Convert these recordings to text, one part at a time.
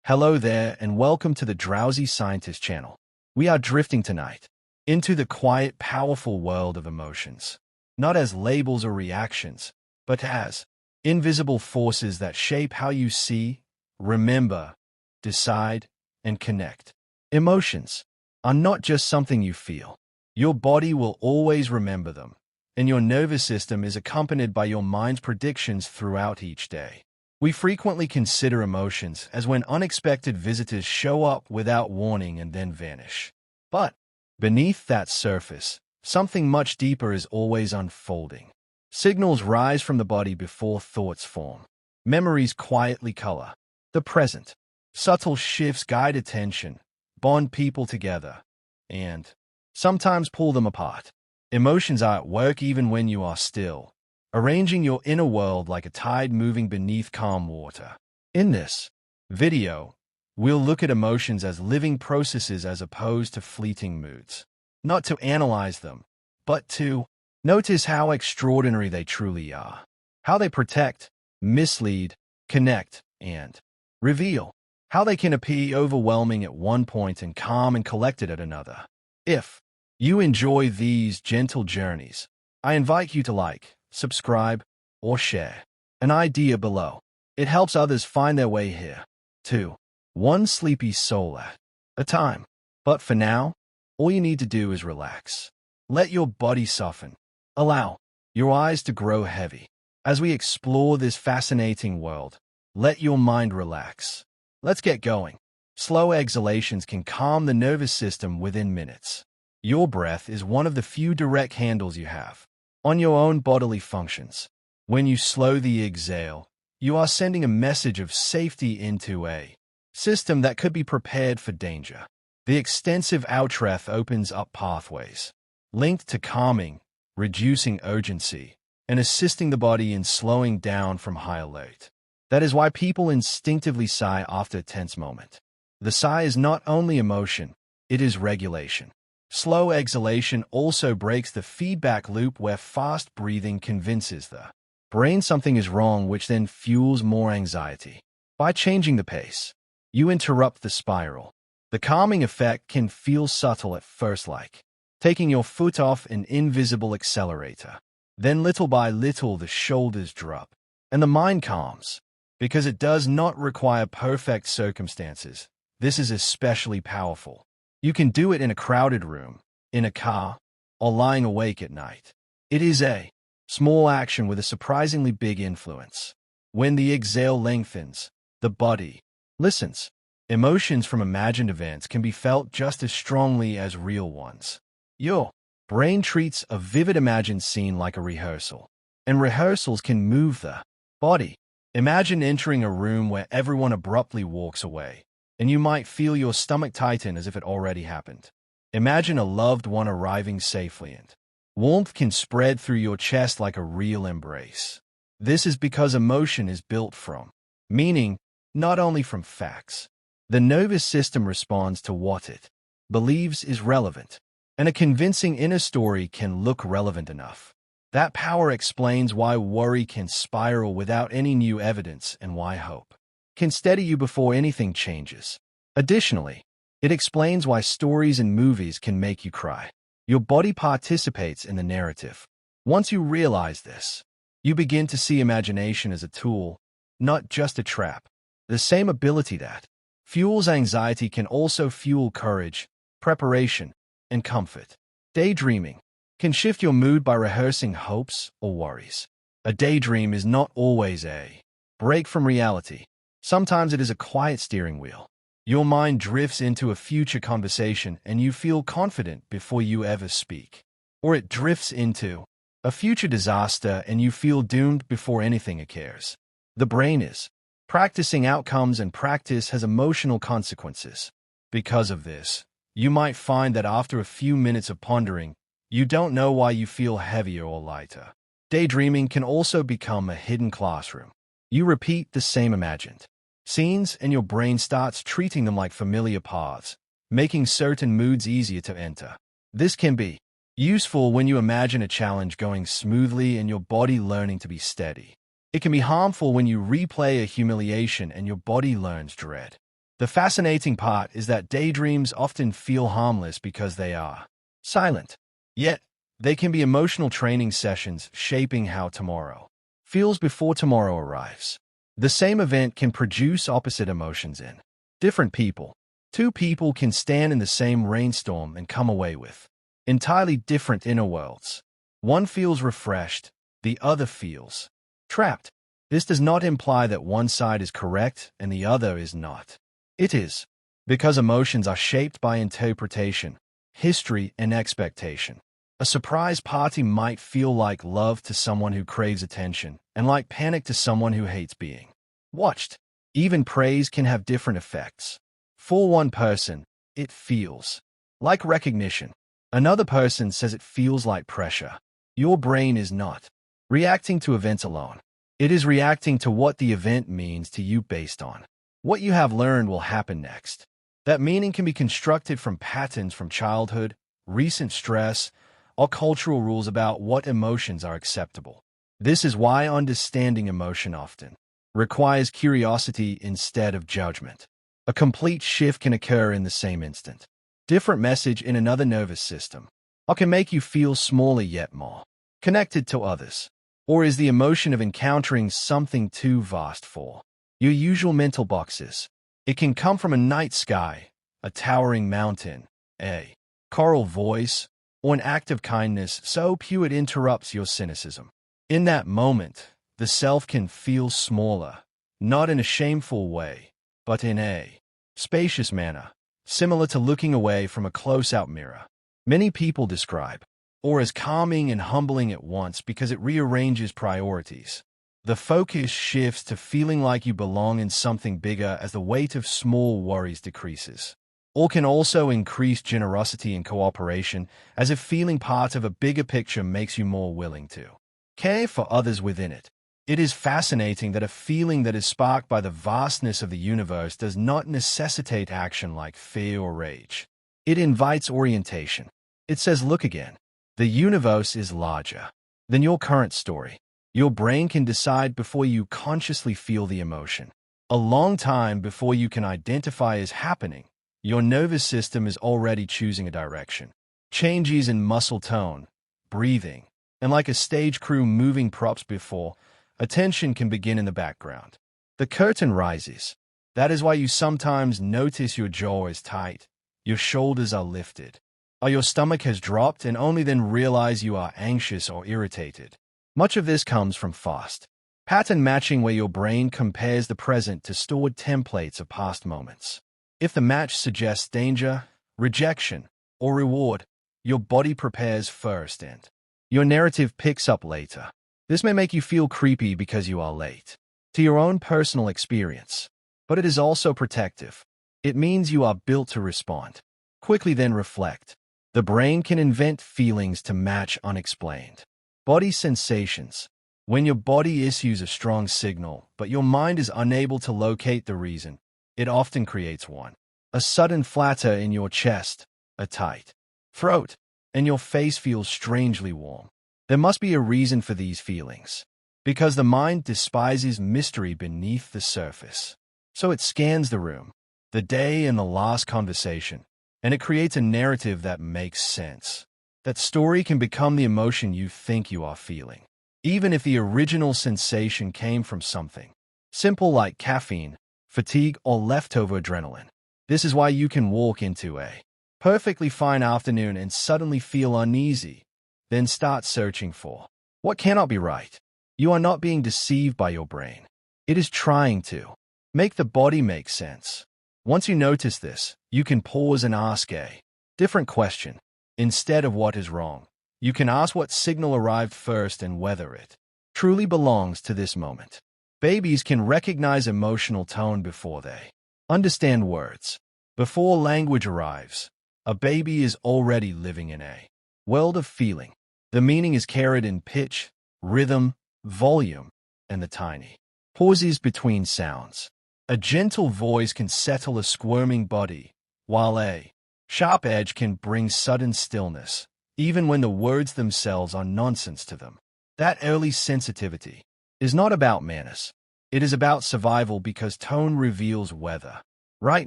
Hello there, and welcome to the Drowsy Scientist channel. We are drifting tonight into the quiet, powerful world of emotions, not as labels or reactions, but as invisible forces that shape how you see, remember, decide, and connect. Emotions are not just something you feel. Your body will always remember them, and your nervous system is accompanied by your mind's predictions throughout each day. We frequently consider emotions as when unexpected visitors show up without warning and then vanish. But beneath that surface, something much deeper is always unfolding. Signals rise from the body before thoughts form. Memories quietly color the present. Subtle shifts guide attention, bond people together, and sometimes pull them apart. Emotions are at work even when you are still, arranging your inner world like a tide moving beneath calm water. In this video, we'll look at emotions as living processes as opposed to fleeting moods. Not to analyze them, but to notice how extraordinary they truly are. How they protect, mislead, connect, and reveal. How they can appear overwhelming at one point and calm and collected at another. If you enjoy these gentle journeys, I invite you to like, subscribe, or share an idea below. It helps others find their way here, too. One sleepy soul at a time. But for now, all you need to do is relax. Let your body soften. Allow your eyes to grow heavy. As we explore this fascinating world, let your mind relax. Let's get going. Slow exhalations can calm the nervous system within minutes. Your breath is one of the few direct handles you have on your own bodily functions. When you slow the exhale, you are sending a message of safety into a system that could be prepared for danger. The extensive outbreath opens up pathways linked to calming, reducing urgency, and assisting the body in slowing down from high alert. That is why people instinctively sigh after a tense moment. The sigh is not only emotion, it is regulation. Slow exhalation also breaks the feedback loop where fast breathing convinces the brain something is wrong, which then fuels more anxiety. By changing the pace, you interrupt the spiral. The calming effect can feel subtle at first, like taking your foot off an invisible accelerator. Then little by little the shoulders drop, and the mind calms. Because it does not require perfect circumstances, this is especially powerful. You can do it in a crowded room, in a car, or lying awake at night. It is a small action with a surprisingly big influence. When the exhale lengthens, the body listens. Emotions from imagined events can be felt just as strongly as real ones. Your brain treats a vivid imagined scene like a rehearsal, and rehearsals can move the body. Imagine entering a room where everyone abruptly walks away, and you might feel your stomach tighten as if it already happened. Imagine a loved one arriving safely, and warmth can spread through your chest like a real embrace. This is because emotion is built from meaning, not only from facts. The nervous system responds to what it believes is relevant, and a convincing inner story can look relevant enough. That power explains why worry can spiral without any new evidence and why hope can steady you before anything changes. Additionally, it explains why stories and movies can make you cry. Your body participates in the narrative. Once you realize this, you begin to see imagination as a tool, not just a trap. The same ability that fuels anxiety can also fuel courage, preparation, and comfort. Daydreaming can shift your mood by rehearsing hopes or worries. A daydream is not always a break from reality. Sometimes it is a quiet steering wheel. Your mind drifts into a future conversation and you feel confident before you ever speak. Or it drifts into a future disaster and you feel doomed before anything occurs. The brain is practicing outcomes, and practice has emotional consequences. Because of this, you might find that after a few minutes of pondering, you don't know why you feel heavier or lighter. Daydreaming can also become a hidden classroom. You repeat the same imagined scenes and your brain starts treating them like familiar paths, making certain moods easier to enter. This can be useful when you imagine a challenge going smoothly and your body learning to be steady. It can be harmful when you replay a humiliation and your body learns dread. The fascinating part is that daydreams often feel harmless because they are silent. Yet, they can be emotional training sessions shaping how tomorrow feels before tomorrow arrives. The same event can produce opposite emotions in different people. Two people can stand in the same rainstorm and come away with entirely different inner worlds. One feels refreshed, the other feels trapped. This does not imply that one side is correct and the other is not. It is because emotions are shaped by interpretation, history, and expectation. A surprise party might feel like love to someone who craves attention and like panic to someone who hates being watched. Even praise can have different effects. For one person, it feels like recognition. Another person says it feels like pressure. Your brain is not reacting to events alone. It is reacting to what the event means to you based on what you have learned will happen next. That meaning can be constructed from patterns from childhood, recent stress, or cultural rules about what emotions are acceptable. This is why understanding emotion often requires curiosity instead of judgment. A complete shift can occur in the same instant. Different message in another nervous system, or can make you feel smaller yet more connected to others. Or is the emotion of encountering something too vast for your usual mental boxes? It can come from a night sky, a towering mountain, a choral voice, or an act of kindness so pure it interrupts your cynicism. In that moment, the self can feel smaller, not in a shameful way, but in a spacious manner, similar to looking away from a close-out mirror. Many people describe or as calming and humbling at once because it rearranges priorities. The focus shifts to feeling like you belong in something bigger as the weight of small worries decreases. Or can also increase generosity and cooperation, as if feeling part of a bigger picture makes you more willing to care for others within it. It is fascinating that a feeling that is sparked by the vastness of the universe does not necessitate action like fear or rage. It invites orientation. It says, look again. The universe is larger than your current story. Your brain can decide before you consciously feel the emotion. A long time before you can identify as happening, your nervous system is already choosing a direction. Changes in muscle tone, breathing, and like a stage crew moving props before, attention can begin in the background. The curtain rises. That is why you sometimes notice your jaw is tight, your shoulders are lifted, or your stomach has dropped, and only then realize you are anxious or irritated. Much of this comes from fast pattern matching, where your brain compares the present to stored templates of past moments. If the match suggests danger, rejection, or reward, your body prepares first and your narrative picks up later. This may make you feel creepy because you are late to your own personal experience, but it is also protective. It means you are built to respond quickly, then reflect. The brain can invent feelings to match unexplained body sensations. When your body issues a strong signal, but your mind is unable to locate the reason, it often creates one. A sudden flutter in your chest, a tight throat, and your face feels strangely warm. There must be a reason for these feelings, because the mind despises mystery beneath the surface. So it scans the room, the day, and the last conversation, and it creates a narrative that makes sense. That story can become the emotion you think you are feeling, even if the original sensation came from something simple like caffeine, fatigue, or leftover adrenaline. This is why you can walk into a perfectly fine afternoon and suddenly feel uneasy, then start searching for what cannot be right. You are not being deceived by your brain. It is trying to make the body make sense. Once you notice this, you can pause and ask a different question. Instead of what is wrong, you can ask what signal arrived first and whether it truly belongs to this moment. Babies can recognize emotional tone before they understand words. Before language arrives, a baby is already living in a world of feeling. The meaning is carried in pitch, rhythm, volume, and the tiny pauses between sounds. A gentle voice can settle a squirming body, while a sharp edge can bring sudden stillness, even when the words themselves are nonsense to them. That early sensitivity is not about manners. It is about survival, because tone reveals whether Right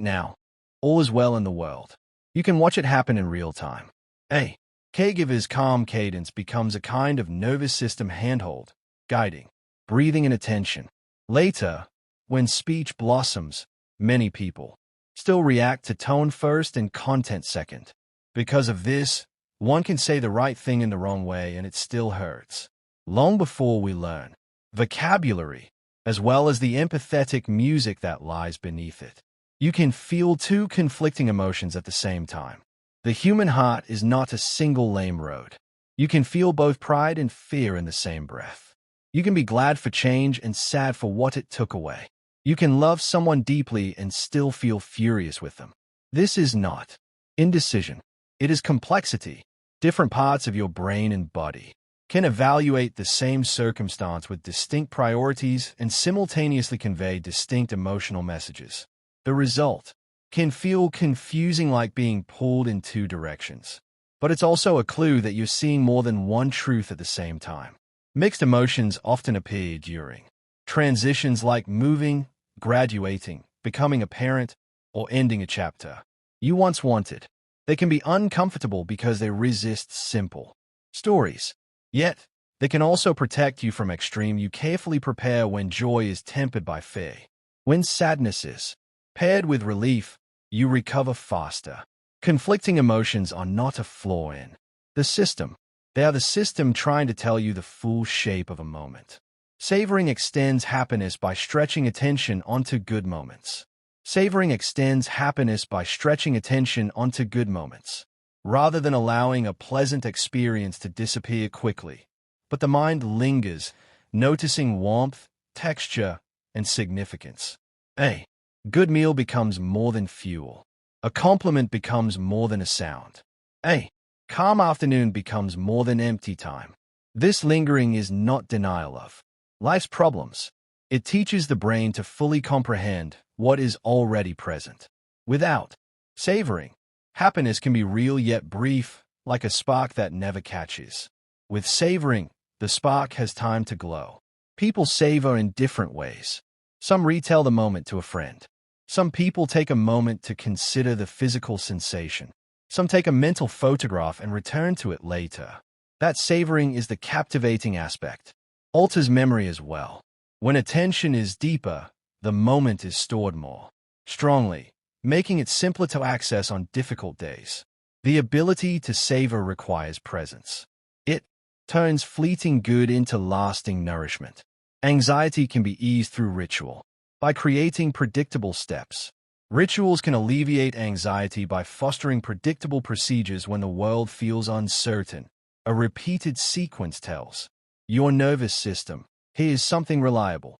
now, all is well in the world. You can watch it happen in real time. A caregiver's calm cadence becomes a kind of nervous system handhold, guiding, breathing and attention. Later, when speech blossoms, many people still react to tone first and content second. Because of this, one can say the right thing in the wrong way and it still hurts. Long before we learn vocabulary, as well as the empathetic music that lies beneath it, you can feel two conflicting emotions at the same time. The human heart is not a single lame road. You can feel both pride and fear in the same breath. You can be glad for change and sad for what it took away. You can love someone deeply and still feel furious with them. This is not indecision. It is complexity. Different parts of your brain and body can evaluate the same circumstance with distinct priorities and simultaneously convey distinct emotional messages. The result can feel confusing, like being pulled in two directions. But it's also a clue that you're seeing more than one truth at the same time. Mixed emotions often appear during transitions like moving, graduating, becoming a parent, or ending a chapter you once wanted. They can be uncomfortable because they resist simple stories. Yet, they can also protect you from extreme. You carefully prepare when joy is tempered by fear. When sadness is paired with relief, you recover faster. Conflicting emotions are not a flaw in the system. They are the system trying to tell you the full shape of a moment. Savoring extends happiness by stretching attention onto good moments. Savoring extends happiness by stretching attention onto good moments, rather than allowing a pleasant experience to disappear quickly. But the mind lingers, noticing warmth, texture, and significance. A good meal becomes more than fuel. A compliment becomes more than a sound. A calm afternoon becomes more than empty time. This lingering is not denial of life's problems. It teaches the brain to fully comprehend what is already present. Without savoring, happiness can be real yet brief, like a spark that never catches. With savoring, the spark has time to glow. People savor in different ways. Some retell the moment to a friend. Some people take a moment to consider the physical sensation. Some take a mental photograph and return to it later. That savoring is the captivating aspect. Alters memory as well. When attention is deeper, the moment is stored more strongly, making it simpler to access on difficult days. The ability to savor requires presence. It turns fleeting good into lasting nourishment. Anxiety can be eased through ritual. By creating predictable steps. Rituals can alleviate anxiety by fostering predictable procedures when the world feels uncertain. A repeated sequence tells your nervous system, here's something reliable.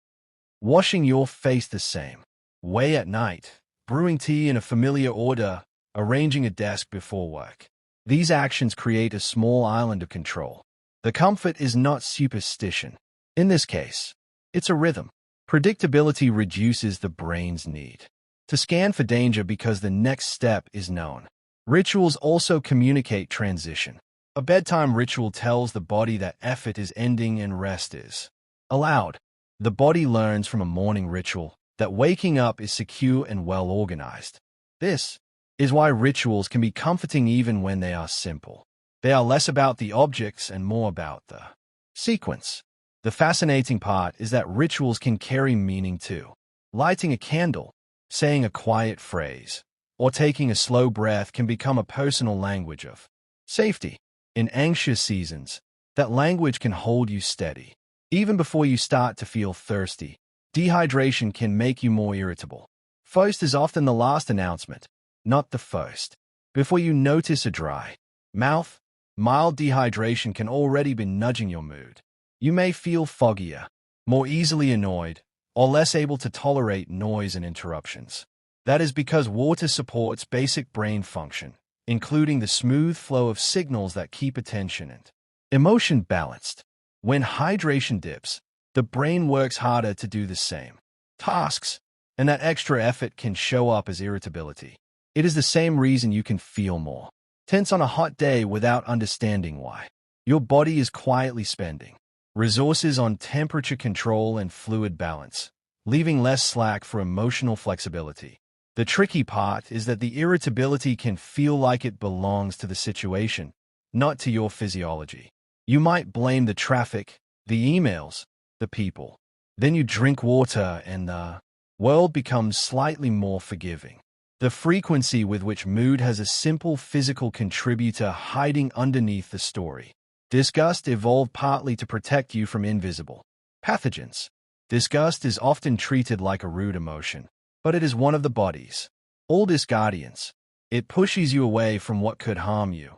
Washing your face the same way at night, brewing tea in a familiar order, arranging a desk before work. These actions create a small island of control. The comfort is not superstition. In this case, it's a rhythm. Predictability reduces the brain's need to scan for danger because the next step is known. Rituals also communicate transition. A bedtime ritual tells the body that effort is ending and rest is allowed. The body learns from a morning ritual that waking up is secure and well organized. This is why rituals can be comforting even when they are simple. They are less about the objects and more about the sequence. The fascinating part is that rituals can carry meaning too. Lighting a candle, saying a quiet phrase, or taking a slow breath can become a personal language of safety. In anxious seasons, that language can hold you steady. Even before you start to feel thirsty, dehydration can make you more irritable. First is often the last announcement, not the first. Before you notice a dry mouth, mild dehydration can already be nudging your mood. You may feel foggier, more easily annoyed, or less able to tolerate noise and interruptions. That is because water supports basic brain function, including the smooth flow of signals that keep attention and emotion balanced. When hydration dips, the brain works harder to do the same tasks, and that extra effort can show up as irritability. It is the same reason you can feel more tense on a hot day without understanding why. Your body is quietly spending resources on temperature control and fluid balance, leaving less slack for emotional flexibility. The tricky part is that the irritability can feel like it belongs to the situation, not to your physiology. You might blame the traffic, the emails, the people. Then you drink water and the world becomes slightly more forgiving. The frequency with which mood has a simple physical contributor hiding underneath the story. Disgust evolved partly to protect you from invisible pathogens. Disgust is often treated like a rude emotion, but it is one of the body's oldest guardians. It pushes you away from what could harm you,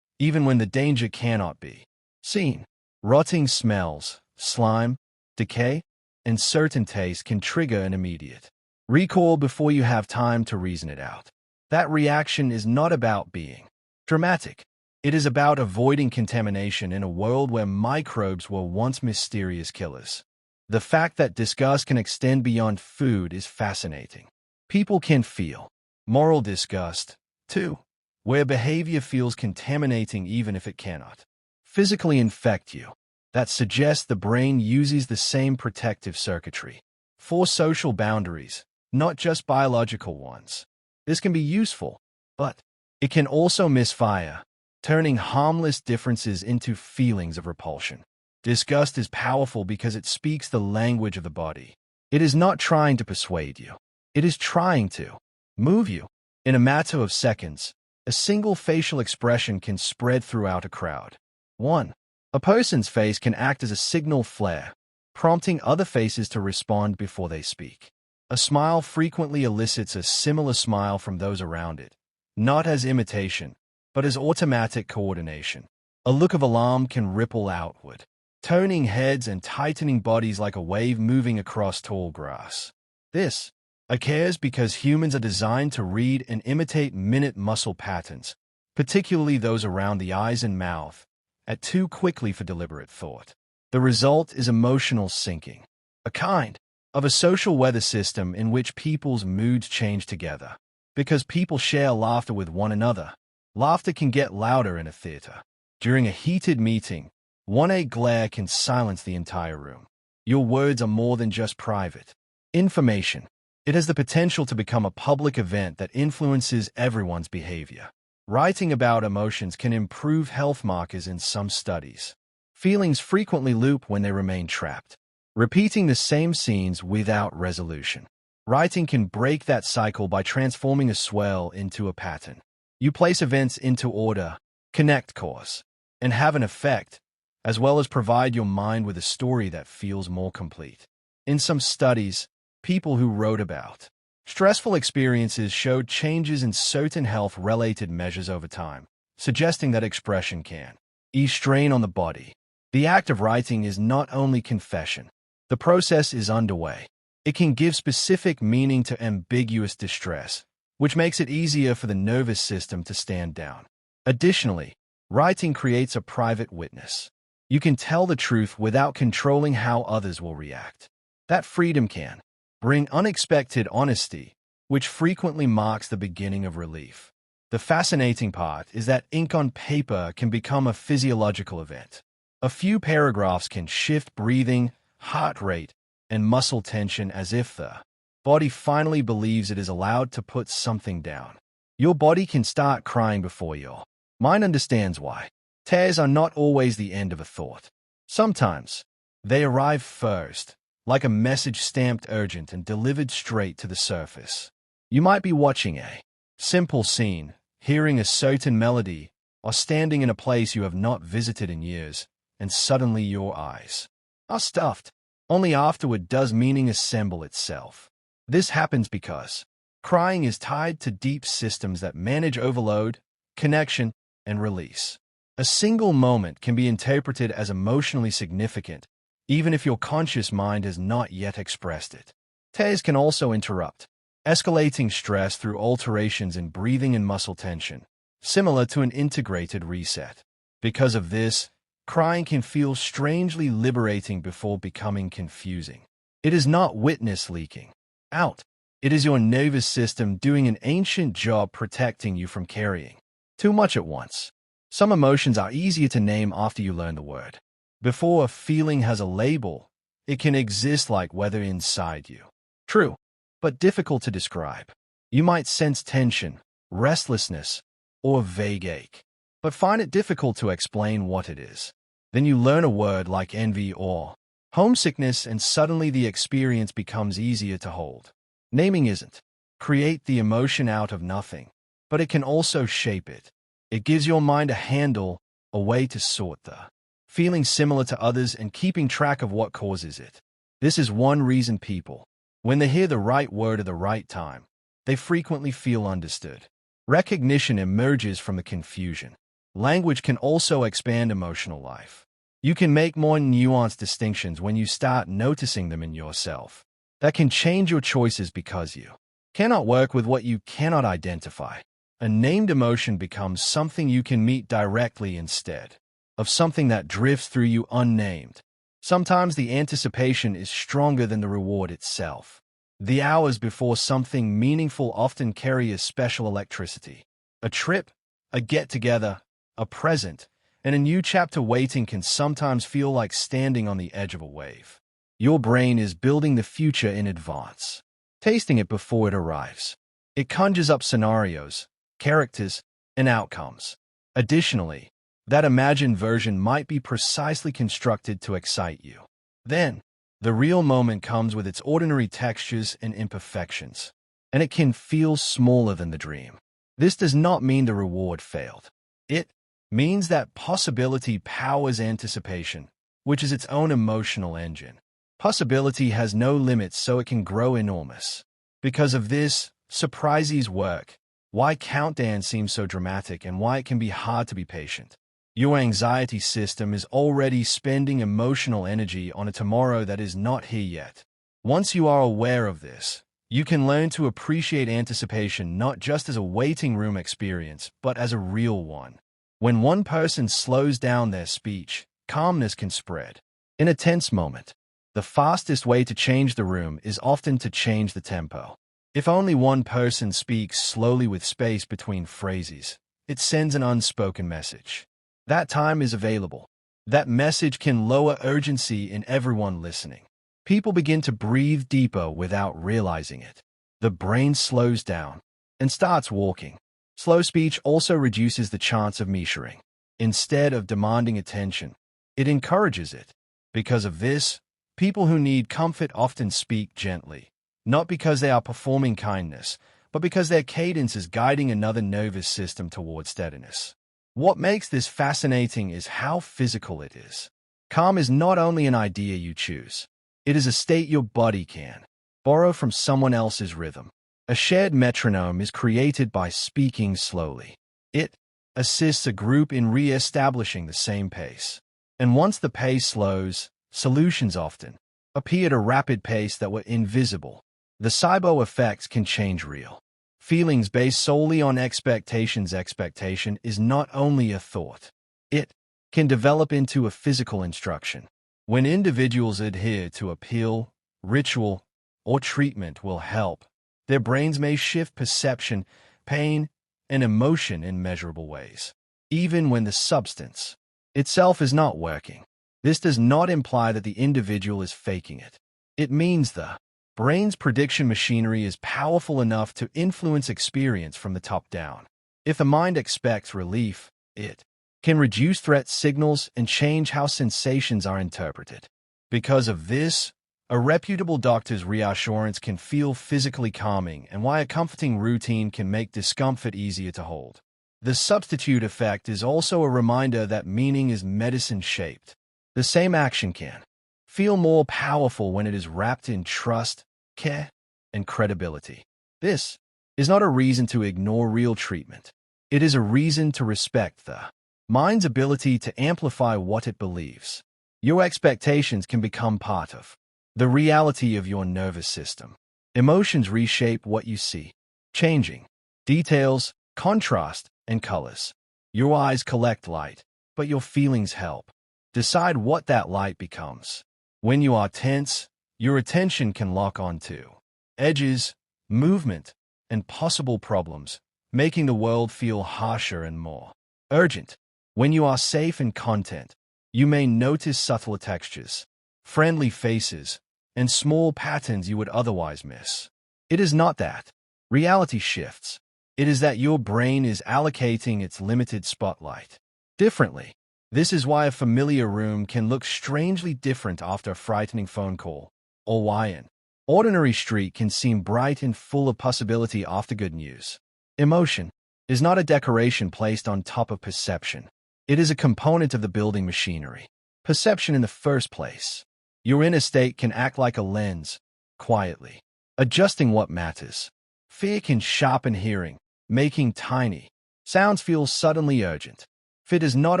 even when the danger cannot be seen. Rotting smells, slime, decay, and certain tastes can trigger an immediate recoil before you have time to reason it out. That reaction is not about being dramatic. It is about avoiding contamination in a world where microbes were once mysterious killers. The fact that disgust can extend beyond food is fascinating. People can feel moral disgust, too, where behavior feels contaminating even if it cannot physically infect you. That suggests the brain uses the same protective circuitry for social boundaries, not just biological ones. This can be useful, but it can also misfire, turning harmless differences into feelings of repulsion. Disgust is powerful because it speaks the language of the body. It is not trying to persuade you. It is trying to move you. In a matter of seconds, a single facial expression can spread throughout a crowd. 1. A person's face can act as a signal flare, prompting other faces to respond before they speak. A smile frequently elicits a similar smile from those around it, not as imitation, but as automatic coordination. A look of alarm can ripple outward, turning heads and tightening bodies like a wave moving across tall grass. This occurs because humans are designed to read and imitate minute muscle patterns, particularly those around the eyes and mouth, at too quickly for deliberate thought. The result is emotional syncing, a kind of a social weather system in which people's moods change together. Because people share laughter with one another, laughter can get louder in a theater. During a heated meeting, 1A glare can silence the entire room. Your words are more than just private information. It has the potential to become a public event that influences everyone's behavior. Writing about emotions can improve health markers in some studies. Feelings frequently loop when they remain trapped, repeating the same scenes without resolution. Writing can break that cycle by transforming a swell into a pattern. You place events into order, connect cause, and have an effect, as well as provide your mind with a story that feels more complete. In some studies, people who wrote about stressful experiences showed changes in certain health-related measures over time, suggesting that expression can ease strain on the body. The act of writing is not only confession. The process is underway. It can give specific meaning to ambiguous distress, which makes it easier for the nervous system to stand down. Additionally, writing creates a private witness. You can tell the truth without controlling how others will react. That freedom can bring unexpected honesty, which frequently marks the beginning of relief. The fascinating part is that ink on paper can become a physiological event. A few paragraphs can shift breathing, heart rate, and muscle tension as if the body finally believes it is allowed to put something down. Your body can start crying before your mind understands why. Tears are not always the end of a thought. Sometimes, they arrive first, like a message stamped urgent and delivered straight to the surface. You might be watching a simple scene, hearing a certain melody, or standing in a place you have not visited in years, and suddenly your eyes are stuffed. Only afterward does meaning assemble itself. This happens because crying is tied to deep systems that manage overload, connection, and release. A single moment can be interpreted as emotionally significant, even if your conscious mind has not yet expressed it. Tears can also interrupt, escalating stress through alterations in breathing and muscle tension, similar to an integrated reset. Because of this, crying can feel strangely liberating before becoming confusing. It is not witness leaking out. It is your nervous system doing an ancient job protecting you from carrying too much at once. Some emotions are easier to name after you learn the word. Before a feeling has a label, it can exist like weather inside you. True, but difficult to describe. You might sense tension, restlessness, or a vague ache, but find it difficult to explain what it is. Then you learn a word like envy or homesickness, and suddenly the experience becomes easier to hold. Naming isn't create the emotion out of nothing, but it can also shape it. It gives your mind a handle, a way to sort the feeling similar to others and keeping track of what causes it. This is one reason people, when they hear the right word at the right time, they frequently feel understood. Recognition emerges from the confusion. Language can also expand emotional life. You can make more nuanced distinctions when you start noticing them in yourself. That can change your choices because you cannot work with what you cannot identify. A named emotion becomes something you can meet directly instead of something that drifts through you unnamed. Sometimes the anticipation is stronger than the reward itself. The hours before something meaningful often carry a special electricity. A trip, a get-together, a present, and a new chapter waiting can sometimes feel like standing on the edge of a wave. Your brain is building the future in advance, tasting it before it arrives. It conjures up scenarios, characters, and outcomes. Additionally, that imagined version might be precisely constructed to excite you. Then, the real moment comes with its ordinary textures and imperfections, and it can feel smaller than the dream. This does not mean the reward failed. It means that possibility powers anticipation, which is its own emotional engine. Possibility has no limits, so it can grow enormous. Because of this, surprises work. Why countdown seems so dramatic and why it can be hard to be patient. Your anxiety system is already spending emotional energy on a tomorrow that is not here yet. Once you are aware of this, you can learn to appreciate anticipation not just as a waiting room experience, but as a real one. When one person slows down their speech, calmness can spread. In a tense moment, the fastest way to change the room is often to change the tempo. If only one person speaks slowly with space between phrases, it sends an unspoken message. That time is available. That message can lower urgency in everyone listening. People begin to breathe deeper without realizing it. The brain slows down and starts walking. Slow speech also reduces the chance of measuring. Instead of demanding attention, it encourages it. Because of this, people who need comfort often speak gently, not because they are performing kindness, but because their cadence is guiding another nervous system toward steadiness. What makes this fascinating is how physical it is. Calm is not only an idea you choose. It is a state your body can borrow from someone else's rhythm. A shared metronome is created by speaking slowly. It assists a group in re-establishing the same pace. And once the pace slows, solutions often appear at a rapid pace that were invisible. The SIBO effects can change real feelings based solely on expectations. Expectation is not only a thought. It can develop into a physical instruction. When individuals adhere to a pill, ritual, or treatment will help, their brains may shift perception, pain, and emotion in measurable ways, even when the substance itself is not working. This does not imply that the individual is faking it. It means the brain's prediction machinery is powerful enough to influence experience from the top down. If the mind expects relief, it can reduce threat signals and change how sensations are interpreted. Because of this, a reputable doctor's reassurance can feel physically calming, and why a comforting routine can make discomfort easier to hold. The substitute effect is also a reminder that meaning is medicine-shaped. The same action can feel more powerful when it is wrapped in trust, care, and credibility. This is not a reason to ignore real treatment. It is a reason to respect the mind's ability to amplify what it believes. Your expectations can become part of the reality of your nervous system. Emotions reshape what you see, changing details, contrast, and colors. Your eyes collect light, but your feelings help decide what that light becomes. When you are tense, your attention can lock onto edges, movement, and possible problems, making the world feel harsher and more urgent. When you are safe in content, you may notice subtler textures, friendly faces, and small patterns you would otherwise miss. It is not that reality shifts. It is that your brain is allocating its limited spotlight differently. This is why a familiar room can look strangely different after a frightening phone call, or why an ordinary street can seem bright and full of possibility after good news. Emotion is not a decoration placed on top of perception. It is a component of the building machinery. Perception in the first place. Your inner state can act like a lens, quietly adjusting what matters. Fear can sharpen hearing, making tiny sounds feel suddenly urgent. Fear does not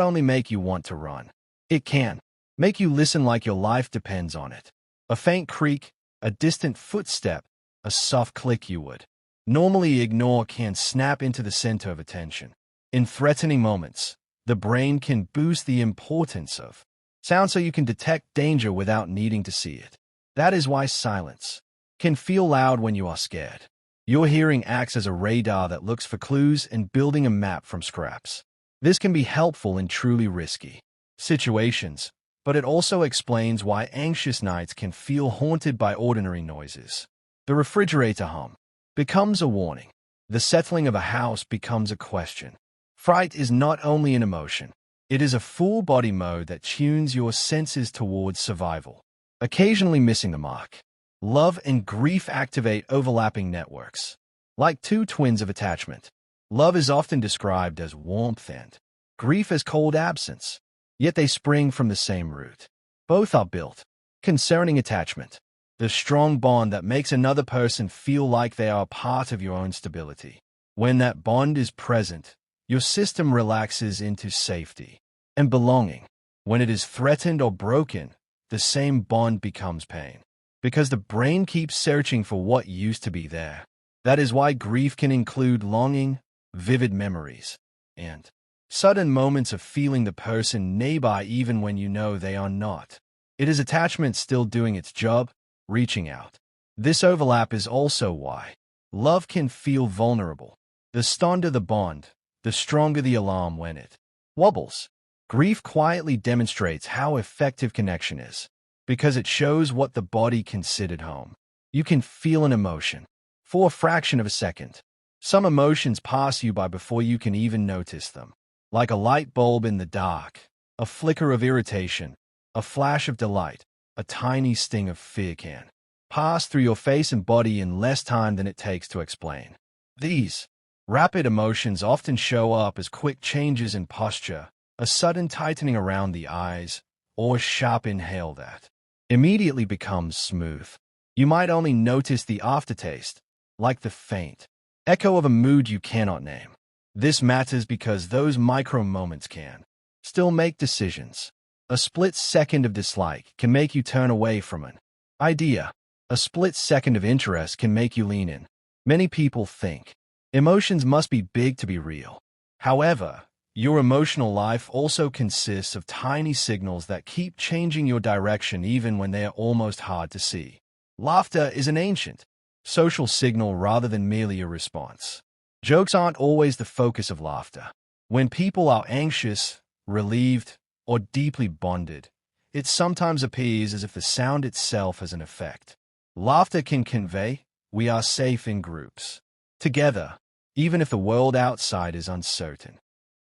only make you want to run, it can make you listen like your life depends on it. A faint creak, a distant footstep, a soft click you would normally ignore can snap into the center of attention. In threatening moments, the brain can boost the importance of sound so you can detect danger without needing to see it. That is why silence can feel loud when you are scared. Your hearing acts as a radar that looks for clues and building a map from scraps. This can be helpful in truly risky situations, but it also explains why anxious nights can feel haunted by ordinary noises. The refrigerator hum becomes a warning. The settling of a house becomes a question. Fright is not only an emotion. It is a full-body mode that tunes your senses towards survival, occasionally missing the mark. Love and grief activate overlapping networks. Like two twins of attachment, love is often described as warmth and grief as cold absence, yet they spring from the same root. Both are built concerning attachment, the strong bond that makes another person feel like they are part of your own stability. When that bond is present, your system relaxes into safety and belonging. When it is threatened or broken, the same bond becomes pain, because the brain keeps searching for what used to be there. That is why grief can include longing, vivid memories, and sudden moments of feeling the person nearby even when you know they are not. It is attachment still doing its job, reaching out. This overlap is also why love can feel vulnerable. The stronger the bond, the stronger the alarm when it wobbles. Grief quietly demonstrates how effective connection is, because it shows what the body considered home. You can feel an emotion for a fraction of a second. Some emotions pass you by before you can even notice them. Like a light bulb in the dark, a flicker of irritation, a flash of delight, a tiny sting of fear can pass through your face and body in less time than it takes to explain. These rapid emotions often show up as quick changes in posture, a sudden tightening around the eyes, or a sharp inhale that immediately becomes smooth. You might only notice the aftertaste, like the faint echo of a mood you cannot name. This matters because those micro moments can still make decisions. A split second of dislike can make you turn away from an idea. A split second of interest can make you lean in. Many people think emotions must be big to be real. However, your emotional life also consists of tiny signals that keep changing your direction even when they are almost hard to see. Laughter is an ancient social signal rather than merely a response. Jokes aren't always the focus of laughter. When people are anxious, relieved, or deeply bonded, it sometimes appears as if the sound itself has an effect. Laughter can convey, we are safe in groups, together, even if the world outside is uncertain.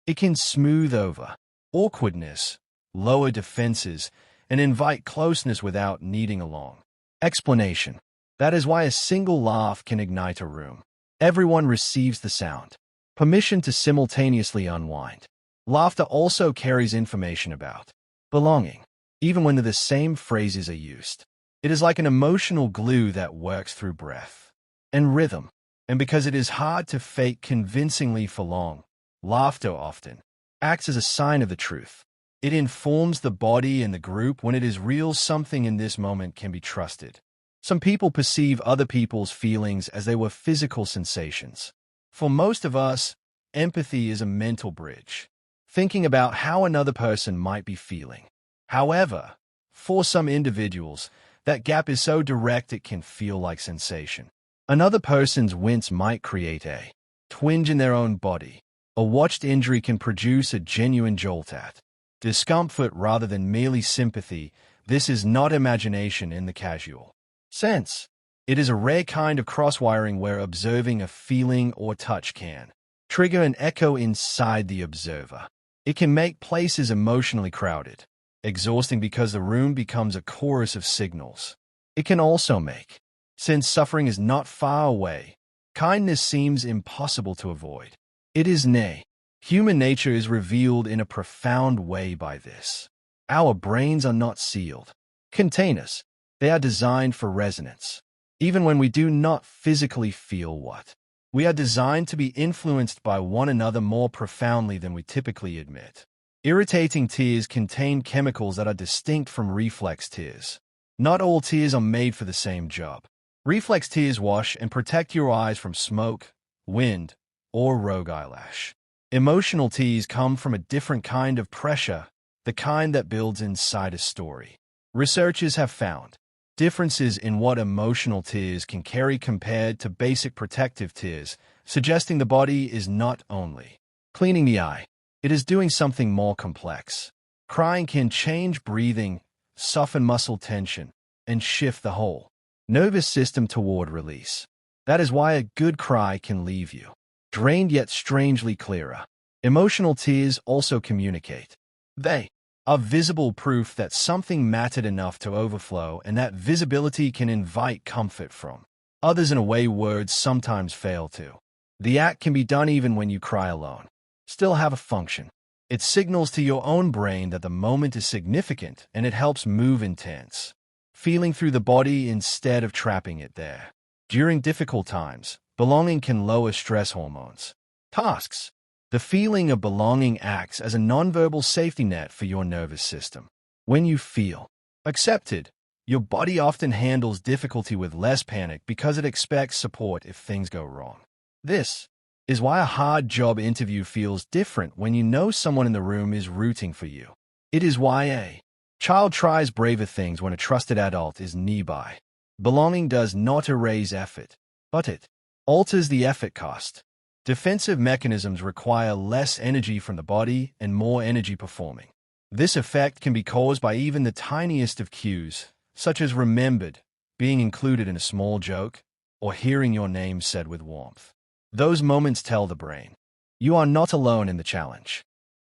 It can smooth over awkwardness, lower defenses, and invite closeness without needing a long explanation. That is why a single laugh can ignite a room. Everyone receives the sound. Permission to simultaneously unwind. Laughter also carries information about belonging, even when the same phrases are used. It is like an emotional glue that works through breath and rhythm. And because it is hard to fake convincingly for long, laughter often acts as a sign of the truth. It informs the body and the group when it is real. Something in this moment can be trusted. Some people perceive other people's feelings as they were physical sensations. For most of us, empathy is a mental bridge, thinking about how another person might be feeling. However, for some individuals, that gap is so direct it can feel like sensation. Another person's wince might create a twinge in their own body. A watched injury can produce a genuine jolt at discomfort rather than merely sympathy. This is not imagination in the casual sense. It is a rare kind of cross-wiring where observing a feeling or touch can trigger an echo inside the observer. It can make places emotionally crowded, exhausting because the room becomes a chorus of signals. It can also make, since suffering is not far away, kindness seems impossible to avoid. It is nay, human nature is revealed in a profound way by this. Our brains are not sealed containers. They are designed for resonance. Even when we do not physically feel what we are designed to be influenced by one another more profoundly than we typically admit. Irritating tears contain chemicals that are distinct from reflex tears. Not all tears are made for the same job. Reflex tears wash and protect your eyes from smoke, wind, or rogue eyelash. Emotional tears come from a different kind of pressure, the kind that builds inside a story. Researchers have found differences in what emotional tears can carry compared to basic protective tears, suggesting the body is not only cleaning the eye, it is doing something more complex. Crying can change breathing, soften muscle tension, and shift the whole nervous system toward release. That is why a good cry can leave you drained yet strangely clearer. Emotional tears also communicate. They are visible proof that something mattered enough to overflow, and that visibility can invite comfort from others in a way words sometimes fail to. The act can be done even when you cry alone. Still have a function. It signals to your own brain that the moment is significant, and it helps move intense feeling through the body instead of trapping it there. During difficult times, belonging can lower stress hormones. Tasks. The feeling of belonging acts as a nonverbal safety net for your nervous system. When you feel accepted, your body often handles difficulty with less panic because it expects support if things go wrong. This is why a hard job interview feels different when you know someone in the room is rooting for you. It is why a child tries braver things when a trusted adult is nearby. Belonging does not erase effort, but it alters the effort cost. Defensive mechanisms require less energy from the body and more energy performing. This effect can be caused by even the tiniest of cues, such as remembered, being included in a small joke, or hearing your name said with warmth. Those moments tell the brain, you are not alone in the challenge.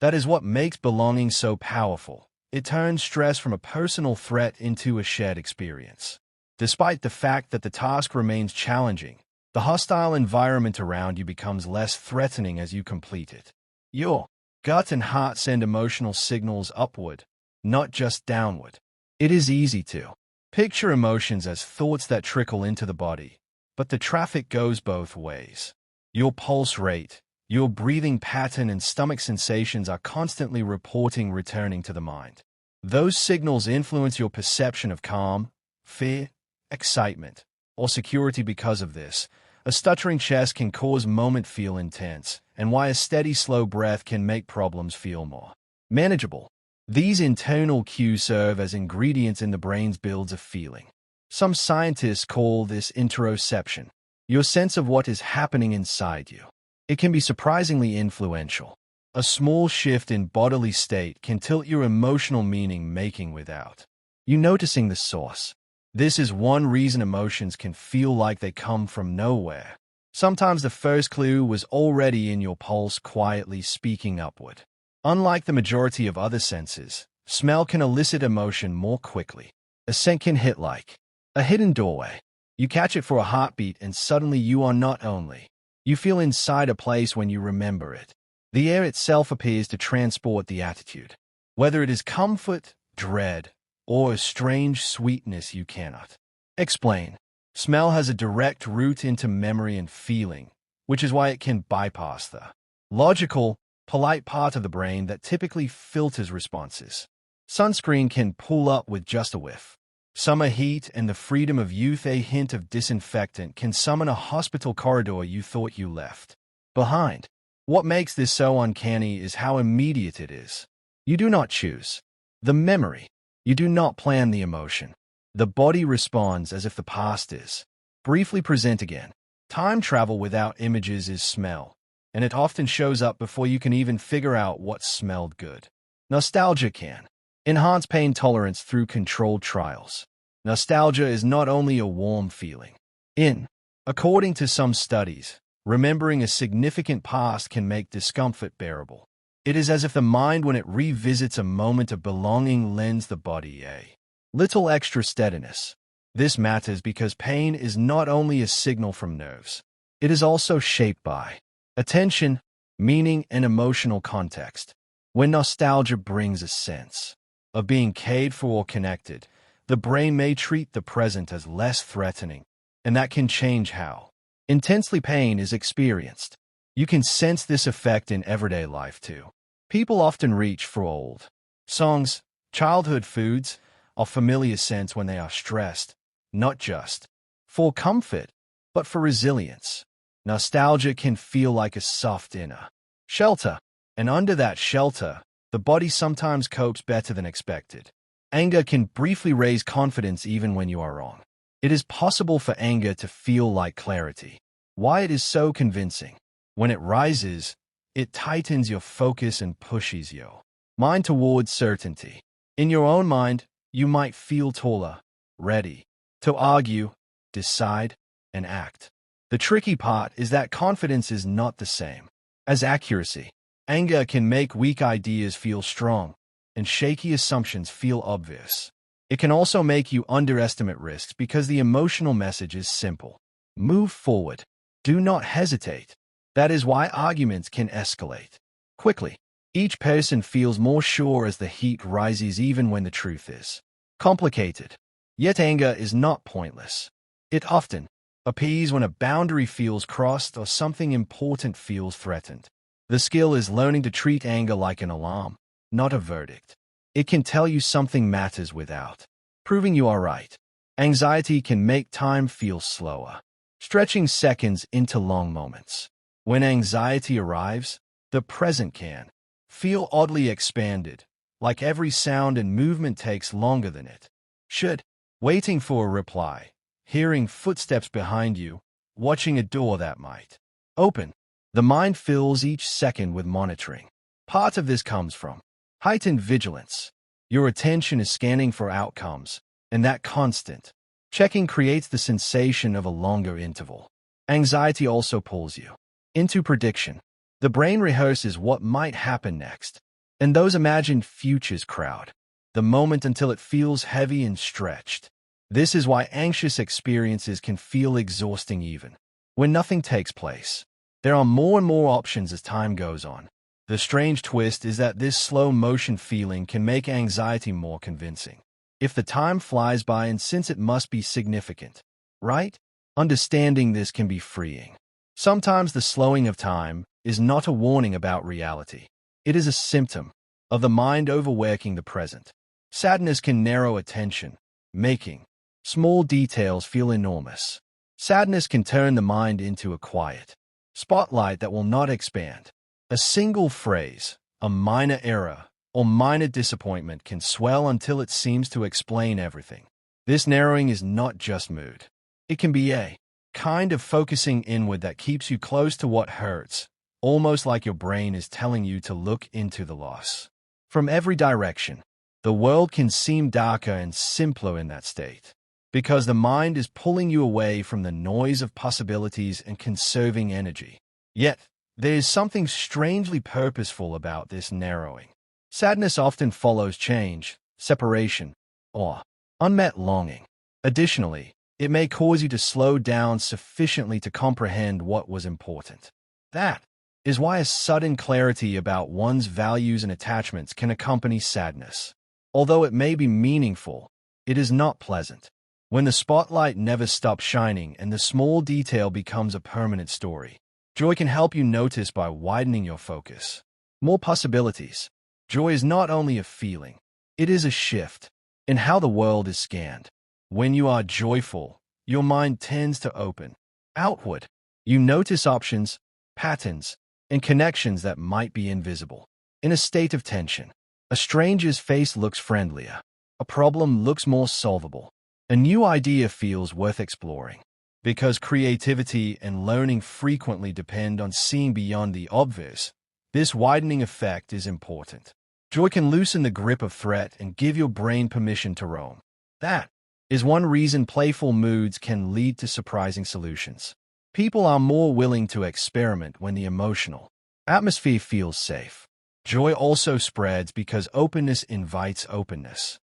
That is what makes belonging so powerful. It turns stress from a personal threat into a shared experience. Despite the fact that the task remains challenging, the hostile environment around you becomes less threatening as you complete it. Your gut and heart send emotional signals upward, not just downward. It is easy to picture emotions as thoughts that trickle into the body, but the traffic goes both ways. Your pulse rate, your breathing pattern, and stomach sensations are constantly returning to the mind. Those signals influence your perception of calm, fear, excitement, or security. Because of this, a stuttering chest can cause moment feel intense, and why a steady, slow breath can make problems feel more manageable. These internal cues serve as ingredients in the brain's builds of feeling. Some scientists call this interoception, your sense of what is happening inside you. It can be surprisingly influential. A small shift in bodily state can tilt your emotional meaning-making without you noticing the source. This is one reason emotions can feel like they come from nowhere. Sometimes the first clue was already in your pulse, quietly speaking upward. Unlike the majority of other senses, smell can elicit emotion more quickly. A scent can hit like a hidden doorway. You catch it for a heartbeat, and suddenly you are not only you feel inside a place when you remember it. The air itself appears to transport the attitude. Whether it is comfort, dread, or a strange sweetness you cannot explain. Smell has a direct route into memory and feeling, which is why it can bypass the logical, polite part of the brain that typically filters responses. Sunscreen can pull up with just a whiff. Summer heat and the freedom of youth, a hint of disinfectant, can summon a hospital corridor you thought you left behind. What makes this so uncanny is how immediate it is. You do not choose the memory. You do not plan the emotion. The body responds as if the past is briefly present again. Time travel without images is smell, and it often shows up before you can even figure out what smelled good. Nostalgia can enhance pain tolerance through controlled trials. Nostalgia is not only a warm feeling. In. According to some studies, remembering a significant past can make discomfort bearable. It is as if the mind, when it revisits a moment of belonging, lends the body a little extra steadiness. This matters because pain is not only a signal from nerves. It is also shaped by attention, meaning, and emotional context. When nostalgia brings a sense of being cared for or connected, the brain may treat the present as less threatening, and that can change how intensely pain is experienced. You can sense this effect in everyday life too. People often reach for old songs, childhood foods, or familiar scents when they are stressed, not just for comfort, but for resilience. Nostalgia can feel like a soft inner shelter, and under that shelter, the body sometimes copes better than expected. Anger can briefly raise confidence even when you are wrong. It is possible for anger to feel like clarity. Why it is so convincing? When it rises, it tightens your focus and pushes your mind towards certainty. In your own mind, you might feel taller, ready to argue, decide, and act. The tricky part is that confidence is not the same as accuracy. Anger can make weak ideas feel strong, and shaky assumptions feel obvious. It can also make you underestimate risks because the emotional message is simple. Move forward. Do not hesitate. That is why arguments can escalate quickly. Each person feels more sure as the heat rises, even when the truth is complicated. Yet anger is not pointless. It often appears when a boundary feels crossed or something important feels threatened. The skill is learning to treat anger like an alarm, not a verdict. It can tell you something matters without proving you are right. Anxiety can make time feel slower, stretching seconds into long moments. When anxiety arrives, the present can feel oddly expanded, like every sound and movement takes longer than it should. Waiting for a reply, hearing footsteps behind you, watching a door that might open. The mind fills each second with monitoring. Part of this comes from heightened vigilance. Your attention is scanning for outcomes, and that constant checking creates the sensation of a longer interval. Anxiety also pulls you into prediction. The brain rehearses what might happen next, and those imagined futures crowd the moment until it feels heavy and stretched. This is why anxious experiences can feel exhausting even when nothing takes place. There are more and more options as time goes on. The strange twist is that this slow-motion feeling can make anxiety more convincing. If the time flies by, and since it must be significant, right? Understanding this can be freeing. Sometimes the slowing of time is not a warning about reality. It is a symptom of the mind overworking the present. Sadness can narrow attention, making small details feel enormous. Sadness can turn the mind into a quiet spotlight that will not expand. A single phrase, a minor error, or minor disappointment can swell until it seems to explain everything. This narrowing is not just mood. It can be a kind of focusing inward that keeps you close to what hurts, almost like your brain is telling you to look into the loss. From every direction, the world can seem darker and simpler in that state, because the mind is pulling you away from the noise of possibilities and conserving energy. Yet, there is something strangely purposeful about this narrowing. Sadness often follows change, separation, or unmet longing. Additionally, it may cause you to slow down sufficiently to comprehend what was important. That is why a sudden clarity about one's values and attachments can accompany sadness. Although it may be meaningful, it is not pleasant. When the spotlight never stops shining and the small detail becomes a permanent story, joy can help you notice by widening your focus. More possibilities. Joy is not only a feeling, it is a shift in how the world is scanned. When you are joyful, your mind tends to open outward. You notice options, patterns, and connections that might be invisible. In a state of tension, a stranger's face looks friendlier. A problem looks more solvable. A new idea feels worth exploring. Because creativity and learning frequently depend on seeing beyond the obvious, this widening effect is important. Joy can loosen the grip of threat and give your brain permission to roam. That is one reason playful moods can lead to surprising solutions. People are more willing to experiment when the emotional atmosphere feels safe. Joy also spreads because openness invites openness.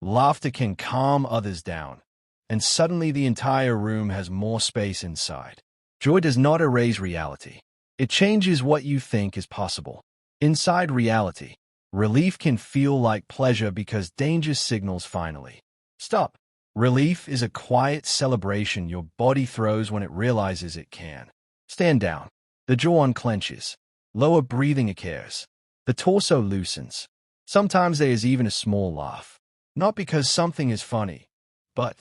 Laughter can calm others down, and suddenly the entire room has more space inside. Joy does not erase reality. It changes what you think is possible. Inside reality, relief can feel like pleasure because danger signals finally stop. Relief is a quiet celebration your body throws when it realizes it can stand down. The jaw unclenches. Lower breathing occurs. The torso loosens. Sometimes there is even a small laugh. Not because something is funny, but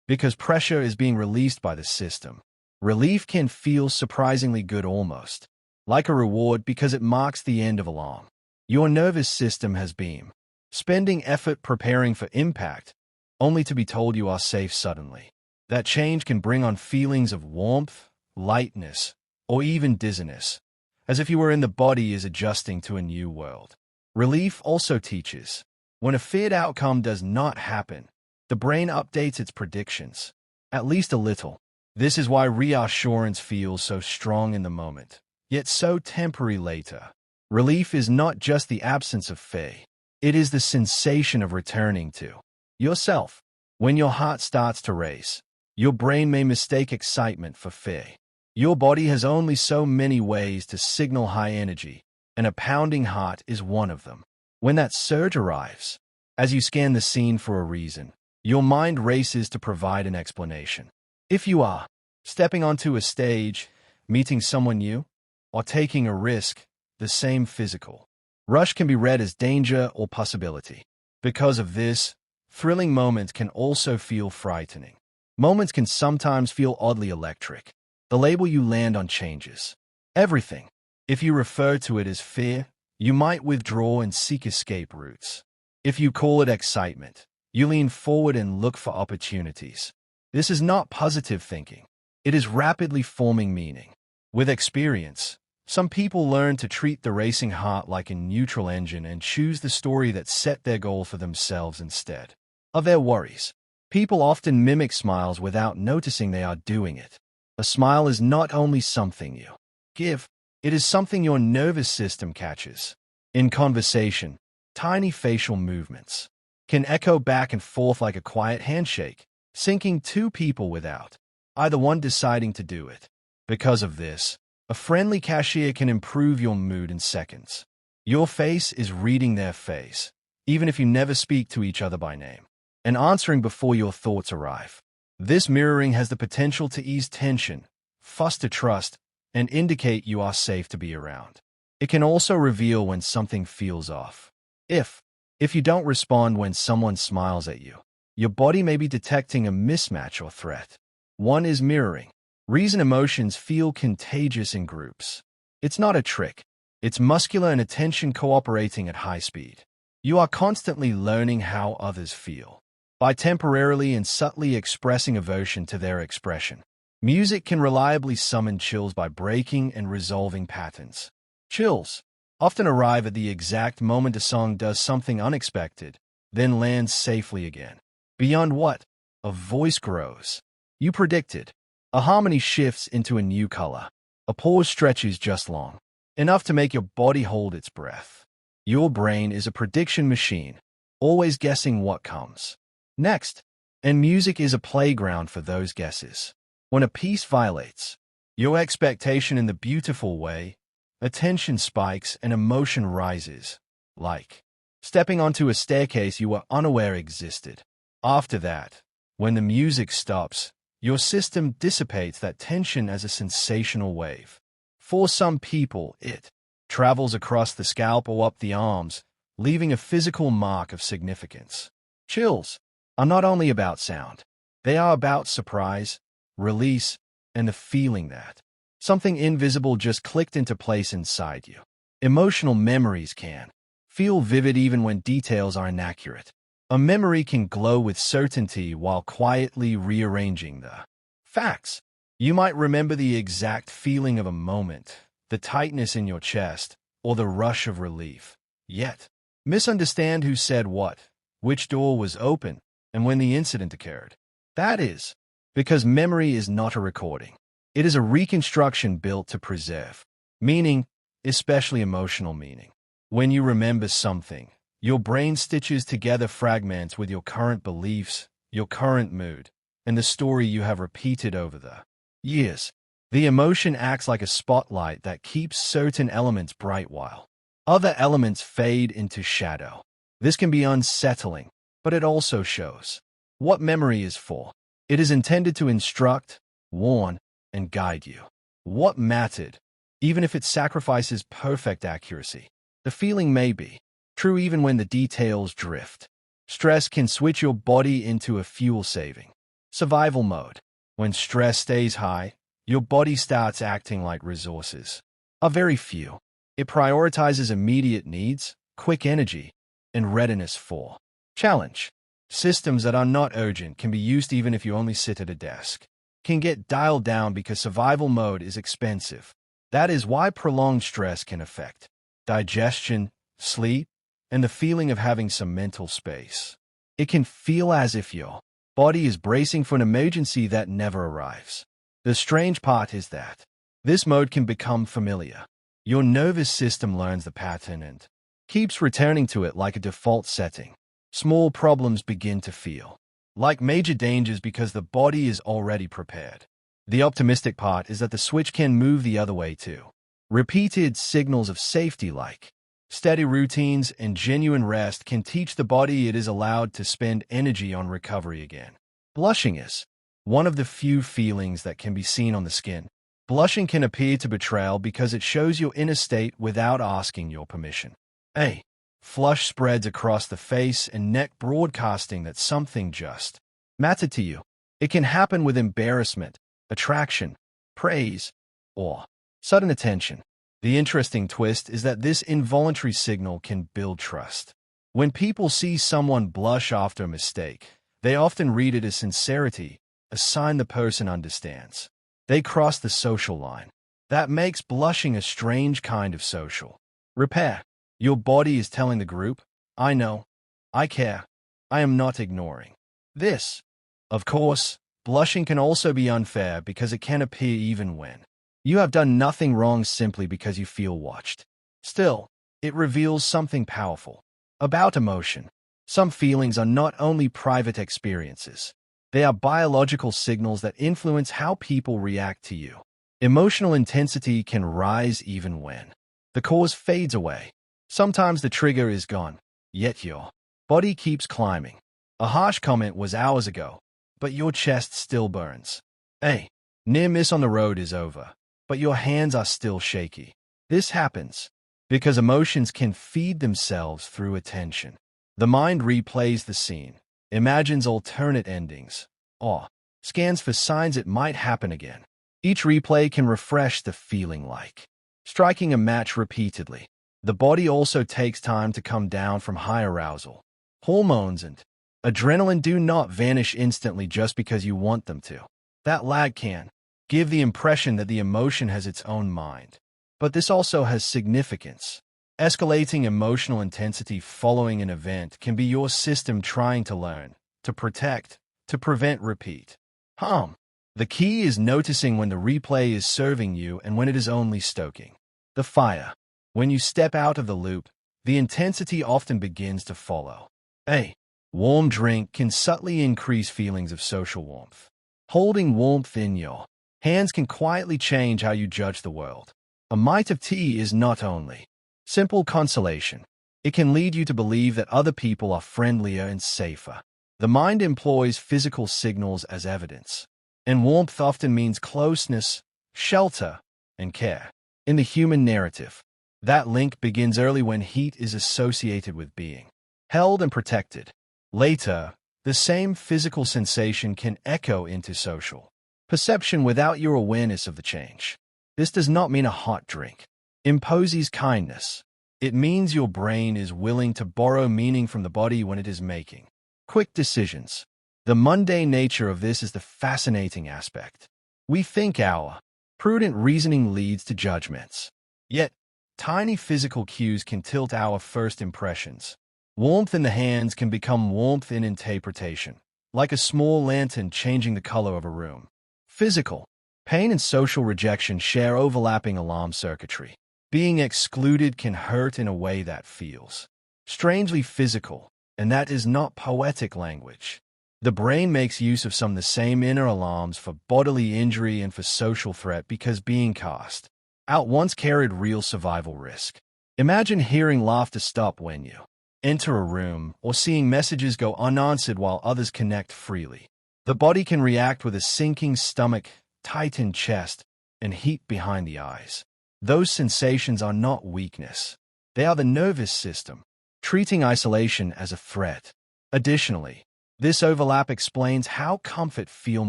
because pressure is being released by the system. Relief can feel surprisingly good, almost like a reward, because it marks the end of a long. Your nervous system has been spending effort preparing for impact, only to be told you are safe suddenly. That change can bring on feelings of warmth, lightness, or even dizziness, as if you were in the body is adjusting to a new world. Relief also teaches. When a feared outcome does not happen, the brain updates its predictions, at least a little. This is why reassurance feels so strong in the moment, yet so temporary later. Relief is not just the absence of fear. It is the sensation of returning to yourself. When your heart starts to race, your brain may mistake excitement for fear. Your body has only so many ways to signal high energy, and a pounding heart is one of them. When that surge arrives, as you scan the scene for a reason, your mind races to provide an explanation. If you are stepping onto a stage, meeting someone new, or taking a risk, the same physical rush can be read as danger or possibility. Because of this, thrilling moments can also feel frightening. Moments can sometimes feel oddly electric. The label you land on changes everything. If you refer to it as fear, you might withdraw and seek escape routes. If you call it excitement, you lean forward and look for opportunities. This is not positive thinking. It is rapidly forming meaning. With experience, some people learn to treat the racing heart like a neutral engine and choose the story that set their goal for themselves instead of their worries. People often mimic smiles without noticing they are doing it. A smile is not only something you give, it is something your nervous system catches. In conversation, tiny facial movements can echo back and forth like a quiet handshake, syncing two people without either one deciding to do it. Because of this, a friendly cashier can improve your mood in seconds. Your face is reading their face, even if you never speak to each other by name, and answering before your thoughts arrive. This mirroring has the potential to ease tension, foster trust, and indicate you are safe to be around. It can also reveal when something feels off. If you don't respond when someone smiles at you, your body may be detecting a mismatch or threat. One is mirroring. Reason emotions feel contagious in groups. It's not a trick. It's muscular and attention cooperating at high speed. You are constantly learning how others feel by temporarily and subtly expressing emotion to their expression. Music can reliably summon chills by breaking and resolving patterns. Chills often arrive at the exact moment a song does something unexpected, then lands safely again. Beyond what a voice grows. You predicted. A harmony shifts into a new color. A pause stretches just long enough to make your body hold its breath. Your brain is a prediction machine, always guessing what comes next. And music is a playground for those guesses. When a piece violates your expectation in the beautiful way, attention spikes and emotion rises, like stepping onto a staircase you were unaware existed. After that, when the music stops, your system dissipates that tension as a sensational wave. For some people, it travels across the scalp or up the arms, leaving a physical mark of significance. Chills are not only about sound. They are about surprise, release, and the feeling that something invisible just clicked into place inside you. Emotional memories can feel vivid even when details are inaccurate. A memory can glow with certainty while quietly rearranging the facts. You might remember the exact feeling of a moment, the tightness in your chest, or the rush of relief. Yet, misunderstand who said what, which door was open, and when the incident occurred. That is, because memory is not a recording. It is a reconstruction built to preserve meaning, especially emotional meaning. When you remember something, your brain stitches together fragments with your current beliefs, your current mood, and the story you have repeated over the years. The emotion acts like a spotlight that keeps certain elements bright while other elements fade into shadow. This can be unsettling, but it also shows what memory is for. It is intended to instruct, warn, and guide you. What mattered, even if it sacrifices perfect accuracy. The feeling may be true even when the details drift. Stress can switch your body into a fuel-saving survival mode. When stress stays high, your body starts acting like resources are very few. It prioritizes immediate needs, quick energy, and readiness for challenge. Systems that are not urgent can be used even if you only sit at a desk. Can get dialed down because survival mode is expensive. That is why prolonged stress can affect digestion, sleep, and the feeling of having some mental space. It can feel as if your body is bracing for an emergency that never arrives. The strange part is that this mode can become familiar. Your nervous system learns the pattern and keeps returning to it like a default setting. Small problems begin to feel like major dangers because the body is already prepared. The optimistic part is that the switch can move the other way too. Repeated signals of safety like steady routines and genuine rest can teach the body it is allowed to spend energy on recovery again. Blushing is one of the few feelings that can be seen on the skin. Blushing can appear to betrayal because it shows your inner state without asking your permission. A flush spreads across the face and neck, broadcasting that something just mattered to you. It can happen with embarrassment, attraction, praise, or sudden attention. The interesting twist is that this involuntary signal can build trust. When people see someone blush after a mistake, they often read it as sincerity, a sign the person understands. They cross the social line. That makes blushing a strange kind of social repair. Your body is telling the group, I know, I care, I am not ignoring this. Of course, blushing can also be unfair because it can appear even when you have done nothing wrong simply because you feel watched. Still, it reveals something powerful about emotion. Some feelings are not only private experiences. They are biological signals that influence how people react to you. Emotional intensity can rise even when the cause fades away. Sometimes the trigger is gone, yet your body keeps climbing. A harsh comment was hours ago, but your chest still burns. A near miss on the road is over, but your hands are still shaky. This happens because emotions can feed themselves through attention. The mind replays the scene, imagines alternate endings, or scans for signs it might happen again. Each replay can refresh the feeling like striking a match repeatedly. The body also takes time to come down from high arousal. Hormones and adrenaline do not vanish instantly just because you want them to. That lag can give the impression that the emotion has its own mind. But this also has significance. Escalating emotional intensity following an event can be your system trying to learn, to protect, to prevent repeat harm. The key is noticing when the replay is serving you and when it is only stoking the fire. When you step out of the loop, the intensity often begins to follow. A warm drink can subtly increase feelings of social warmth. Holding warmth in your hands can quietly change how you judge the world. A mite of tea is not only simple consolation. It can lead you to believe that other people are friendlier and safer. The mind employs physical signals as evidence, and warmth often means closeness, shelter, and care. In the human narrative, that link begins early when heat is associated with being held and protected. Later, the same physical sensation can echo into social perception without your awareness of the change. This does not mean a hot drink imposes kindness. It means your brain is willing to borrow meaning from the body when it is making quick decisions. The mundane nature of this is the fascinating aspect. We think our prudent reasoning leads to judgments. Yet, tiny physical cues can tilt our first impressions. Warmth in the hands can become warmth in interpretation. like a small lantern changing the color of a room. Physical. Pain and social rejection share overlapping alarm circuitry. Being excluded can hurt in a way that feels strangely physical, and that is not poetic language. The brain makes use of some of the same inner alarms for bodily injury and for social threat because being cast out once carried real survival risk. Imagine hearing laughter stop when you enter a room, or seeing messages go unanswered while others connect freely. The body can react with a sinking stomach, tightened chest, and heat behind the eyes. Those sensations are not weakness. They are the nervous system, treating isolation as a threat. Additionally, this overlap explains how comfort feels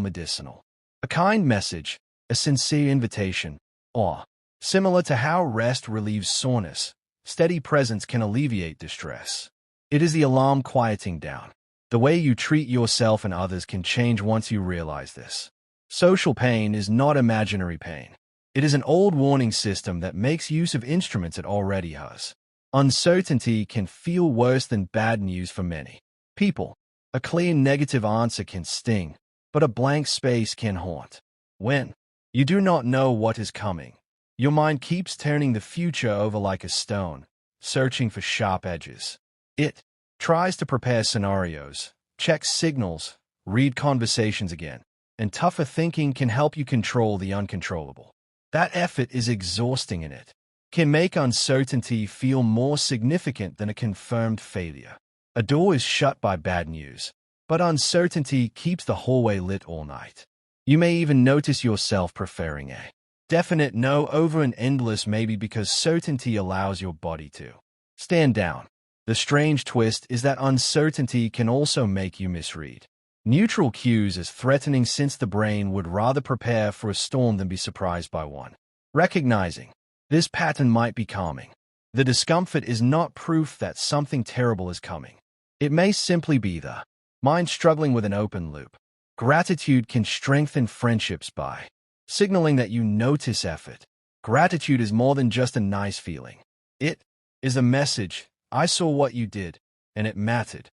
medicinal. A kind message, a sincere invitation, or, similar to how rest relieves soreness, steady presence can alleviate distress. It is the alarm quieting down. The way you treat yourself and others can change once you realize this. Social pain is not imaginary pain. It is an old warning system that makes use of instruments it already has. Uncertainty can feel worse than bad news for many people. A clear negative answer can sting, but a blank space can haunt. When you do not know what is coming, your mind keeps turning the future over like a stone, searching for sharp edges. It tries to prepare scenarios, check signals, read conversations again, and tougher thinking can help you control the uncontrollable. That effort is exhausting, and it can make uncertainty feel more significant than a confirmed failure. A door is shut by bad news, but uncertainty keeps the hallway lit all night. You may even notice yourself preferring a definite no over an endless maybe because certainty allows your body to stand down. The strange twist is that uncertainty can also make you misread neutral cues as threatening, since the brain would rather prepare for a storm than be surprised by one. Recognizing this pattern might be calming. The discomfort is not proof that something terrible is coming. It may simply be the mind struggling with an open loop. Gratitude can strengthen friendships by signaling that you notice effort. Gratitude is more than just a nice feeling. It is a message. I saw what you did, and it mattered.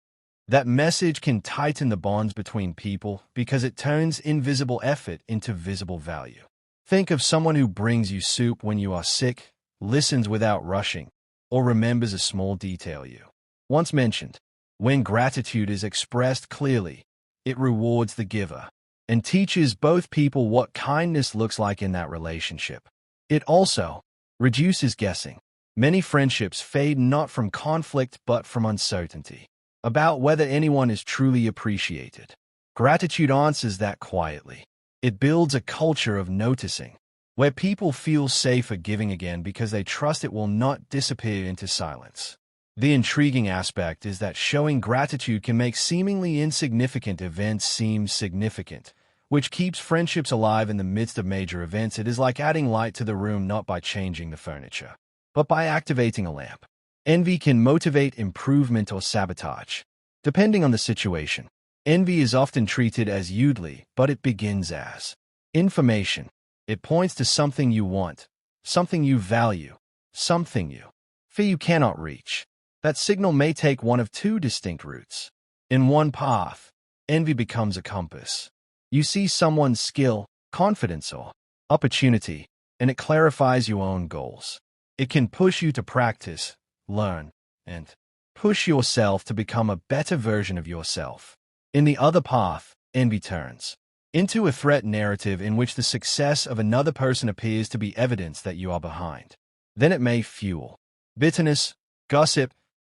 That message can tighten the bonds between people because it turns invisible effort into visible value. Think of someone who brings you soup when you are sick, listens without rushing, or remembers a small detail you once mentioned. When gratitude is expressed clearly, it rewards the giver and teaches both people what kindness looks like in that relationship. It also reduces guessing. Many friendships fade not from conflict but from uncertainty about whether anyone is truly appreciated. Gratitude answers that quietly. It builds a culture of noticing, where people feel safer giving again because they trust it will not disappear into silence. The intriguing aspect is that showing gratitude can make seemingly insignificant events seem significant, which keeps friendships alive in the midst of major events. It is like adding light to the room not by changing the furniture, but by activating a lamp. Envy can motivate improvement or sabotage, depending on the situation. Envy is often treated as eudaly, but it begins as information. It points to something you want, something you value, something you fear you cannot reach. That signal may take one of two distinct routes. In one path, envy becomes a compass. You see someone's skill, confidence, or opportunity, and it clarifies your own goals. It can push you to practice, learn, and push yourself to become a better version of yourself. In the other path, envy turns into a threat narrative in which the success of another person appears to be evidence that you are behind. Then it may fuel bitterness, gossip,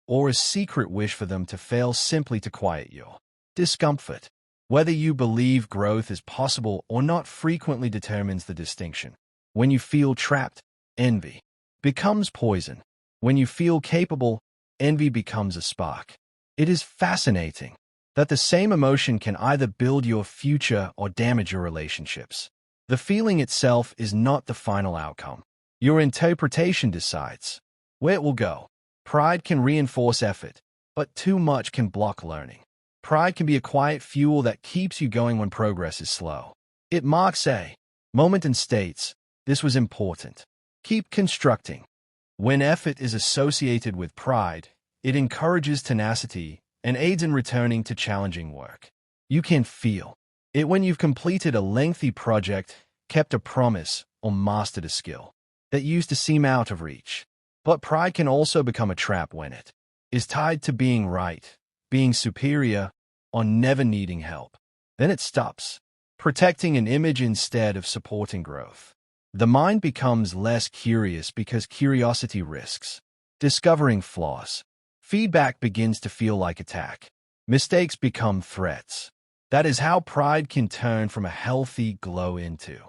or a secret wish for them to fail simply to quiet your discomfort. Whether you believe growth is possible or not frequently determines the distinction. When you feel trapped, envy becomes poison. When you feel capable, envy becomes a spark. It is fascinating that the same emotion can either build your future or damage your relationships. The feeling itself is not the final outcome. Your interpretation decides where it will go. Pride can reinforce effort, but too much can block learning. Pride can be a quiet fuel that keeps you going when progress is slow. It marks a moment and states, "This was important." Keep constructing. When effort is associated with pride, it encourages tenacity and aids in returning to challenging work. You can feel it when you've completed a lengthy project, kept a promise, or mastered a skill that used to seem out of reach. But pride can also become a trap when it is tied to being right, being superior, or never needing help. Then it stops protecting an image instead of supporting growth. The mind becomes less curious because curiosity risks discovering flaws. Feedback begins to feel like attack. Mistakes become threats. That is how pride can turn from a healthy glow into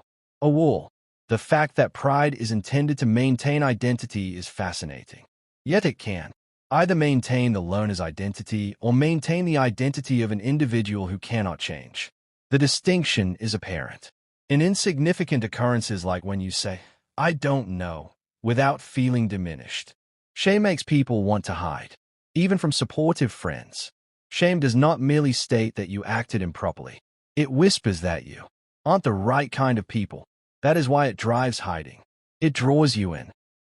a wall. The fact that pride is intended to maintain identity is fascinating. Yet it can either maintain the learner's identity or maintain the identity of an individual who cannot change. The distinction is apparent in insignificant occurrences like when you say, "I don't know," without feeling diminished. Shame makes people want to hide, even from supportive friends. Shame does not merely state that you acted improperly. It whispers that you aren't the right kind of people. That is why it drives hiding. It draws you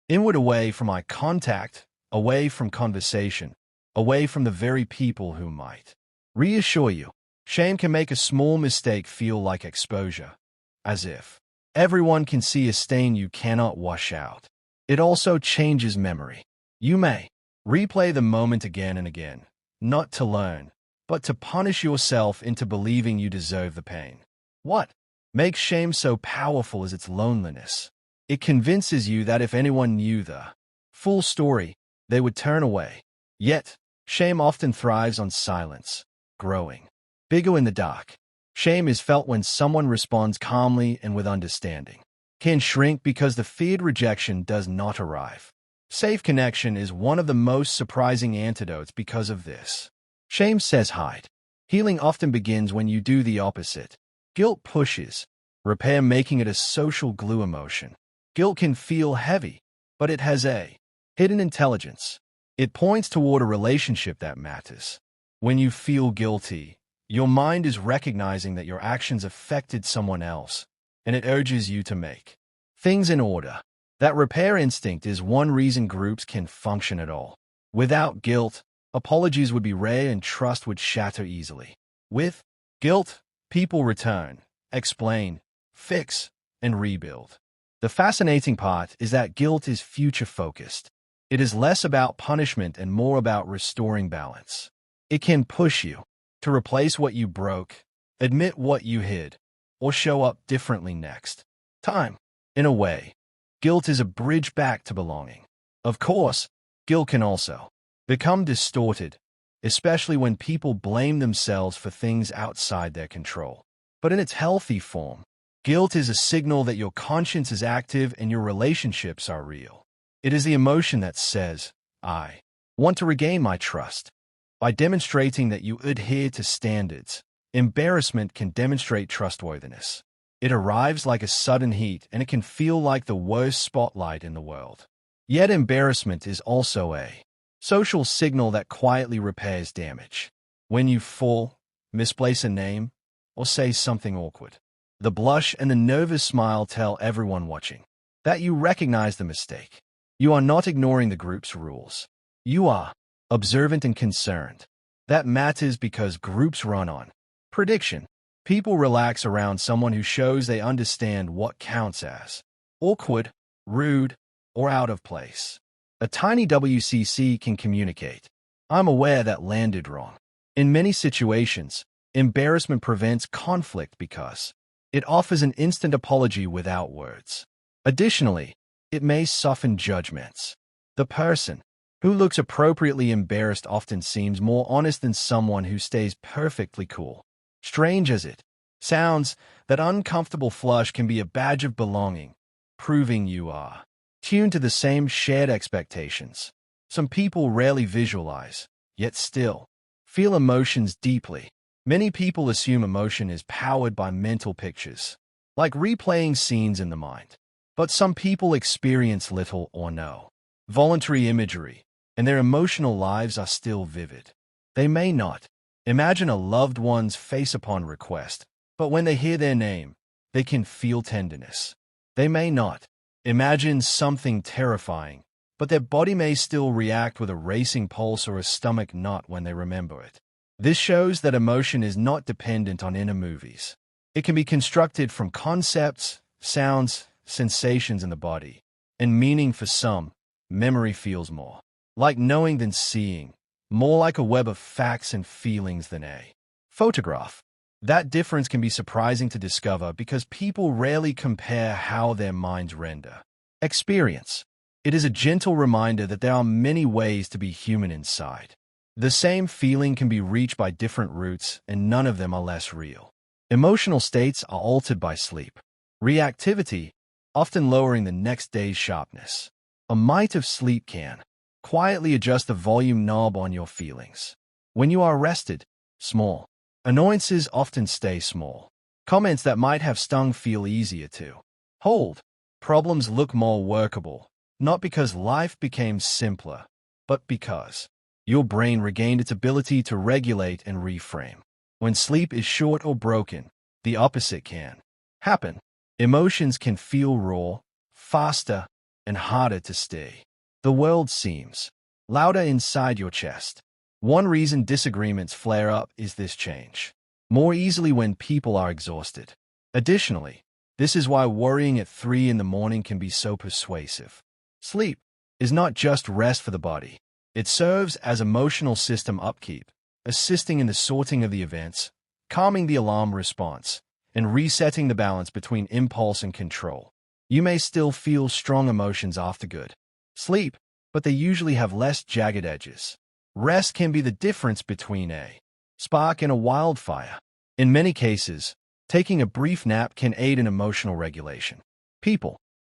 inward, away from eye contact, away from conversation, away from the very people who might reassure you. Shame can make a small mistake feel like exposure, as if everyone can see a stain you cannot wash out. It also changes memory. You may replay the moment again and again, not to learn, but to punish yourself into believing you deserve the pain. What makes shame so powerful is its loneliness. It convinces you that if anyone knew the full story, they would turn away. Yet, shame often thrives on silence, growing bigger in the dark. Shame is felt when someone responds calmly and with understanding. Can shrink because the feared rejection does not arrive. Safe connection is one of the most surprising antidotes because of this. Shame says hide. Healing often begins when you do the opposite. Guilt pushes repair, making it a social glue emotion. Guilt can feel heavy, but it has a hidden intelligence. It points toward a relationship that matters. When you feel guilty, your mind is recognizing that your actions affected someone else, and it urges you to make things in order. That repair instinct is one reason groups can function at all. Without guilt, apologies would be rare and trust would shatter easily. With guilt, people return, explain, fix, and rebuild. The fascinating part is that guilt is future-focused. It is less about punishment and more about restoring balance. It can push you to replace what you broke, admit what you hid, or show up differently next time. In a way, guilt is a bridge back to belonging. Of course, guilt can also become distorted, especially when people blame themselves for things outside their control. But in its healthy form, guilt is a signal that your conscience is active and your relationships are real. It is the emotion that says, "I want to regain my trust." By demonstrating that you adhere to standards, embarrassment can demonstrate trustworthiness. It arrives like a sudden heat, and it can feel like the worst spotlight in the world. Yet embarrassment is also a social signal that quietly repairs damage. When you fall, misplace a name, or say something awkward, the blush and the nervous smile tell everyone watching that you recognize the mistake. You are not ignoring the group's rules. You are observant and concerned. That matters because groups run on prediction. People relax around someone who shows they understand what counts as awkward, rude, or out of place. A tiny WCC can communicate, "I'm aware that landed wrong." In many situations, embarrassment prevents conflict because it offers an instant apology without words. Additionally, it may soften judgments. The person who looks appropriately embarrassed often seems more honest than someone who stays perfectly cool. Strange as it sounds, that uncomfortable flush can be a badge of belonging, proving you are tuned to the same shared expectations. Some people rarely visualize, yet still feel emotions deeply. Many people assume emotion is powered by mental pictures, like replaying scenes in the mind. But some people experience little or no voluntary imagery, and their emotional lives are still vivid. They may not imagine a loved one's face upon request, but when they hear their name, they can feel tenderness. They may not imagine something terrifying, but their body may still react with a racing pulse or a stomach knot when they remember it. This shows that emotion is not dependent on inner movies. It can be constructed from concepts, sounds, sensations in the body. And meaning for some, memory feels more like knowing than seeing, more like a web of facts and feelings than a photograph. That difference can be surprising to discover because people rarely compare how their minds render experience. It is a gentle reminder that there are many ways to be human inside. The same feeling can be reached by different routes, and none of them are less real. Emotional states are altered by sleep. Reactivity, often lowering the next day's sharpness. A mite of sleep can quietly adjust the volume knob on your feelings. When you are rested, small annoyances often stay small. Comments that might have stung feel easier to hold. Problems look more workable, not because life became simpler, but because your brain regained its ability to regulate and reframe. When sleep is short or broken, the opposite can happen. Emotions can feel raw, faster, and harder to stay. The world seems louder inside your chest. One reason disagreements flare up is this change more easily when people are exhausted. Additionally, this is why worrying at 3 in the morning can be so persuasive. Sleep is not just rest for the body. It serves as emotional system upkeep, assisting in the sorting of the events, calming the alarm response, and resetting the balance between impulse and control. You may still feel strong emotions after good sleep, but they usually have less jagged edges. Rest can be the difference between a spark and a wildfire. In many cases, taking a brief nap can aid in emotional regulation.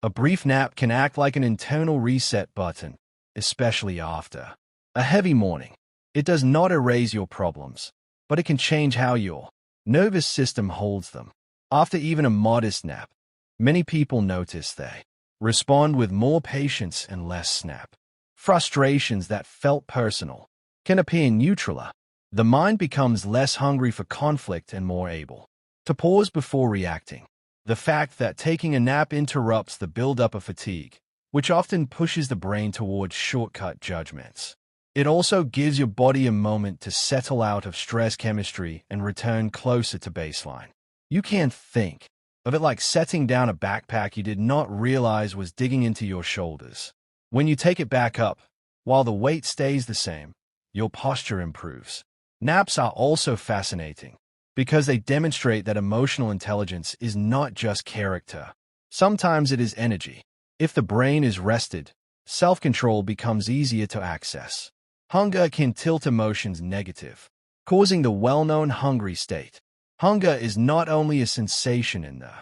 A brief nap can act like an internal reset button, especially after a heavy morning. It does not erase your problems, but it can change how your nervous system holds them. After even a modest nap, many people notice they respond with more patience and less snap. Frustrations that felt personal can appear neutraler. The mind becomes less hungry for conflict and more able to pause before reacting. The fact that taking a nap interrupts the buildup of fatigue, which often pushes the brain towards shortcut judgments. It also gives your body a moment to settle out of stress chemistry and return closer to baseline. You can think of it like setting down a backpack you did not realize was digging into your shoulders. When you take it back up, while the weight stays the same, your posture improves. Naps are also fascinating because they demonstrate that emotional intelligence is not just character. Sometimes it is energy. If the brain is rested, self-control becomes easier to access. Hunger can tilt emotions negative, causing the well-known hungry state. Hunger is not only a sensation in the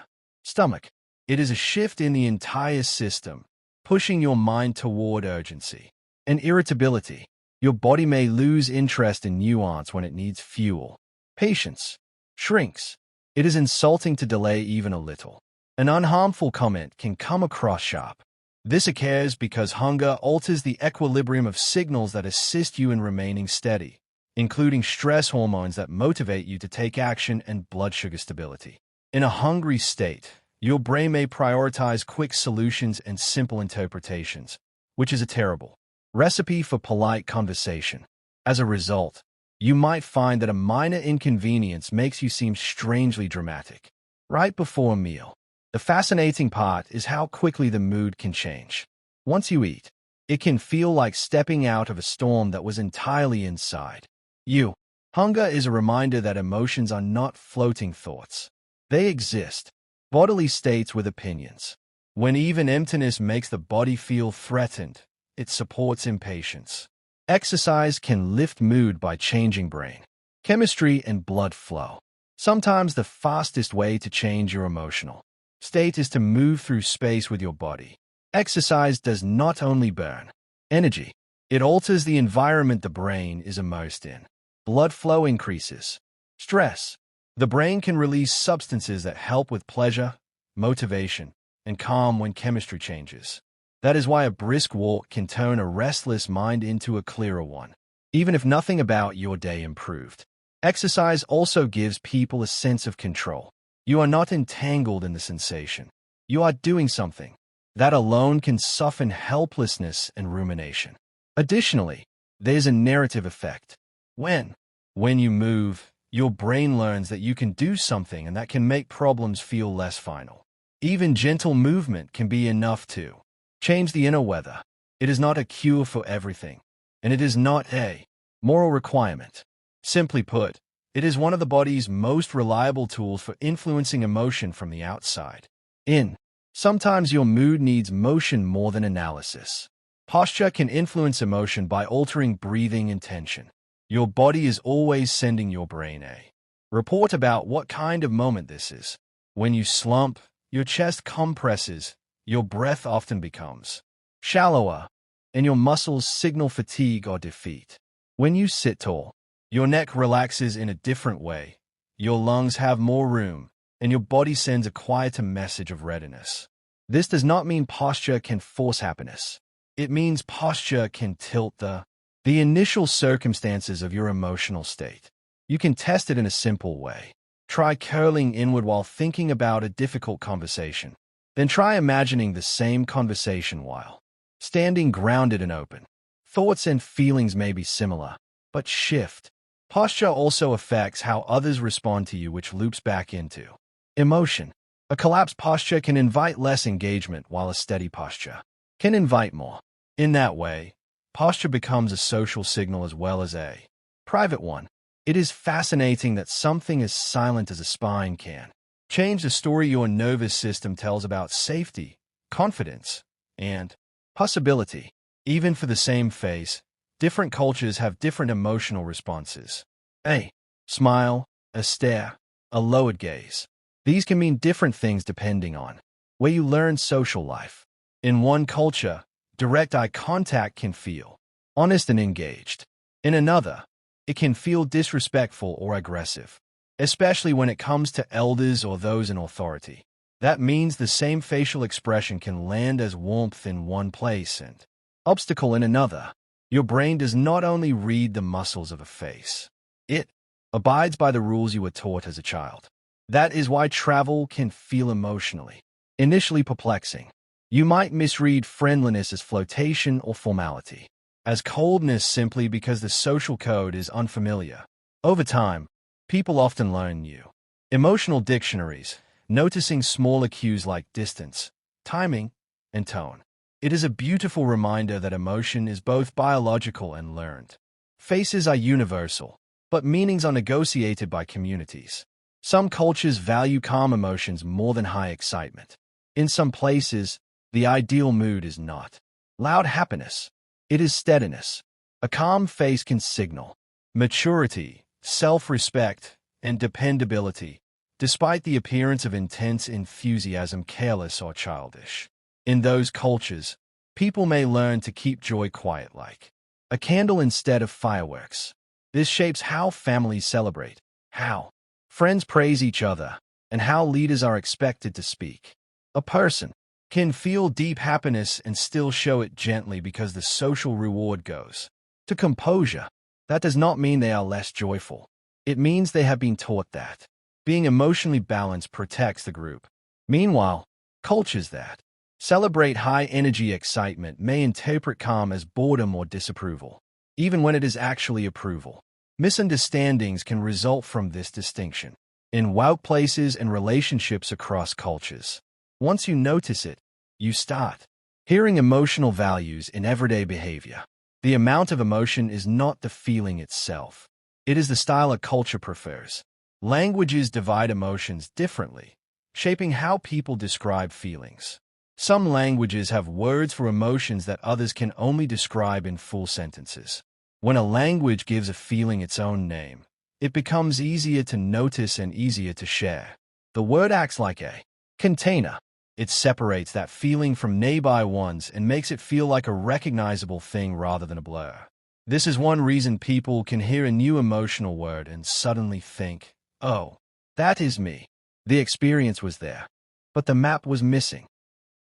stomach, it is a shift in the entire system, pushing your mind toward urgency and irritability. Your body may lose interest in nuance when it needs fuel. Patience shrinks. It is insulting to delay even a little. An unharmful comment can come across sharp. This occurs because hunger alters the equilibrium of signals that assist you in remaining steady, including stress hormones that motivate you to take action and blood sugar stability. In a hungry state, your brain may prioritize quick solutions and simple interpretations, which is a terrible recipe for polite conversation. As a result, you might find that a minor inconvenience makes you seem strangely dramatic. Right before a meal, the fascinating part is how quickly the mood can change. Once you eat, it can feel like stepping out of a storm that was entirely inside you. Hunger is a reminder that emotions are not floating thoughts. They exist, bodily states with opinions. When even emptiness makes the body feel threatened, it supports impatience. Exercise can lift mood by changing brain chemistry and blood flow. Sometimes the fastest way to change your emotional state is to move through space with your body. Exercise does not only burn energy, it alters the environment the brain is immersed in. Blood flow increases stress. The brain can release substances that help with pleasure, motivation, and calm when chemistry changes. That is why a brisk walk can turn a restless mind into a clearer one, even if nothing about your day improved. Exercise also gives people a sense of control. You are not entangled in the sensation. You are doing something. That alone can soften helplessness and rumination. Additionally, there's a narrative effect. When When you move, your brain learns that you can do something and that can make problems feel less final. Even gentle movement can be enough to change the inner weather. It is not a cure for everything, and it is not a moral requirement. Simply put, it is one of the body's most reliable tools for influencing emotion from the outside in. Sometimes your mood needs motion more than analysis. Posture can influence emotion by altering breathing and tension. Your body is always sending your brain a report about what kind of moment this is. When you slump, your chest compresses, your breath often becomes shallower, and your muscles signal fatigue or defeat. When you sit tall, your neck relaxes in a different way, your lungs have more room, and your body sends a quieter message of readiness. This does not mean posture can force happiness. It means posture can tilt the initial circumstances of your emotional state. You can test it in a simple way. Try curling inward while thinking about a difficult conversation. Then try imagining the same conversation while standing grounded and open. Thoughts and feelings may be similar, but shift. Posture also affects how others respond to you, which loops back into emotion. A collapsed posture can invite less engagement, while a steady posture can invite more. In that way, posture becomes a social signal as well as a private one. It is fascinating that something as silent as a spine can change the story your nervous system tells about safety, confidence, and possibility. Even for the same face, different cultures have different emotional responses. A smile, a stare, a lowered gaze. These can mean different things depending on where you learn social life. In one culture, direct eye contact can feel honest and engaged. In another, it can feel disrespectful or aggressive, especially when it comes to elders or those in authority. That means the same facial expression can land as warmth in one place and obstacle in another. Your brain does not only read the muscles of a face, it abides by the rules you were taught as a child. That is why travel can feel emotionally initially perplexing. You might misread friendliness as flotation or formality, as coldness simply because the social code is unfamiliar. Over time, people often learn new emotional dictionaries, noticing smaller cues like distance, timing, and tone. It is a beautiful reminder that emotion is both biological and learned. Faces are universal, but meanings are negotiated by communities. Some cultures value calm emotions more than high excitement. In some places, the ideal mood is not loud happiness. It is steadiness. A calm face can signal maturity, self-respect, and dependability, despite the appearance of intense enthusiasm, careless or childish. In those cultures, people may learn to keep joy quiet like a candle instead of fireworks. This shapes how families celebrate, how friends praise each other, and how leaders are expected to speak. A person can feel deep happiness and still show it gently because the social reward goes to composure. That does not mean they are less joyful. It means they have been taught that being emotionally balanced protects the group. Meanwhile, cultures that celebrate high-energy excitement may interpret calm as boredom or disapproval, even when it is actually approval. Misunderstandings can result from this distinction in workplaces and relationships across cultures. Once you notice it, you start hearing emotional values in everyday behavior. The amount of emotion is not the feeling itself. It is the style a culture prefers. Languages divide emotions differently, shaping how people describe feelings. Some languages have words for emotions that others can only describe in full sentences. When a language gives a feeling its own name, it becomes easier to notice and easier to share. The word acts like a container. It separates that feeling from nearby ones and makes it feel like a recognizable thing rather than a blur. This is one reason people can hear a new emotional word and suddenly think, "Oh, that is me." The experience was there, but the map was missing.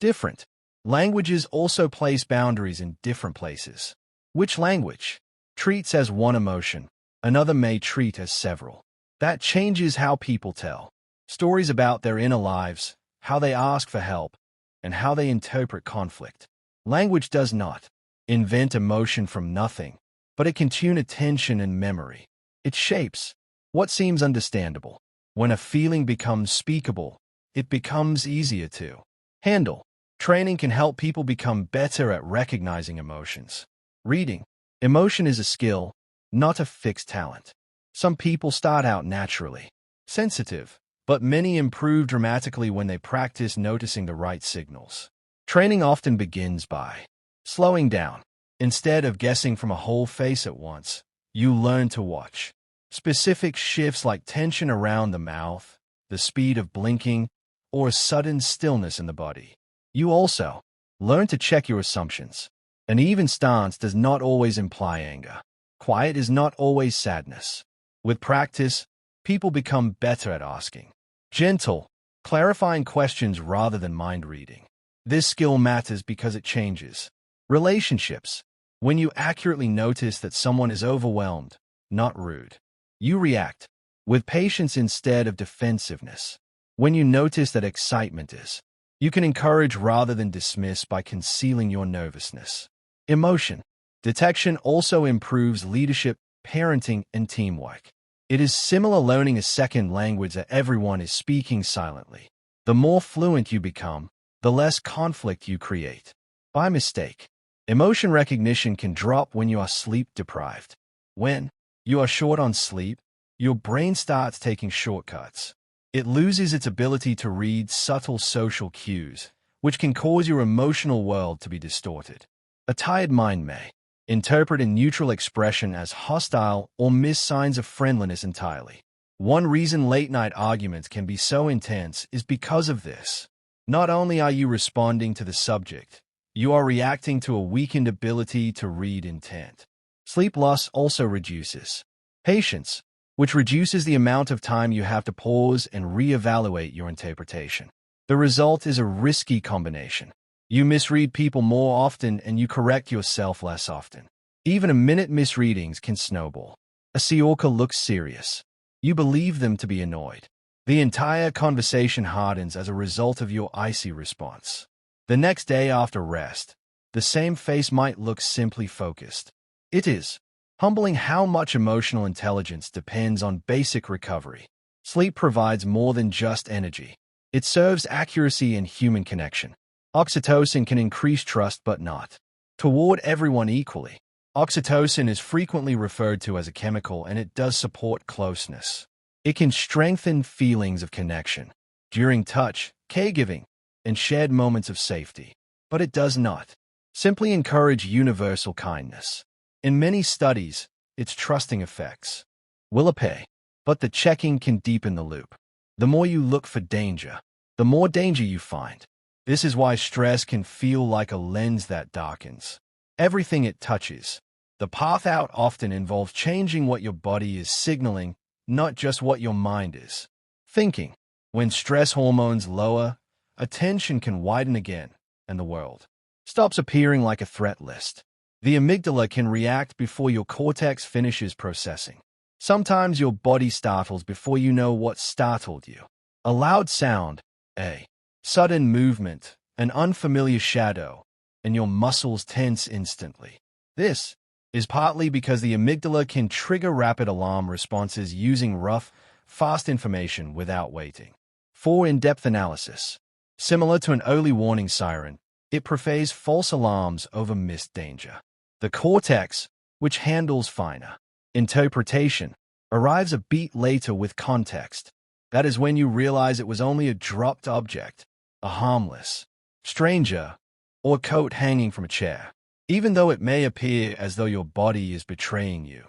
Different languages also place boundaries in different places. Which language treats as one emotion, another may treat as several. That changes how people tell stories about their inner lives, how they ask for help, and how they interpret conflict. Language does not invent emotion from nothing, but it can tune attention and memory. It shapes what seems understandable. When a feeling becomes speakable, it becomes easier to handle. Training can help people become better at recognizing emotions. Reading emotion is a skill, not a fixed talent. Some people start out naturally sensitive, but many improve dramatically when they practice noticing the right signals. Training often begins by slowing down. Instead of guessing from a whole face at once, you learn to watch specific shifts like tension around the mouth, the speed of blinking, or a sudden stillness in the body. You also learn to check your assumptions. An even stance does not always imply anger. Quiet is not always sadness. With practice, people become better at asking gentle, clarifying questions rather than mind-reading. This skill matters because it changes relationships. When you accurately notice that someone is overwhelmed, not rude, you react with patience instead of defensiveness. When you notice that excitement is, you can encourage rather than dismiss by concealing your nervousness. Emotion detection also improves leadership, parenting, and teamwork. It is similar learning a second language that everyone is speaking silently. The more fluent you become, the less conflict you create. By mistake, emotion recognition can drop when you are sleep-deprived. When you are short on sleep, your brain starts taking shortcuts. It loses its ability to read subtle social cues, which can cause your emotional world to be distorted. A tired mind may interpret a neutral expression as hostile or miss signs of friendliness entirely. One reason late-night arguments can be so intense is because of this. Not only are you responding to the subject, you are reacting to a weakened ability to read intent. Sleep loss also reduces patience, which reduces the amount of time you have to pause and reevaluate your interpretation. The result is a risky combination. You misread people more often and you correct yourself less often. Even a minute misreadings can snowball. A Seorca looks serious. You believe them to be annoyed. The entire conversation hardens as a result of your icy response. The next day after rest, the same face might look simply focused. It is humbling how much emotional intelligence depends on basic recovery. Sleep provides more than just energy. It serves accuracy and human connection. Oxytocin can increase trust but not toward everyone equally. Oxytocin is frequently referred to as a chemical and it does support closeness. It can strengthen feelings of connection during touch, caregiving, and shared moments of safety. But it does not simply encourage universal kindness. In many studies, its trusting effects will appear, but the checking can deepen the loop. The more you look for danger, the more danger you find. This is why stress can feel like a lens that darkens everything it touches. The path out often involves changing what your body is signaling, not just what your mind is thinking. When stress hormones lower, attention can widen again, and the world stops appearing like a threat list. The amygdala can react before your cortex finishes processing. Sometimes your body startles before you know what startled you. A loud sound, a sudden movement, an unfamiliar shadow, and your muscles tense instantly. This is partly because the amygdala can trigger rapid alarm responses using rough, fast information without waiting for in-depth analysis. Similar to an early warning siren, it prefers false alarms over missed danger. The cortex, which handles finer interpretation, arrives a beat later with context. That is when you realize it was only a dropped object, a harmless stranger, or coat hanging from a chair, even though it may appear as though your body is betraying you.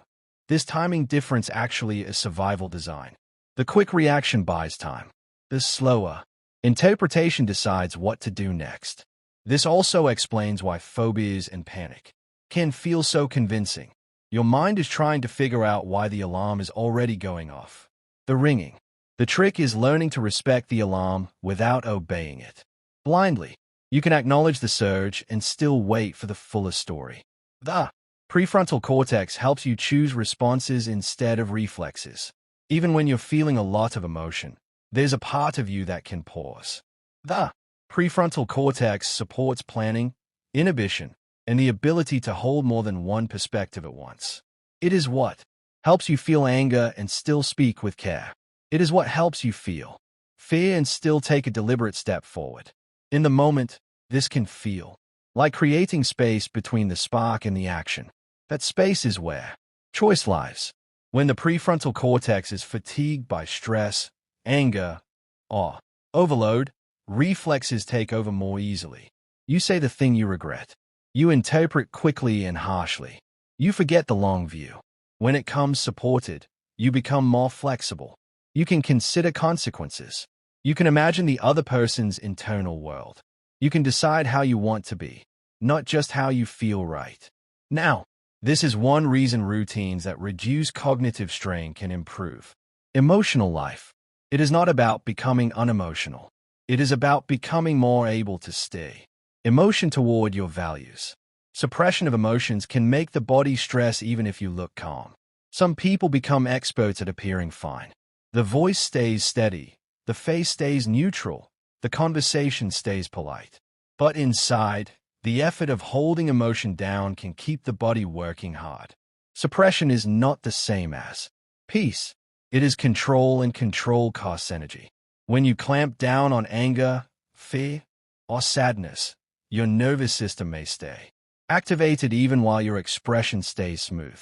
This timing difference actually is survival design. The quick reaction buys time. The slower interpretation decides what to do next. This also explains why phobias and panic can feel so convincing. Your mind is trying to figure out why the alarm is already going off. The ringing. The trick is learning to respect the alarm without obeying it blindly. You can acknowledge the surge and still wait for the fuller story. The prefrontal cortex helps you choose responses instead of reflexes. Even when you're feeling a lot of emotion, there's a part of you that can pause. The prefrontal cortex supports planning, inhibition, and the ability to hold more than one perspective at once. It is what helps you feel anger and still speak with care. It is what helps you feel fear and still take a deliberate step forward. In the moment, this can feel like creating space between the spark and the action. That space is where choice lies. When the prefrontal cortex is fatigued by stress, anger, or overload, reflexes take over more easily. You say the thing you regret. You interpret quickly and harshly. You forget the long view. When it comes supported, you become more flexible. You can consider consequences. You can imagine the other person's internal world. You can decide how you want to be, not just how you feel right now. This is one reason routines that reduce cognitive strain can improve emotional life. It is not about becoming unemotional. It is about becoming more able to stay emotion toward your values. Suppression of emotions can make the body stress even if you look calm. Some people become experts at appearing fine. The voice stays steady, the face stays neutral, the conversation stays polite. But inside, the effort of holding emotion down can keep the body working hard. Suppression is not the same as peace. It is control, and control costs energy. When you clamp down on anger, fear, or sadness, your nervous system may stay activated even while your expression stays smooth.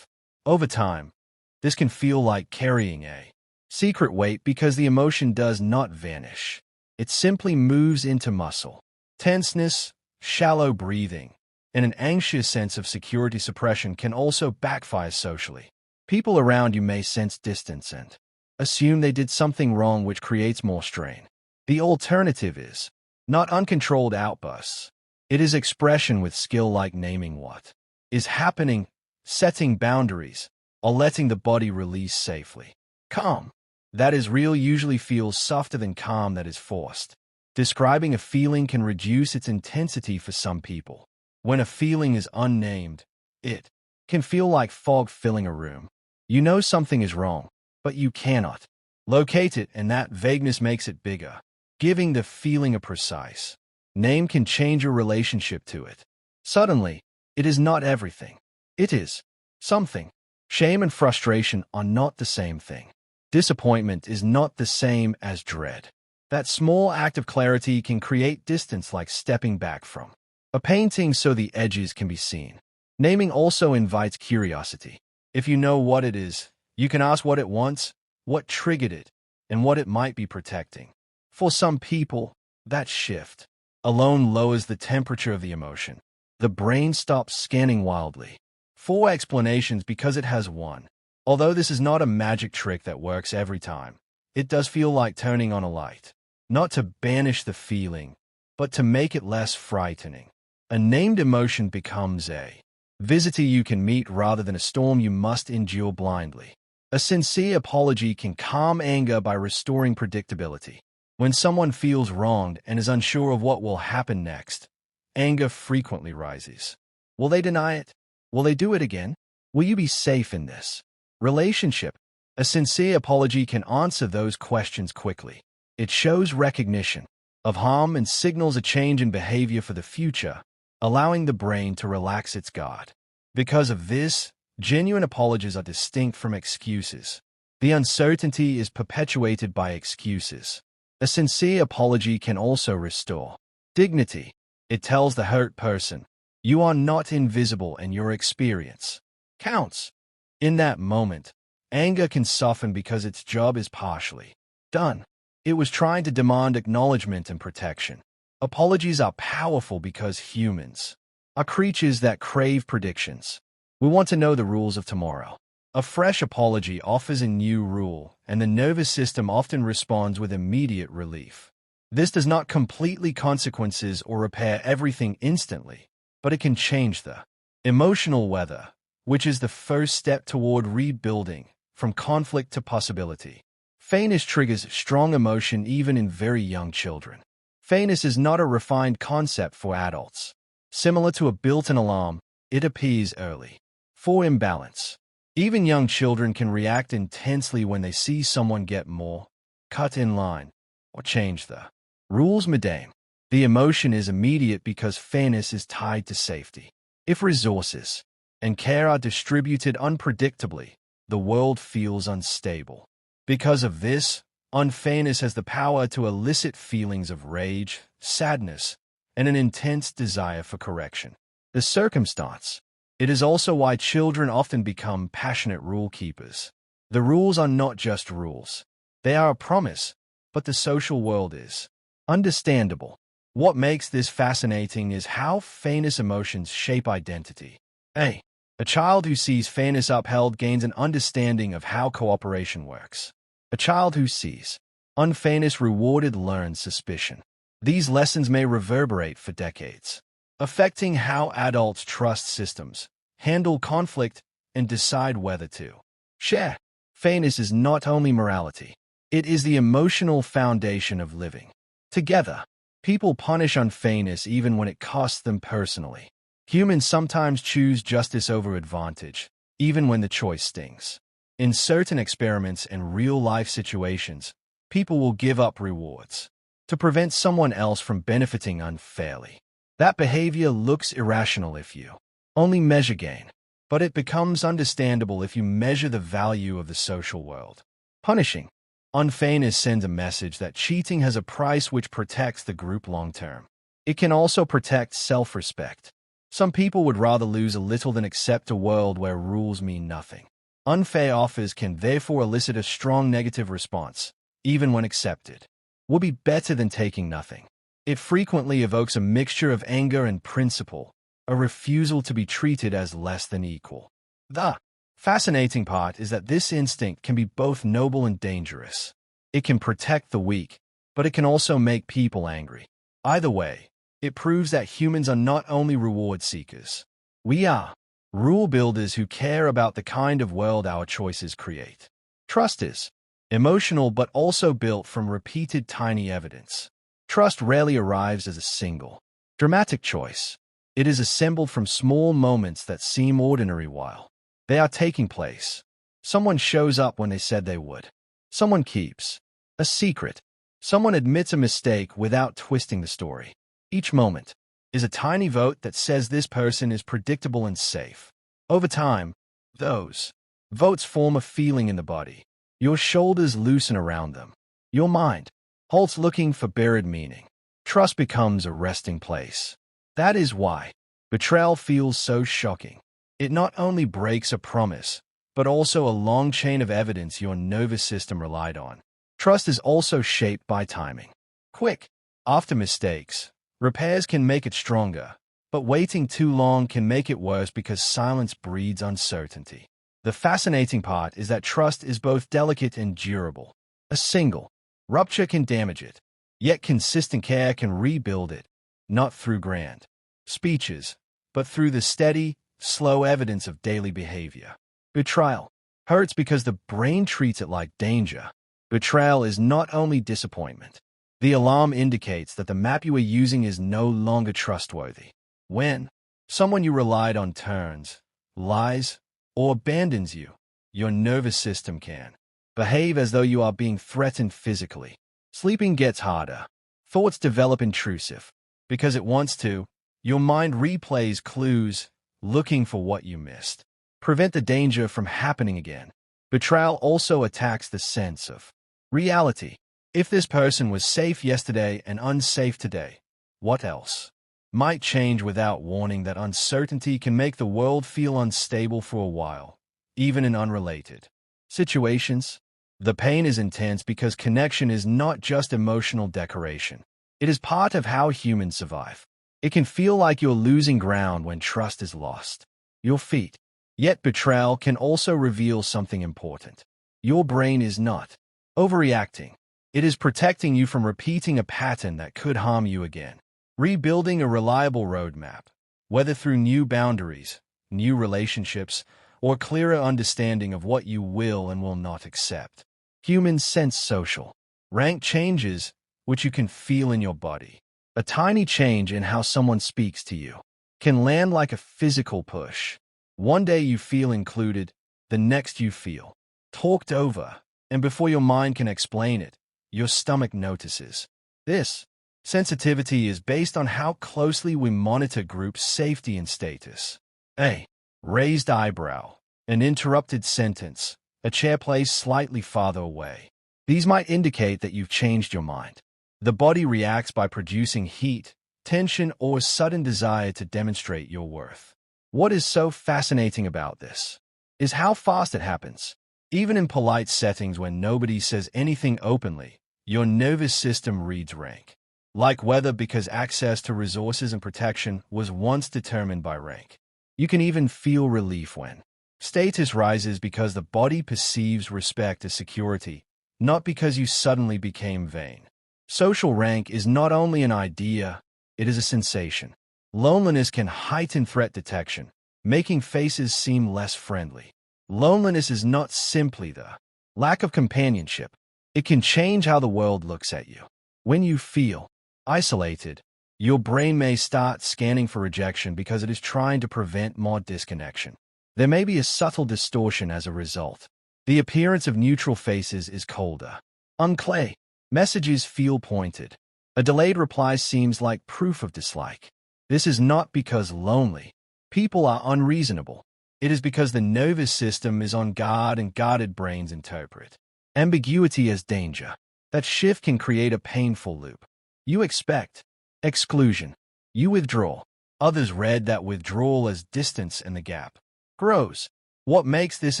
Over time, this can feel like carrying a secret weight because the emotion does not vanish. It simply moves into muscle. Tenseness, shallow breathing, and an anxious sense of security. Suppression can also backfire socially. People around you may sense distance and assume they did something wrong, which creates more strain. The alternative is not uncontrolled outbursts. It is expression with skill, like naming what is happening, setting boundaries, or letting the body release safely. Calm that is real usually feels softer than calm that is forced. Describing a feeling can reduce its intensity for some people. When a feeling is unnamed, it can feel like fog filling a room. You know something is wrong, but you cannot locate it, and that vagueness makes it bigger. Giving the feeling a precise name can change your relationship to it. Suddenly, it is not everything. It is something. Shame and frustration are not the same thing. Disappointment is not the same as dread. That small act of clarity can create distance, like stepping back from a painting so the edges can be seen. Naming also invites curiosity. If you know what it is, you can ask what it wants, what triggered it, and what it might be protecting. For some people, that shift alone lowers the temperature of the emotion. The brain stops scanning wildly for explanations because it has one. Although this is not a magic trick that works every time, it does feel like turning on a light. Not to banish the feeling, but to make it less frightening. A named emotion becomes a visitor you can meet rather than a storm you must endure blindly. A sincere apology can calm anger by restoring predictability. When someone feels wronged and is unsure of what will happen next, anger frequently rises. Will they deny it? Will they do it again? Will you be safe in this relationship? A sincere apology can answer those questions quickly. It shows recognition of harm and signals a change in behavior for the future, allowing the brain to relax its guard. Because of this, genuine apologies are distinct from excuses. The uncertainty is perpetuated by excuses. A sincere apology can also restore dignity. It tells the hurt person, you are not invisible and your experience counts. In that moment, anger can soften because its job is partially done. It was trying to demand acknowledgement and protection. Apologies are powerful because humans are creatures that crave predictions. We want to know the rules of tomorrow. A fresh apology offers a new rule, and the nervous system often responds with immediate relief. This does not completely consequences or repair everything instantly, but it can change the emotional weather, which is the first step toward rebuilding from conflict to possibility. Fairness triggers strong emotion even in very young children. Fairness is not a refined concept for adults. Similar to a built-in alarm, it appears early. For imbalance, even young children can react intensely when they see someone get more cut in line or change the rules mid-game. The emotion is immediate because fairness is tied to safety. If resources and care are distributed unpredictably, the world feels unstable. Because of this, unfairness has the power to elicit feelings of rage, sadness, and an intense desire for correction. The circumstance. It is also why children often become passionate rule keepers. The rules are not just rules. They are a promise, but the social world is understandable. What makes this fascinating is how fairness emotions shape identity. A child who sees fairness upheld gains an understanding of how cooperation works. A child who sees unfairness rewarded learns suspicion. These lessons may reverberate for decades, affecting how adults trust systems, handle conflict, and decide whether to share. Fairness is not only morality, it is the emotional foundation of living. Together, people punish unfairness even when it costs them personally. Humans sometimes choose justice over advantage, even when the choice stings. In certain experiments and real-life situations, people will give up rewards to prevent someone else from benefiting unfairly. That behavior looks irrational if you only measure gain, but it becomes understandable if you measure the value of the social world. Punishing unfairness sends a message that cheating has a price which protects the group long-term. It can also protect self-respect. Some people would rather lose a little than accept a world where rules mean nothing. Unfair offers can therefore elicit a strong negative response, even when accepted. Would be better than taking nothing. It frequently evokes a mixture of anger and principle, a refusal to be treated as less than equal. The fascinating part is that this instinct can be both noble and dangerous. It can protect the weak, but it can also make people angry. Either way, it proves that humans are not only reward seekers. We are rule builders who care about the kind of world our choices create. Trust is emotional but also built from repeated tiny evidence. Trust rarely arrives as a single, dramatic choice. It is assembled from small moments that seem ordinary while they are taking place. Someone shows up when they said they would. Someone keeps a secret. Someone admits a mistake without twisting the story. Each moment is a tiny vote that says this person is predictable and safe. Over time, those votes form a feeling in the body. Your shoulders loosen around them. Your mind halts looking for buried meaning. Trust becomes a resting place. That is why betrayal feels so shocking. It not only breaks a promise, but also a long chain of evidence your nervous system relied on. Trust is also shaped by timing. Quick, after mistakes, repairs can make it stronger, but waiting too long can make it worse because silence breeds uncertainty. The fascinating part is that trust is both delicate and durable. A single rupture can damage it, yet consistent care can rebuild it, not through grand speeches, but through the steady, slow evidence of daily behavior. Betrayal hurts because the brain treats it like danger. Betrayal is not only disappointment. The alarm indicates that the map you are using is no longer trustworthy. When someone you relied on turns, lies, or abandons you, your nervous system can behave as though you are being threatened physically. Sleeping gets harder. Thoughts develop intrusive. Because it wants to, your mind replays clues, looking for what you missed. Prevent the danger from happening again. Betrayal also attacks the sense of reality. If this person was safe yesterday and unsafe today, what else might change without warning? That uncertainty can make the world feel unstable for a while, even in unrelated situations. The pain is intense because connection is not just emotional decoration. It is part of how humans survive. It can feel like you're losing ground when trust is lost. Your feet. Yet betrayal can also reveal something important. Your brain is not overreacting. It is protecting you from repeating a pattern that could harm you again. Rebuilding a reliable roadmap, whether through new boundaries, new relationships, or clearer understanding of what you will and will not accept. Humans sense social rank changes, which you can feel in your body. A tiny change in how someone speaks to you can land like a physical push. One day you feel included, the next you feel talked over, and before your mind can explain it, your stomach notices. This sensitivity is based on how closely we monitor group safety and status. A raised eyebrow an interrupted sentence, a chair placed slightly farther away. These might indicate that you've changed your mind. The body reacts by producing heat, tension, or sudden desire to demonstrate your worth. What is so fascinating about this is how fast it happens. Even in polite settings when nobody says anything openly, your nervous system reads rank. Like weather, because access to resources and protection was once determined by rank. You can even feel relief when status rises because the body perceives respect as security, not because you suddenly became vain. Social rank is not only an idea, it is a sensation. Loneliness can heighten threat detection, making faces seem less friendly. Loneliness is not simply the lack of companionship. It can change how the world looks at you. When you feel isolated, your brain may start scanning for rejection because it is trying to prevent more disconnection. There may be a subtle distortion as a result. The appearance of neutral faces is colder. Unclear. Messages feel pointed. A delayed reply seems like proof of dislike. This is not because lonely people are unreasonable. It is because the nervous system is on guard and guarded brains interpret ambiguity as danger. That shift can create a painful loop. You expect exclusion. You withdraw. Others read that withdrawal as distance, and the gap grows. What makes this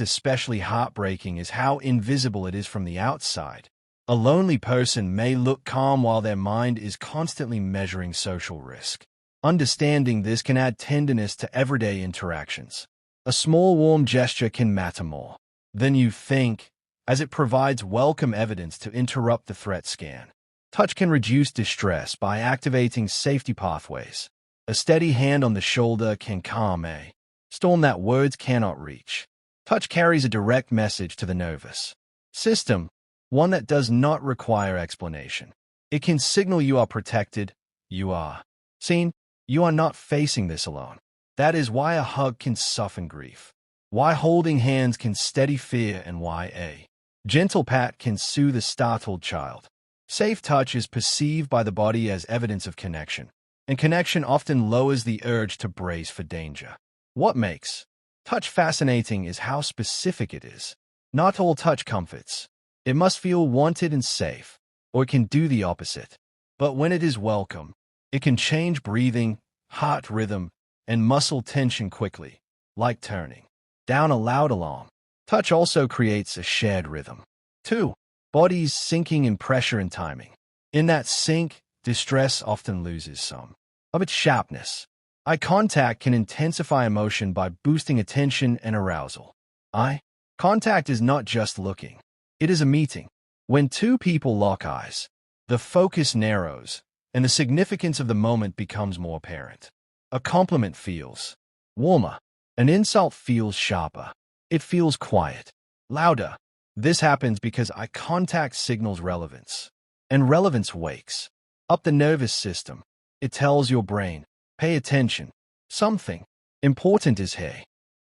especially heartbreaking is how invisible it is from the outside. A lonely person may look calm while their mind is constantly measuring social risk. Understanding this can add tenderness to everyday interactions. A small warm gesture can matter more than you think, as it provides welcome evidence to interrupt the threat scan. Touch can reduce distress by activating safety pathways. A steady hand on the shoulder can calm a storm that words cannot reach. Touch carries a direct message to the nervous system, one that does not require explanation. It can signal you are protected, you are seen, you are not facing this alone. That is why a hug can soften grief, why holding hands can steady fear, and why a gentle pat can soothe a startled child. Safe touch is perceived by the body as evidence of connection, and connection often lowers the urge to brace for danger. What makes touch fascinating is how specific it is. Not all touch comforts. It must feel wanted and safe, or it can do the opposite. But when it is welcome, it can change breathing, heart rhythm, and muscle tension quickly, like turning down a loud alarm. Touch also creates a shared rhythm. 2. Bodies syncing in pressure and timing. In that sync, distress often loses some of its sharpness. Eye contact can intensify emotion by boosting attention and arousal. Eye contact is not just looking. It is a meeting. When two people lock eyes, the focus narrows, and the significance of the moment becomes more apparent. A compliment feels warmer. An insult feels sharper. It feels quiet, louder. This happens because eye contact signals relevance, and relevance wakes up the nervous system. It tells your brain, pay attention. Something important is here.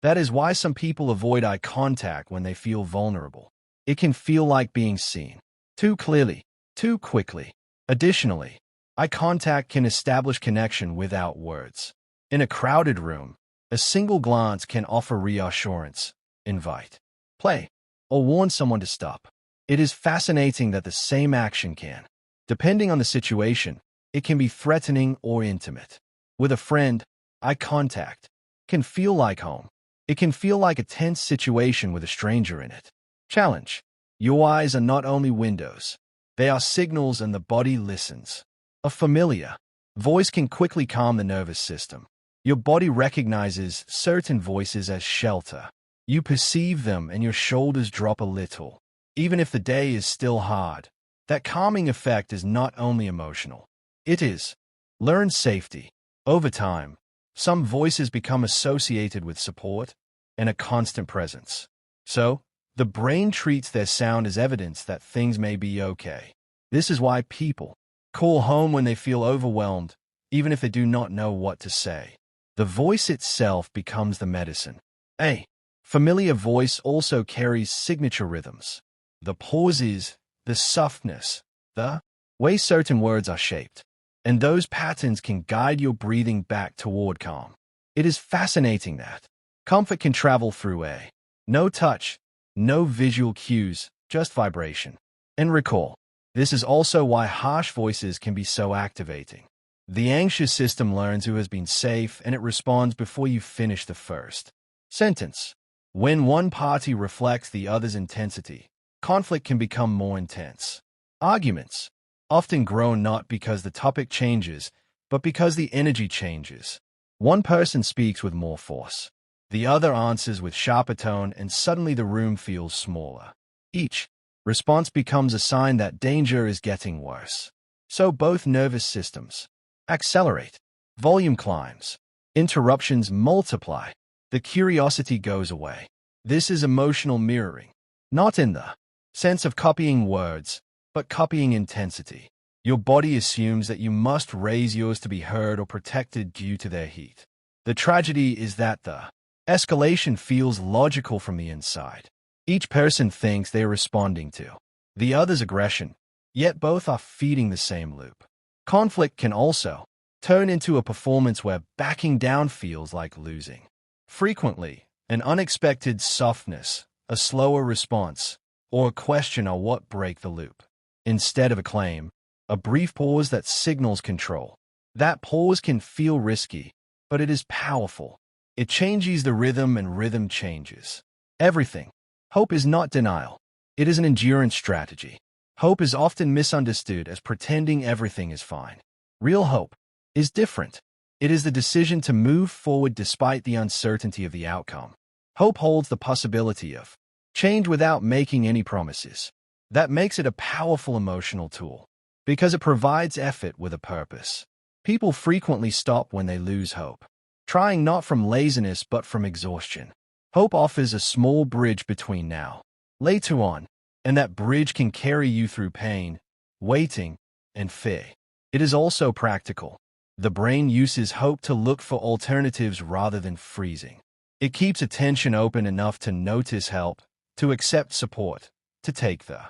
That is why some people avoid eye contact when they feel vulnerable. It can feel like being seen too clearly, too quickly. Additionally, eye contact can establish connection without words. In a crowded room, a single glance can offer reassurance, invite play, or warn someone to stop. It is fascinating that the same action can, depending on the situation, it can be threatening or intimate. With a friend, eye contact can feel like home. It can feel like a tense situation with a stranger in it. Challenge. Your eyes are not only windows. They are signals, and the body listens. A familiar voice can quickly calm the nervous system. Your body recognizes certain voices as shelter. You perceive them and your shoulders drop a little. Even if the day is still hard, that calming effect is not only emotional. It is learned safety. Over time, some voices become associated with support and a constant presence. So, the brain treats their sound as evidence that things may be okay. This is why people call home when they feel overwhelmed, even if they do not know what to say. The voice itself becomes the medicine. A familiar voice also carries signature rhythms. The pauses, the softness, the way certain words are shaped. And those patterns can guide your breathing back toward calm. It is fascinating that comfort can travel through a No touch, no visual cues, just vibration. And recall, this is also why harsh voices can be so activating. The anxious system learns who has been safe and it responds before you finish the first sentence. When one party reflects the other's intensity, conflict can become more intense. Arguments often grow not because the topic changes, but because the energy changes. One person speaks with more force. The other answers with sharper tone, and suddenly the room feels smaller. Each response becomes a sign that danger is getting worse. So both nervous systems accelerate. Volume climbs. Interruptions multiply. The curiosity goes away. This is emotional mirroring, not in the sense of copying words, but copying intensity. Your body assumes that you must raise yours to be heard or protected due to their heat. The tragedy is that the escalation feels logical from the inside. Each person thinks they are responding to the other's aggression, yet both are feeding the same loop. Conflict can also turn into a performance where backing down feels like losing. Frequently, an unexpected softness, a slower response, or a question are what break the loop. Instead of a claim, a brief pause that signals control. That pause can feel risky, but it is powerful. It changes the rhythm and rhythm changes everything. Hope is not denial. It is an endurance strategy. Hope is often misunderstood as pretending everything is fine. Real hope is different. It is the decision to move forward despite the uncertainty of the outcome. Hope holds the possibility of change without making any promises. That makes it a powerful emotional tool, because it provides effort with a purpose. People frequently stop when they lose hope, trying not from laziness but from exhaustion. Hope offers a small bridge between now, later on, and that bridge can carry you through pain, waiting, and fear. It is also practical. The brain uses hope to look for alternatives rather than freezing. It keeps attention open enough to notice help, to accept support, to take the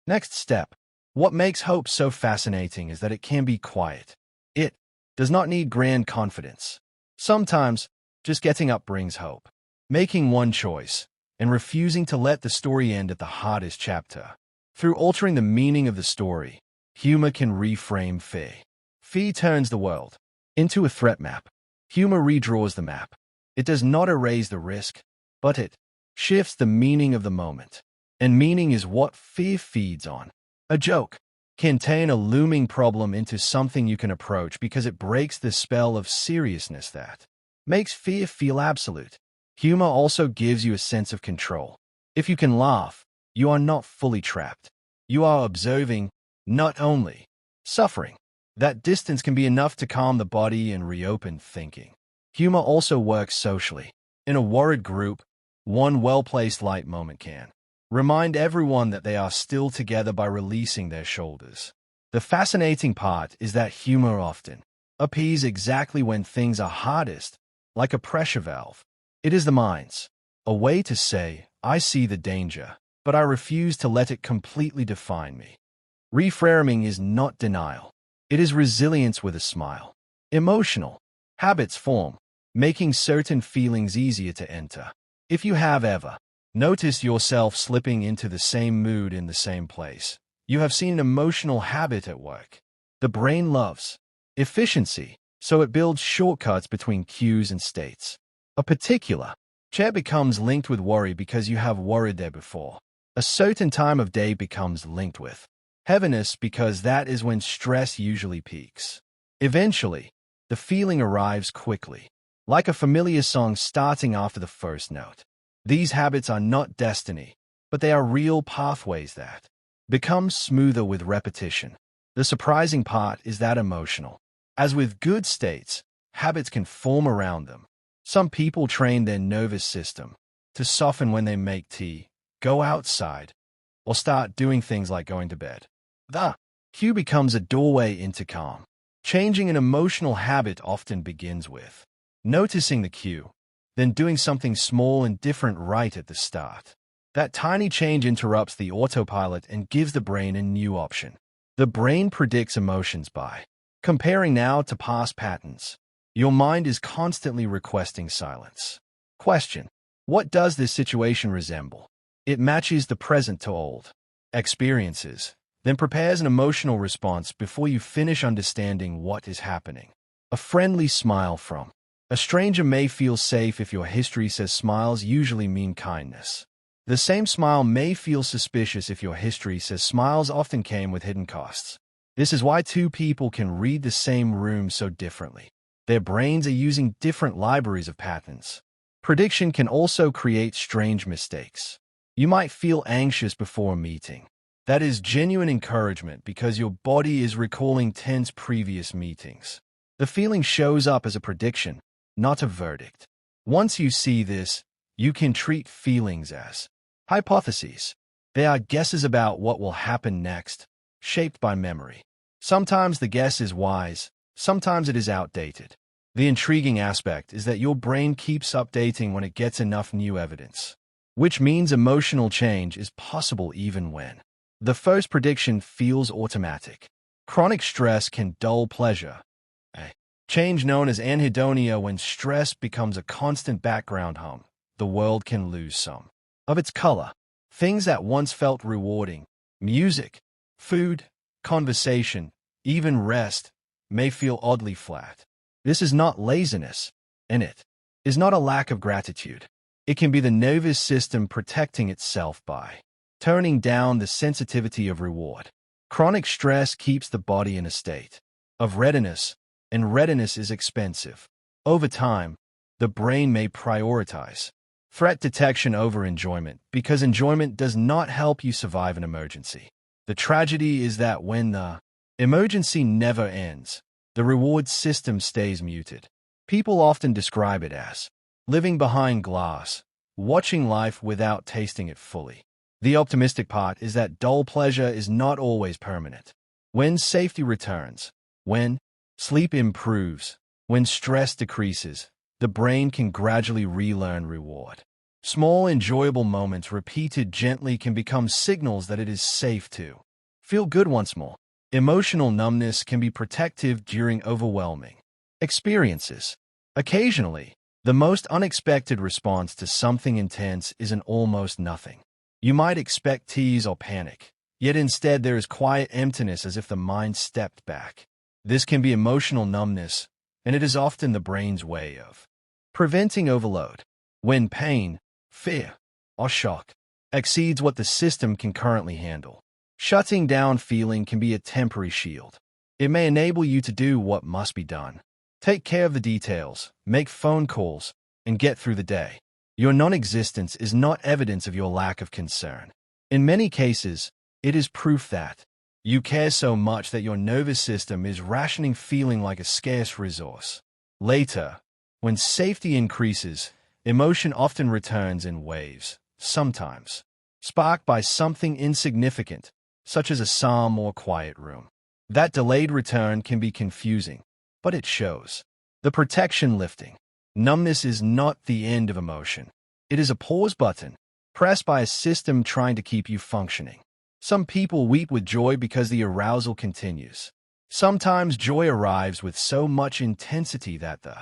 next step. What makes hope so fascinating is that it can be quiet. It does not need grand confidence. Sometimes, just getting up brings hope. Making one choice, and refusing to let the story end at the hardest chapter. Through altering the meaning of the story, humor can reframe fear. Fear turns the world into a threat map. Humor redraws the map. It does not erase the risk, but it shifts the meaning of the moment. And meaning is what fear feeds on. A joke can turn a looming problem into something you can approach because it breaks the spell of seriousness that makes fear feel absolute. Humor also gives you a sense of control. If you can laugh, you are not fully trapped. You are observing, not only suffering. That distance can be enough to calm the body and reopen thinking. Humor also works socially. In a worried group, one well-placed light moment can remind everyone that they are still together by releasing their shoulders. The fascinating part is that humor often appears exactly when things are hardest, like a pressure valve. It is the mind's a way to say, I see the danger, but I refuse to let it completely define me. Reframing is not denial. It is resilience with a smile. Emotional habits form, making certain feelings easier to enter. If you have ever noticed yourself slipping into the same mood in the same place, you have seen an emotional habit at work. The brain loves efficiency, so it builds shortcuts between cues and states. A particular chair becomes linked with worry because you have worried there before. A certain time of day becomes linked with heaviness because that is when stress usually peaks. Eventually, the feeling arrives quickly, like a familiar song starting after the first note. These habits are not destiny, but they are real pathways that become smoother with repetition. The surprising part is that emotional. As with good states, habits can form around them. Some people train their nervous system to soften when they make tea, go outside, or start doing things like going to bed. The cue becomes a doorway into calm. Changing an emotional habit often begins with noticing the cue, then doing something small and different right at the start. That tiny change interrupts the autopilot and gives the brain a new option. The brain predicts emotions by comparing now to past patterns. Your mind is constantly requesting silence. Question: What does this situation resemble? It matches the present to old experiences, then prepares an emotional response before you finish understanding what is happening. A friendly smile from a stranger may feel safe if your history says smiles usually mean kindness. The same smile may feel suspicious if your history says smiles often came with hidden costs. This is why two people can read the same room so differently. Their brains are using different libraries of patterns. Prediction can also create strange mistakes. You might feel anxious before a meeting. That is genuine encouragement because your body is recalling tense previous meetings. The feeling shows up as a prediction, not a verdict. Once you see this, you can treat feelings as hypotheses. They are guesses about what will happen next, shaped by memory. Sometimes the guess is wise, sometimes it is outdated. The intriguing aspect is that your brain keeps updating when it gets enough new evidence, which means emotional change is possible even when the first prediction feels automatic. Chronic stress can dull pleasure, a change known as anhedonia. When stress becomes a constant background hum, the world can lose some of its color. Things that once felt rewarding, music, food, conversation, even rest, may feel oddly flat. This is not laziness, and it is not a lack of gratitude. It can be the nervous system protecting itself by turning down the sensitivity of reward. Chronic stress keeps the body in a state of readiness, and readiness is expensive. Over time, the brain may prioritize threat detection over enjoyment because enjoyment does not help you survive an emergency. The tragedy is that when the emergency never ends, the reward system stays muted. People often describe it as living behind glass, watching life without tasting it fully. The optimistic part is that dull pleasure is not always permanent. When safety returns, when sleep improves, when stress decreases, the brain can gradually relearn reward. Small, enjoyable moments repeated gently can become signals that it is safe to feel good once more. Emotional numbness can be protective during overwhelming experiences. Occasionally, the most unexpected response to something intense is an almost nothing. You might expect tease or panic, yet instead there is quiet emptiness as if the mind stepped back. This can be emotional numbness, and it is often the brain's way of preventing overload. When pain, fear, or shock exceeds what the system can currently handle, shutting down feeling can be a temporary shield. It may enable you to do what must be done. Take care of the details, make phone calls, and get through the day. Your non-existence is not evidence of your lack of concern. In many cases, it is proof that you care so much that your nervous system is rationing feeling like a scarce resource. Later, when safety increases, emotion often returns in waves, sometimes sparked by something insignificant, such as a psalm or quiet room. That delayed return can be confusing, but it shows the protection lifting. Numbness is not the end of emotion. It is a pause button, pressed by a system trying to keep you functioning. Some people weep with joy because the arousal continues. Sometimes joy arrives with so much intensity that the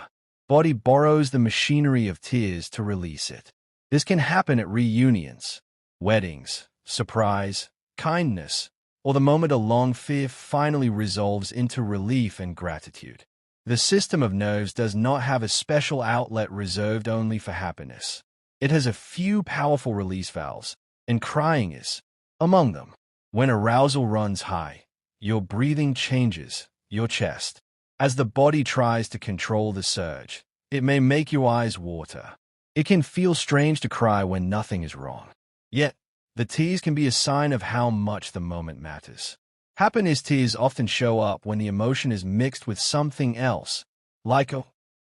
body borrows the machinery of tears to release it. This can happen at reunions, weddings, surprise, kindness, or the moment a long fear finally resolves into relief and gratitude. The system of nerves does not have a special outlet reserved only for happiness. It has a few powerful release valves, and crying is among them. When arousal runs high, your breathing changes, your chest. As the body tries to control the surge, it may make your eyes water. It can feel strange to cry when nothing is wrong. Yet, the tears can be a sign of how much the moment matters. Happiness tears often show up when the emotion is mixed with something else, like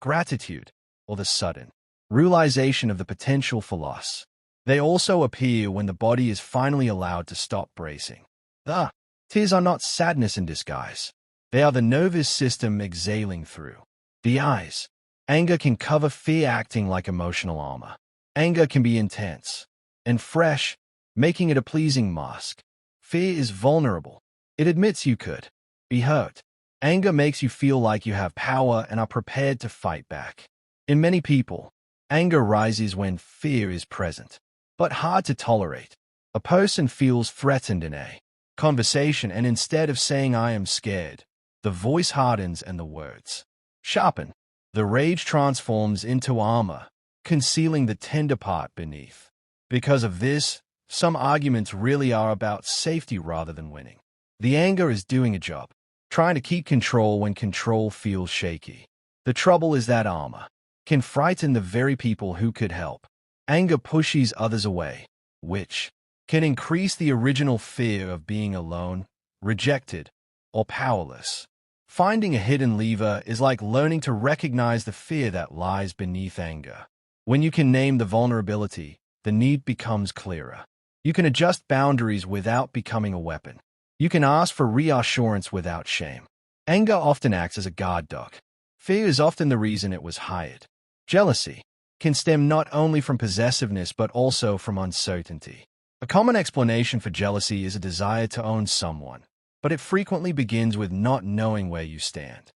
gratitude or the sudden realization of the potential for loss. They also appear when the body is finally allowed to stop bracing. The tears are not sadness in disguise. They are the nervous system exhaling through the eyes. Anger can cover fear, acting like emotional armor. Anger can be intense and fresh, making it a pleasing mask. Fear is vulnerable. It admits you could be hurt. Anger makes you feel like you have power and are prepared to fight back. In many people, Anger rises when fear is present, but hard to tolerate. A person feels threatened in a conversation, and instead of saying "I am scared," the voice hardens and the words sharpen. The rage transforms into armor, concealing the tender part beneath. Because of this, some arguments really are about safety rather than winning. The anger is doing a job, trying to keep control when control feels shaky. The trouble is that armor can frighten the very people who could help. Anger pushes others away, which can increase the original fear of being alone, rejected, or powerless. Finding a hidden lever is like learning to recognize the fear that lies beneath anger. When you can name the vulnerability, the need becomes clearer. You can adjust boundaries without becoming a weapon. You can ask for reassurance without shame. Anger often acts as a guard dog. Fear is often the reason it was hired. Jealousy can stem not only from possessiveness but also from uncertainty. A common explanation for jealousy is a desire to own someone, but it frequently begins with not knowing where you stand.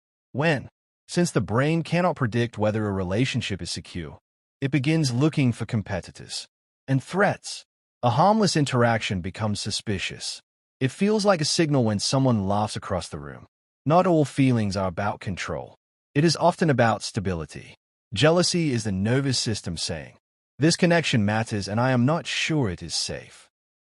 Since the brain cannot predict whether a relationship is secure, it begins looking for competitors and threats. A harmless interaction becomes suspicious. It feels like a signal when someone laughs across the room. Not all feelings are about control. It is often about stability. Jealousy is the nervous system saying, "This connection matters and I am not sure it is safe."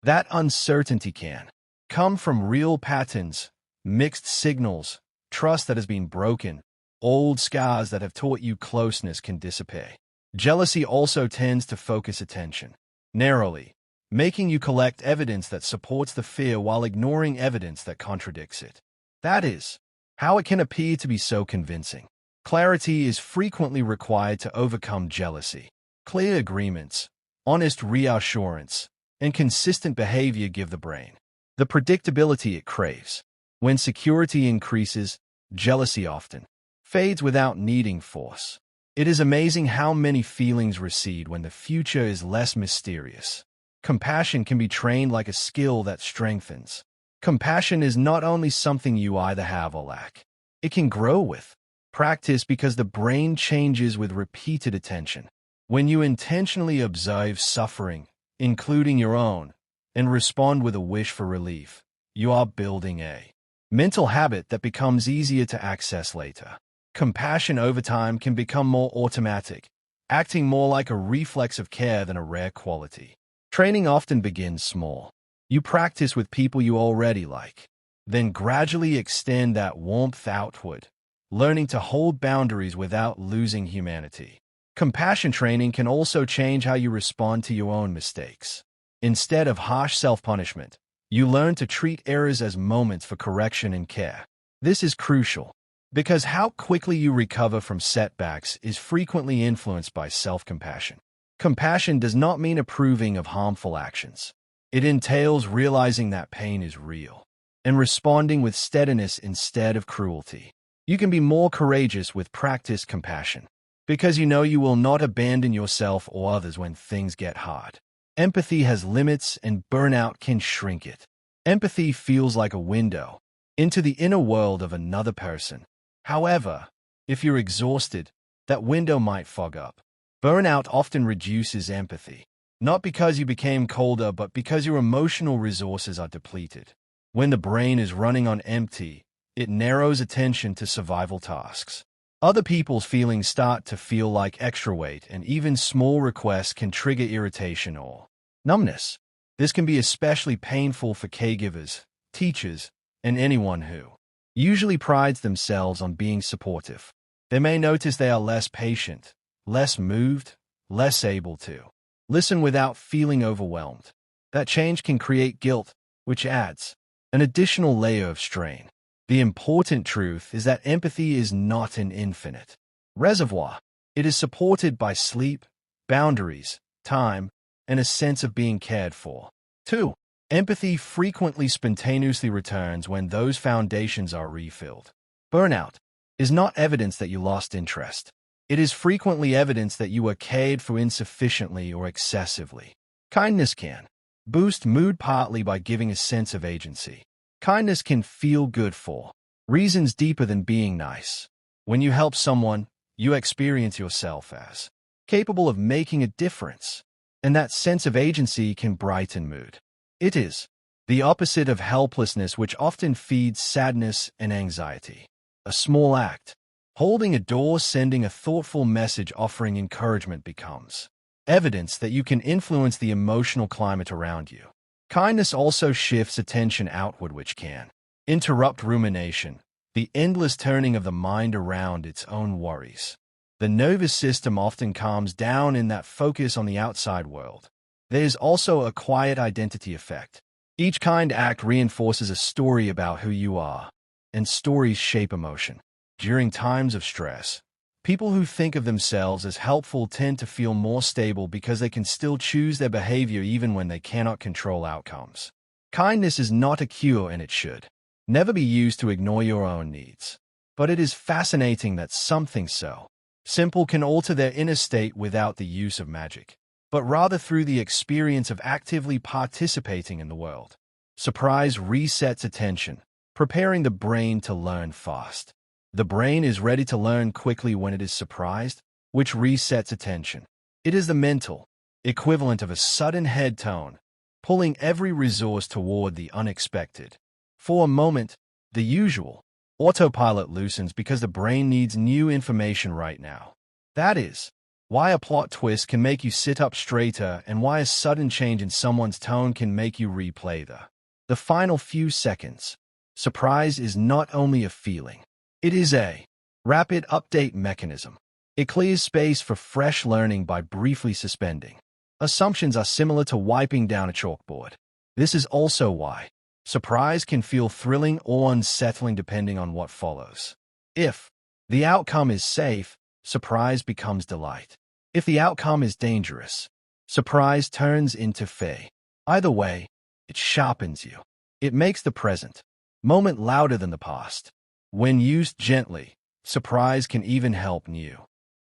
That uncertainty can come from real patterns, mixed signals, trust that has been broken, old scars that have taught you closeness can disappear. Jealousy also tends to focus attention narrowly, making you collect evidence that supports the fear while ignoring evidence that contradicts it. That is how it can appear to be so convincing. Clarity is frequently required to overcome jealousy. Clear agreements, honest reassurance, and consistent behavior give the brain the predictability it craves. When security increases, jealousy often fades without needing force. It is amazing how many feelings recede when the future is less mysterious. Compassion can be trained like a skill that strengthens. Compassion is not only something you either have or lack. It can grow with practice because the brain changes with repeated attention. When you intentionally observe suffering, including your own, and respond with a wish for relief, you are building a mental habit that becomes easier to access later. Compassion over time can become more automatic, acting more like a reflex of care than a rare quality. Training often begins small. You practice with people you already like, then gradually extend that warmth outward, learning to hold boundaries without losing humanity. Compassion training can also change how you respond to your own mistakes. Instead of harsh self-punishment, you learn to treat errors as moments for correction and care. This is crucial, because how quickly you recover from setbacks is frequently influenced by self-compassion. Compassion does not mean approving of harmful actions. It entails realizing that pain is real and responding with steadiness instead of cruelty. You can be more courageous with practiced compassion because you know you will not abandon yourself or others when things get hard. Empathy has limits and burnout can shrink it. Empathy feels like a window into the inner world of another person. However, if you're exhausted, that window might fog up. Burnout often reduces empathy, not because you became colder, but because your emotional resources are depleted. When the brain is running on empty, it narrows attention to survival tasks. Other people's feelings start to feel like extra weight, and even small requests can trigger irritation or numbness. This can be especially painful for caregivers, teachers, and anyone who usually prides themselves on being supportive. They may notice they are less patient, less moved, less able to listen without feeling overwhelmed. That change can create guilt, which adds an additional layer of strain. The important truth is that empathy is not an infinite reservoir. It is supported by sleep, boundaries, time, and a sense of being cared for. 2. Empathy frequently spontaneously returns when those foundations are refilled. Burnout is not evidence that you lost interest. It is frequently evidence that you were cared for insufficiently or excessively. Kindness can boost mood partly by giving a sense of agency. Kindness can feel good for reasons deeper than being nice. When you help someone, you experience yourself as capable of making a difference, and that sense of agency can brighten mood. It is the opposite of helplessness, which often feeds sadness and anxiety. A small act, holding a door, sending a thoughtful message, offering encouragement, becomes evidence that you can influence the emotional climate around you. Kindness also shifts attention outward, which can interrupt rumination, the endless turning of the mind around its own worries. The nervous system often calms down in that focus on the outside world. There is also a quiet identity effect. Each kind act reinforces a story about who you are, and stories shape emotion. During times of stress, people who think of themselves as helpful tend to feel more stable because they can still choose their behavior even when they cannot control outcomes. Kindness is not a cure, and it should never be used to ignore your own needs. But it is fascinating that something so simple can alter their inner state without the use of magic, but rather through the experience of actively participating in the world. Surprise resets attention, preparing the brain to learn fast. The brain is ready to learn quickly when it is surprised, which resets attention. It is the mental equivalent of a sudden head tone, pulling every resource toward the unexpected. For a moment, the usual autopilot loosens because the brain needs new information right now. That is why a plot twist can make you sit up straighter, and why a sudden change in someone's tone can make you replay the final few seconds. Surprise is not only a feeling, it is a rapid update mechanism. It clears space for fresh learning by briefly suspending. Assumptions are similar to wiping down a chalkboard. This is also why surprise can feel thrilling or unsettling depending on what follows. If the outcome is safe, surprise becomes delight. If the outcome is dangerous, surprise turns into fear. Either way, it sharpens you. It makes the present moment louder than the past. When used gently, surprise can even help new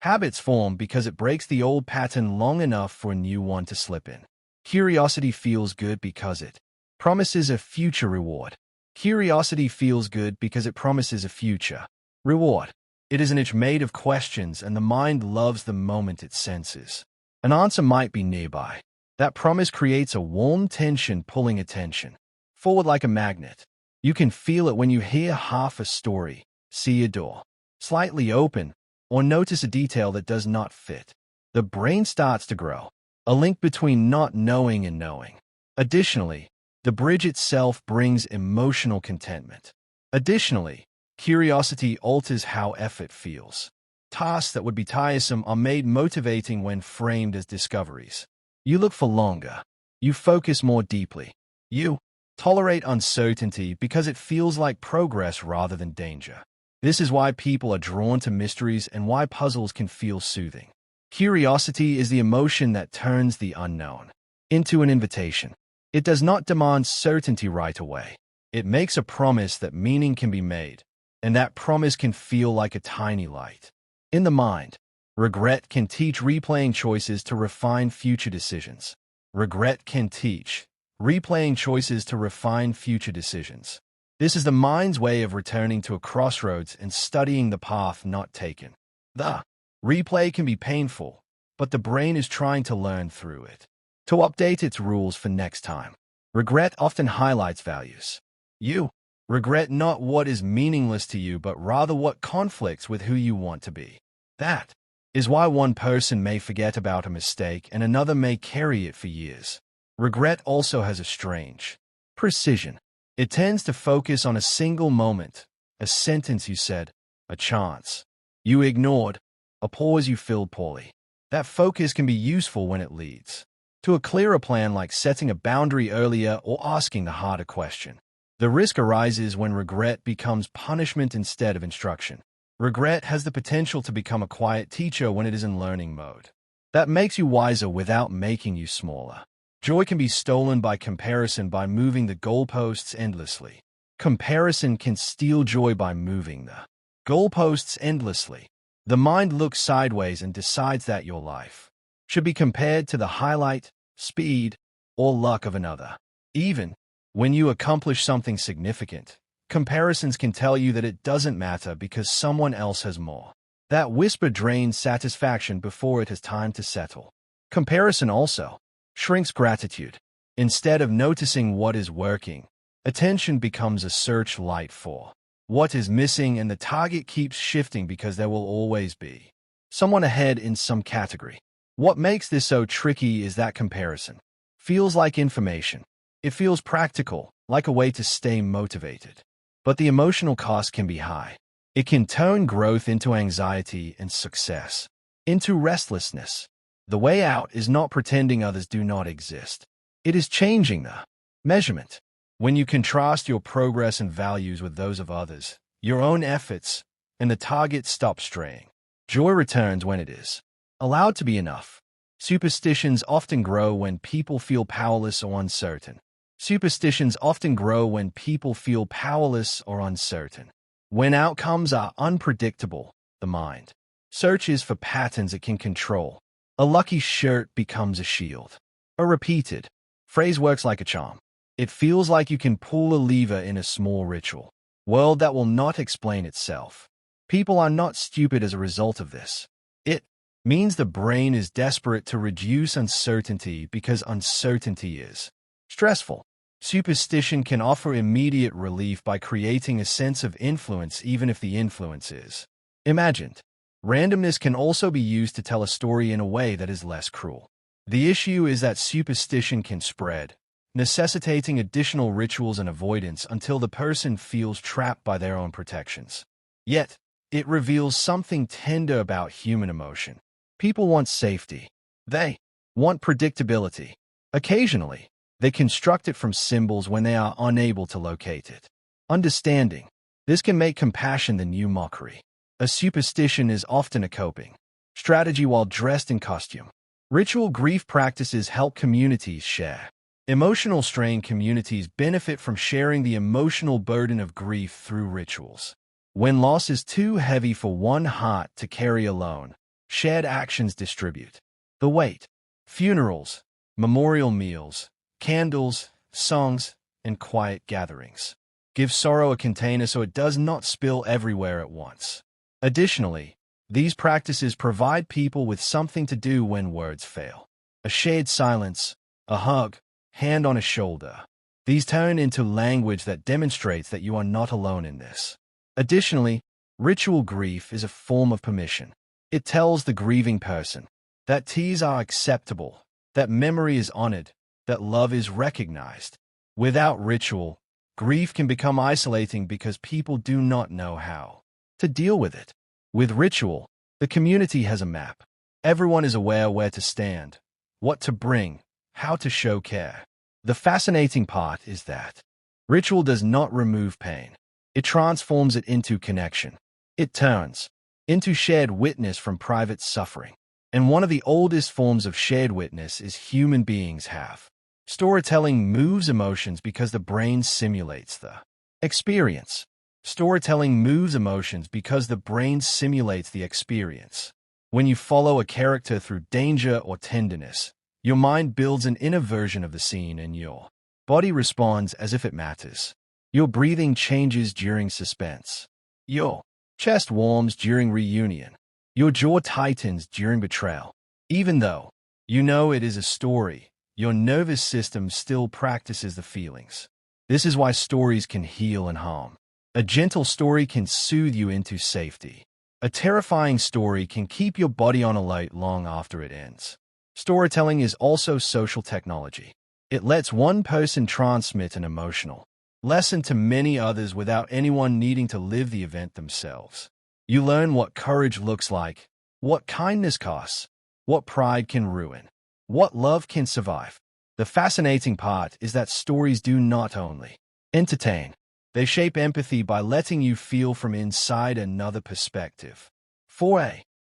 habits form because it breaks the old pattern long enough for a new one to slip in. Curiosity feels good because it promises a future reward. Curiosity feels good because it promises a future reward. It is an itch made of questions, and the mind loves the moment it senses an answer might be nearby. That promise creates a warm tension pulling attention forward like a magnet. You can feel it when you hear half a story, see a door slightly open, or notice a detail that does not fit. The brain starts to grow a link between not knowing and knowing. Additionally, the bridge itself brings emotional contentment. Additionally, curiosity alters how effort feels. Tasks that would be tiresome are made motivating when framed as discoveries. You look for longer. You focus more deeply. You tolerate uncertainty because it feels like progress rather than danger. This is why people are drawn to mysteries and why puzzles can feel soothing. Curiosity is the emotion that turns the unknown into an invitation. It does not demand certainty right away. It makes a promise that meaning can be made, and that promise can feel like a tiny light. In the mind, regret can teach replaying choices to refine future decisions. Regret can teach replaying choices to refine future decisions. This is the mind's way of returning to a crossroads and studying the path not taken. The replay can be painful, but the brain is trying to learn through it, to update its rules for next time. Regret often highlights values. You regret not what is meaningless to you, but rather what conflicts with who you want to be. That is why one person may forget about a mistake and another may carry it for years. Regret also has a strange precision. It tends to focus on a single moment, a sentence you said, a chance you ignored, a pause you filled poorly. That focus can be useful when it leads to a clearer plan, like setting a boundary earlier or asking the harder question. The risk arises when regret becomes punishment instead of instruction. Regret has the potential to become a quiet teacher when it is in learning mode. That makes you wiser without making you smaller. Joy can be stolen by comparison by moving the goalposts endlessly. Comparison can steal joy by moving the goalposts endlessly. The mind looks sideways and decides that your life should be compared to the highlight, speed, or luck of another. Even when you accomplish something significant, comparisons can tell you that it doesn't matter because someone else has more. That whisper drains satisfaction before it has time to settle. Comparison also shrinks gratitude. Instead of noticing what is working, attention becomes a searchlight for what is missing, and the target keeps shifting because there will always be someone ahead in some category. What makes this so tricky is that comparison feels like information. It feels practical, like a way to stay motivated. But the emotional cost can be high. It can turn growth into anxiety and success into restlessness. The way out is not pretending others do not exist. It is changing the measurement. When you contrast your progress and values with those of others, your own efforts, and the target stop straying. Joy returns when it is allowed to be enough. Superstitions often grow when people feel powerless or uncertain. Superstitions often grow when people feel powerless or uncertain. When outcomes are unpredictable, the mind searches for patterns it can control. A lucky shirt becomes a shield. A repeated phrase works like a charm. It feels like you can pull a lever in a small ritual world that will not explain itself. People are not stupid as a result of this. It means the brain is desperate to reduce uncertainty because uncertainty is stressful. Superstition can offer immediate relief by creating a sense of influence even if the influence is imagined. Randomness can also be used to tell a story in a way that is less cruel. The issue is that superstition can spread, necessitating additional rituals and avoidance until the person feels trapped by their own protections. Yet, it reveals something tender about human emotion. People want safety. They want predictability. Occasionally, they construct it from symbols when they are unable to locate it. Understanding this can make compassion the new mockery. A superstition is often a coping strategy while dressed in costume. Ritual grief practices help communities share emotional strain. Communities benefit from sharing the emotional burden of grief through rituals. When loss is too heavy for one heart to carry alone, shared actions distribute the weight. Funerals, memorial meals, candles, songs, and quiet gatherings give sorrow a container so it does not spill everywhere at once. Additionally, these practices provide people with something to do when words fail. A shared silence, a hug, hand on a shoulder. These turn into language that demonstrates that you are not alone in this. Additionally, ritual grief is a form of permission. It tells the grieving person that tears are acceptable, that memory is honored, that love is recognized. Without ritual, grief can become isolating because people do not know how to deal with it. With ritual, the community has a map. Everyone is aware where to stand, what to bring, how to show care. The fascinating part is that ritual does not remove pain. It transforms it into connection. It turns into shared witness from private suffering. And one of the oldest forms of shared witness is human beings have. Storytelling moves emotions because the brain simulates the experience. Storytelling moves emotions because the brain simulates the experience. When you follow a character through danger or tenderness, your mind builds an inner version of the scene and your body responds as if it matters. Your breathing changes during suspense. Your chest warms during reunion. Your jaw tightens during betrayal. Even though you know it is a story, your nervous system still practices the feelings. This is why stories can heal and harm. A gentle story can soothe you into safety. A terrifying story can keep your body on alert long after it ends. Storytelling is also social technology. It lets one person transmit an emotional lesson to many others without anyone needing to live the event themselves. You learn what courage looks like, what kindness costs, what pride can ruin, what love can survive. The fascinating part is that stories do not only entertain. They shape empathy by letting you feel from inside another perspective.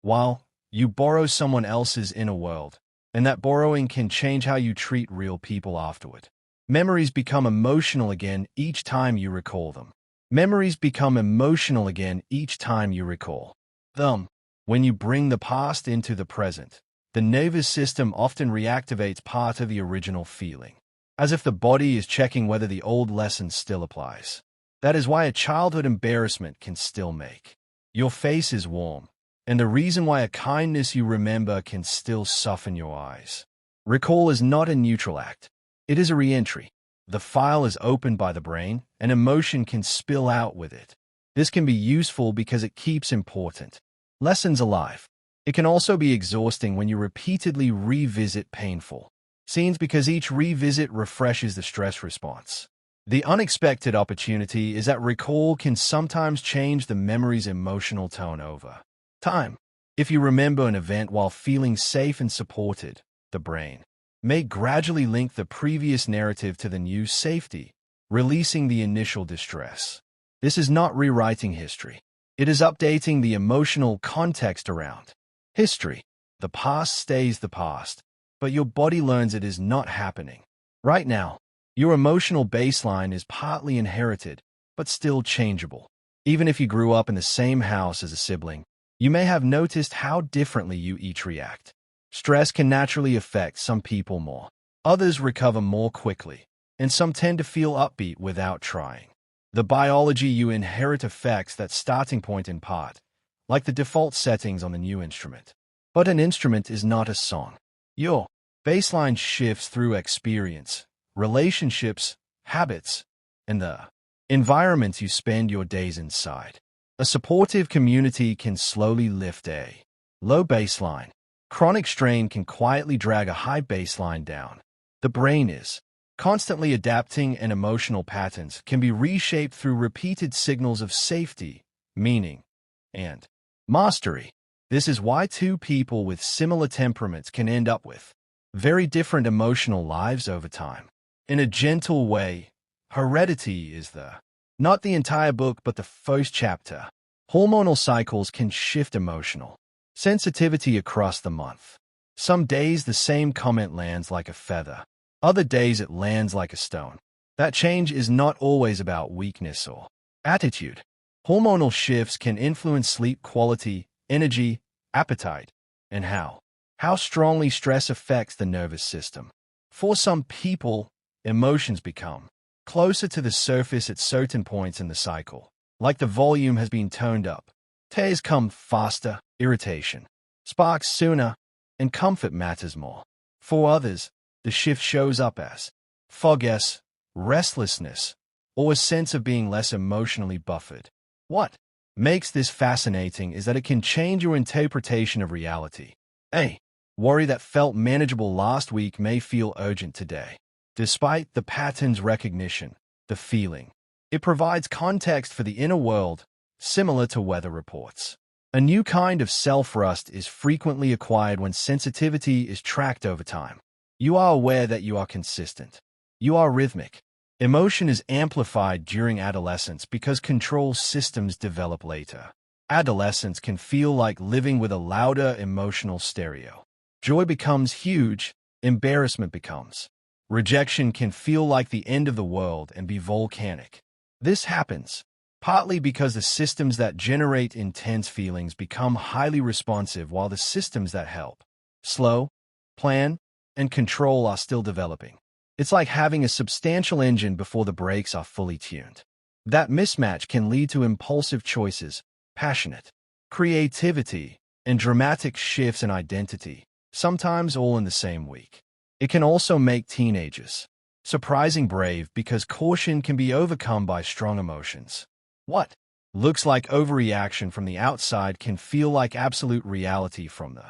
While you borrow someone else's inner world, and that borrowing can change how you treat real people afterward. Memories become emotional again each time you recall them. Memories become emotional again each time you recall them. When you bring the past into the present, the nervous system often reactivates part of the original feeling, as if the body is checking whether the old lesson still applies. That is why a childhood embarrassment can still make your face is warm, and the reason why a kindness you remember can still soften your eyes. Recall is not a neutral act. It is a re-entry. The file is opened by the brain, and emotion can spill out with it. This can be useful because it keeps important lessons alive. It can also be exhausting when you repeatedly revisit painful scenes because each revisit refreshes the stress response. The unexpected opportunity is that recall can sometimes change the memory's emotional tone over time. If you remember an event while feeling safe and supported, the brain may gradually link the previous narrative to the new safety, releasing the initial distress. This is not rewriting history. It is updating the emotional context around history. The past stays the past, but your body learns it is not happening right now. Your emotional baseline is partly inherited, but still changeable. Even if you grew up in the same house as a sibling, you may have noticed how differently you each react. Stress can naturally affect some people more. Others recover more quickly, and some tend to feel upbeat without trying. The biology you inherit affects that starting point in part, like the default settings on the new instrument. But an instrument is not a song. Your baseline shifts through experience, relationships, habits, and the environments you spend your days inside. A supportive community can slowly lift a low baseline. Chronic strain can quietly drag a high baseline down. The brain is constantly adapting, and emotional patterns can be reshaped through repeated signals of safety, meaning, and mastery. This is why two people with similar temperaments can end up with very different emotional lives over time. In a gentle way, heredity is not the entire book but the first chapter. Hormonal cycles can shift emotional sensitivity across the month. Some days the same comment lands like a feather. Other days it lands like a stone. That change is not always about weakness or attitude. Hormonal shifts can influence sleep quality, energy, appetite, and how strongly stress affects the nervous system. For some people, emotions become closer to the surface at certain points in the cycle, like the volume has been toned up. Tears come faster, irritation sparks sooner, and comfort matters more. For others, the shift shows up as fogginess, restlessness, or a sense of being less emotionally buffered. What makes this fascinating is that it can change your interpretation of reality. A worry that felt manageable last week may feel urgent today. Despite the pattern's recognition, the feeling, it provides context for the inner world, similar to weather reports. A new kind of self-trust is frequently acquired when sensitivity is tracked over time. You are aware that you are consistent. You are rhythmic. Emotion is amplified during adolescence because control systems develop later. Adolescence can feel like living with a louder emotional stereo. Joy becomes huge, embarrassment becomes. Rejection can feel like the end of the world and be volcanic. This happens partly because the systems that generate intense feelings become highly responsive while the systems that help, slow, plan, and control are still developing. It's like having a substantial engine before the brakes are fully tuned. That mismatch can lead to impulsive choices, passionate creativity, and dramatic shifts in identity, sometimes all in the same week. It can also make teenagers surprising brave because caution can be overcome by strong emotions. What looks like overreaction from the outside can feel like absolute reality from the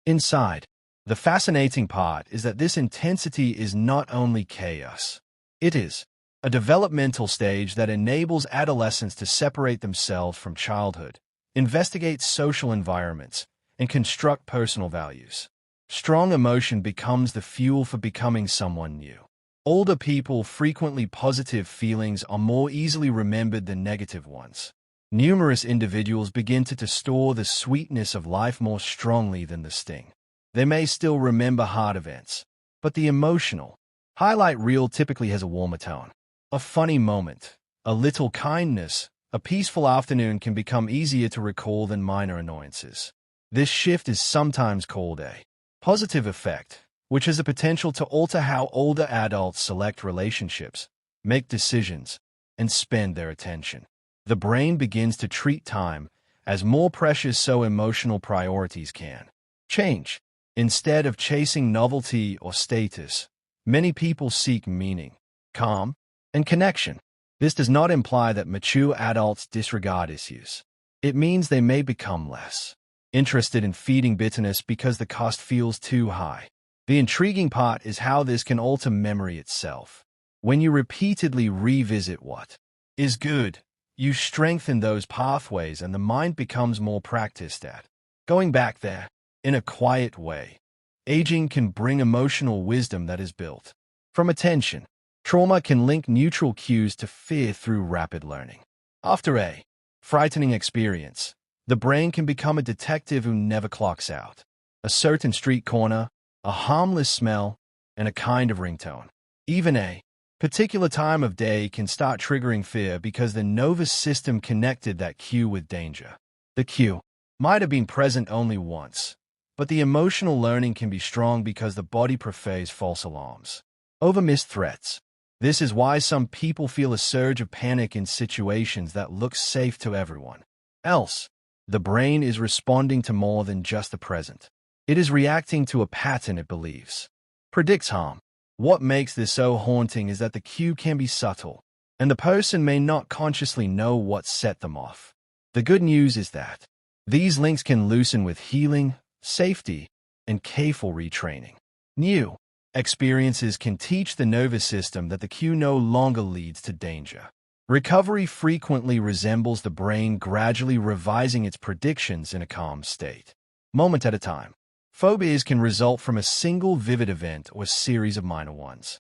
inside. The fascinating part is that this intensity is not only chaos. It is a developmental stage that enables adolescents to separate themselves from childhood, investigate social environments, and construct personal values. Strong emotion becomes the fuel for becoming someone new. Older people frequently positive feelings are more easily remembered than negative ones. Numerous individuals begin to store the sweetness of life more strongly than the sting. They may still remember hard events, but the emotional highlight reel typically has a warmer tone. A funny moment, a little kindness, a peaceful afternoon can become easier to recall than minor annoyances. This shift is sometimes called a positive effect, which has the potential to alter how older adults select relationships, make decisions, and spend their attention. The brain begins to treat time as more precious so emotional priorities can change. Instead of chasing novelty or status, many people seek meaning, calm, and connection. This does not imply that mature adults disregard issues. It means they may become less interested in feeding bitterness because the cost feels too high. The intriguing part is how this can alter memory itself. When you repeatedly revisit what is good, you strengthen those pathways and the mind becomes more practiced at going back there in a quiet way. Aging can bring emotional wisdom that is built from attention. Trauma can link neutral cues to fear through rapid learning. After a frightening experience, the brain can become a detective who never clocks out. A certain street corner, a harmless smell, and a kind of ringtone. Even a particular time of day can start triggering fear because the nervous system connected that cue with danger. The cue might have been present only once, but the emotional learning can be strong because the body prefers false alarms over missed threats. This is why some people feel a surge of panic in situations that look safe to everyone else. The brain is responding to more than just the present. It is reacting to a pattern it believes predicts harm. What makes this so haunting is that the cue can be subtle, and the person may not consciously know what set them off. The good news is that these links can loosen with healing, safety, and careful retraining. New experiences can teach the nervous system that the cue no longer leads to danger. Recovery frequently resembles the brain gradually revising its predictions in a calm state, moment at a time. Phobias can result from a single vivid event or a series of minor ones.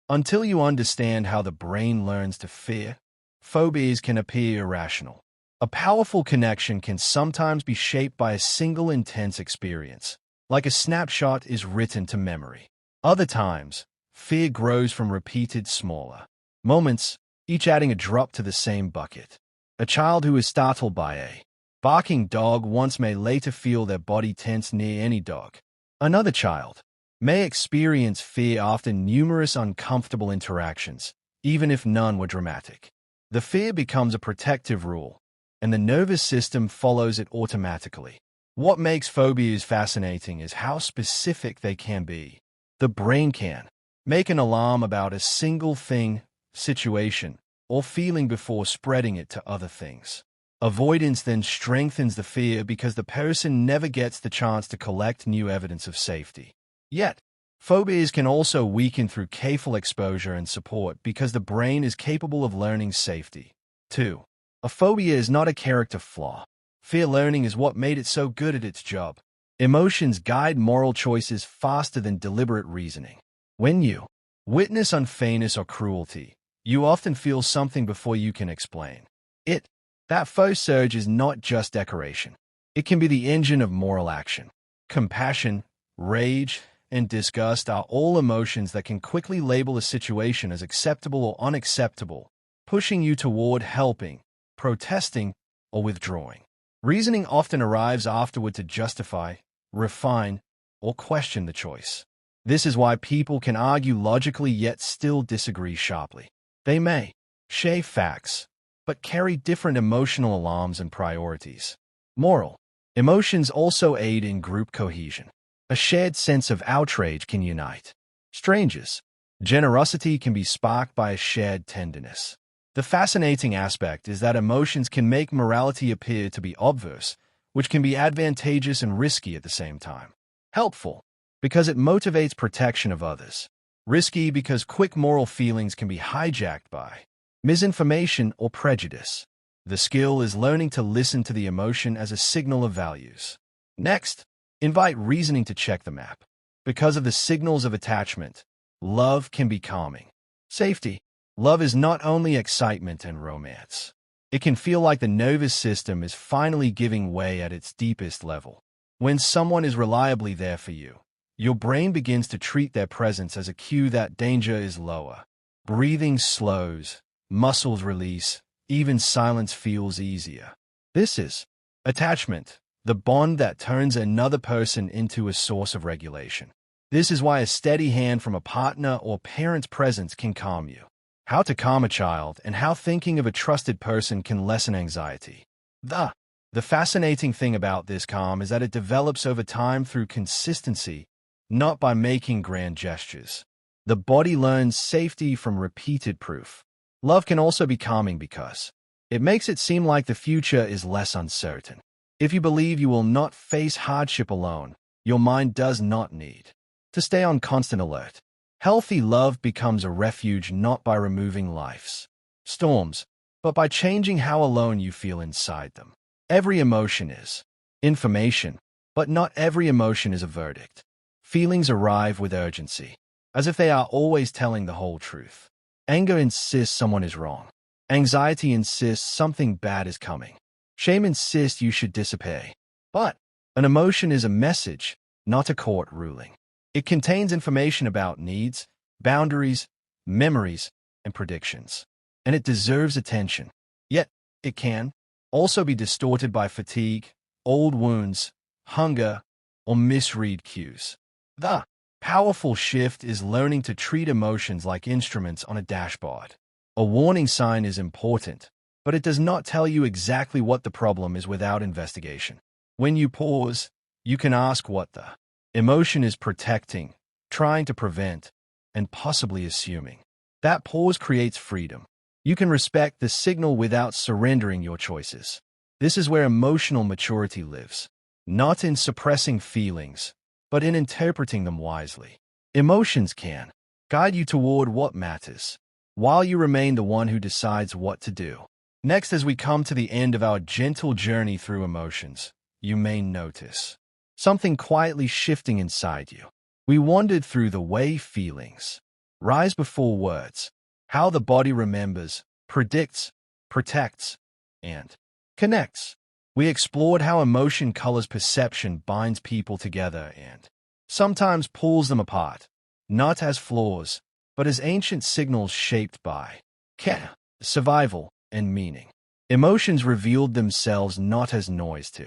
Until you understand how the brain learns to fear, phobias can appear irrational. A powerful connection can sometimes be shaped by a single intense experience, like a snapshot is written to memory. Other times, fear grows from repeated smaller moments, each adding a drop to the same bucket. A child who is startled by a barking dog once may later feel their body tense near any dog. Another child may experience fear after numerous uncomfortable interactions, even if none were dramatic. The fear becomes a protective rule, and the nervous system follows it automatically. What makes phobias fascinating is how specific they can be. The brain can make an alarm about a single thing, situation, or feeling before spreading it to other things. Avoidance then strengthens the fear because the person never gets the chance to collect new evidence of safety. Yet, phobias can also weaken through careful exposure and support because the brain is capable of learning safety. 2. A phobia is not a character flaw. Fear learning is what made it so good at its job. Emotions guide moral choices faster than deliberate reasoning. When you witness unfairness or cruelty, you often feel something before you can explain it. That first surge is not just decoration. It can be the engine of moral action. Compassion, rage, and disgust are all emotions that can quickly label a situation as acceptable or unacceptable, pushing you toward helping, protesting, or withdrawing. Reasoning often arrives afterward to justify, refine, or question the choice. This is why people can argue logically yet still disagree sharply. They may share facts, but carry different emotional alarms and priorities. Moral emotions also aid in group cohesion. A shared sense of outrage can unite strangers. Generosity can be sparked by a shared tenderness. The fascinating aspect is that emotions can make morality appear to be obverse, which can be advantageous and risky at the same time. Helpful, because it motivates protection of others. Risky because quick moral feelings can be hijacked by misinformation or prejudice. The skill is learning to listen to the emotion as a signal of values. Next, invite reasoning to check the map. Because of the signals of attachment, love can be calming. Safety. Love is not only excitement and romance. It can feel like the nervous system is finally giving way at its deepest level. When someone is reliably there for you, your brain begins to treat their presence as a cue that danger is lower. Breathing slows, muscles release, even silence feels easier. This is attachment, the bond that turns another person into a source of regulation. This is why a steady hand from a partner or parent's presence can calm you. How to calm a child and how thinking of a trusted person can lessen anxiety. The The fascinating thing about this calm is that it develops over time through consistency, not by making grand gestures. The body learns safety from repeated proof. Love can also be calming because it makes it seem like the future is less uncertain. If you believe you will not face hardship alone, your mind does not need to stay on constant alert. Healthy love becomes a refuge not by removing life's storms, but by changing how alone you feel inside them. Every emotion is information, but not every emotion is a verdict. Feelings arrive with urgency, as if they are always telling the whole truth. Anger insists someone is wrong. Anxiety insists something bad is coming. Shame insists you should disappear. But an emotion is a message, not a court ruling. It contains information about needs, boundaries, memories, and predictions. And it deserves attention. Yet, it can also be distorted by fatigue, old wounds, hunger, or misread cues. The powerful shift is learning to treat emotions like instruments on a dashboard. A warning sign is important, but it does not tell you exactly what the problem is without investigation. When you pause, you can ask what the emotion is protecting, trying to prevent, and possibly assuming. That pause creates freedom. You can respect the signal without surrendering your choices. This is where emotional maturity lives, not in suppressing feelings, but in interpreting them wisely. Emotions can guide you toward what matters, while you remain the one who decides what to do. Next, as we come to the end of our gentle journey through emotions, you may notice something quietly shifting inside you. We wandered through the way feelings rise before words, how the body remembers, predicts, protects, and connects. We explored how emotion colors perception, binds people together, and sometimes pulls them apart, not as flaws, but as ancient signals shaped by care, survival, and meaning. Emotions revealed themselves not as noise to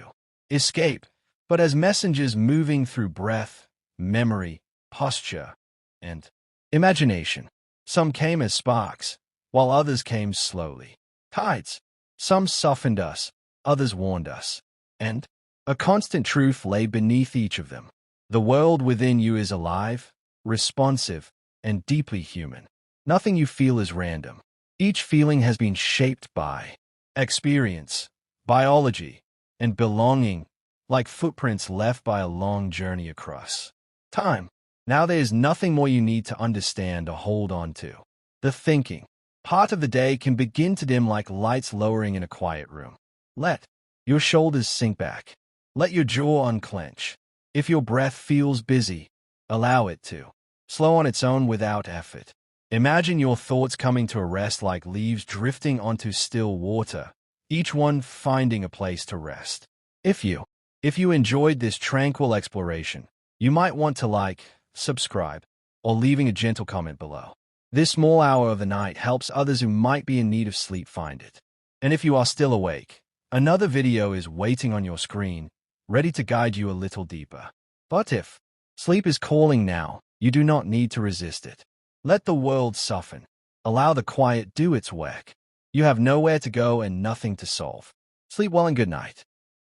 escape, but as messengers moving through breath, memory, posture, and imagination. Some came as sparks, while others came slowly. Tides. Some softened us, others warned us. And a constant truth lay beneath each of them. The world within you is alive, responsive, and deeply human. Nothing you feel is random. Each feeling has been shaped by experience, biology, and belonging, like footprints left by a long journey across time. Now there is nothing more you need to understand or hold on to. The thinking part of the day can begin to dim like lights lowering in a quiet room. Let your shoulders sink back. Let your jaw unclench. If your breath feels busy, allow it to slow on its own without effort. Imagine your thoughts coming to a rest like leaves drifting onto still water, each one finding a place to rest. If you enjoyed this tranquil exploration, you might want to like, subscribe, or leaving a gentle comment below. This small hour of the night helps others who might be in need of sleep find it. And if you are still awake, another video is waiting on your screen, ready to guide you a little deeper. But if sleep is calling now, you do not need to resist it. Let the world soften. Allow the quiet do its work. You have nowhere to go and nothing to solve. Sleep well and good night.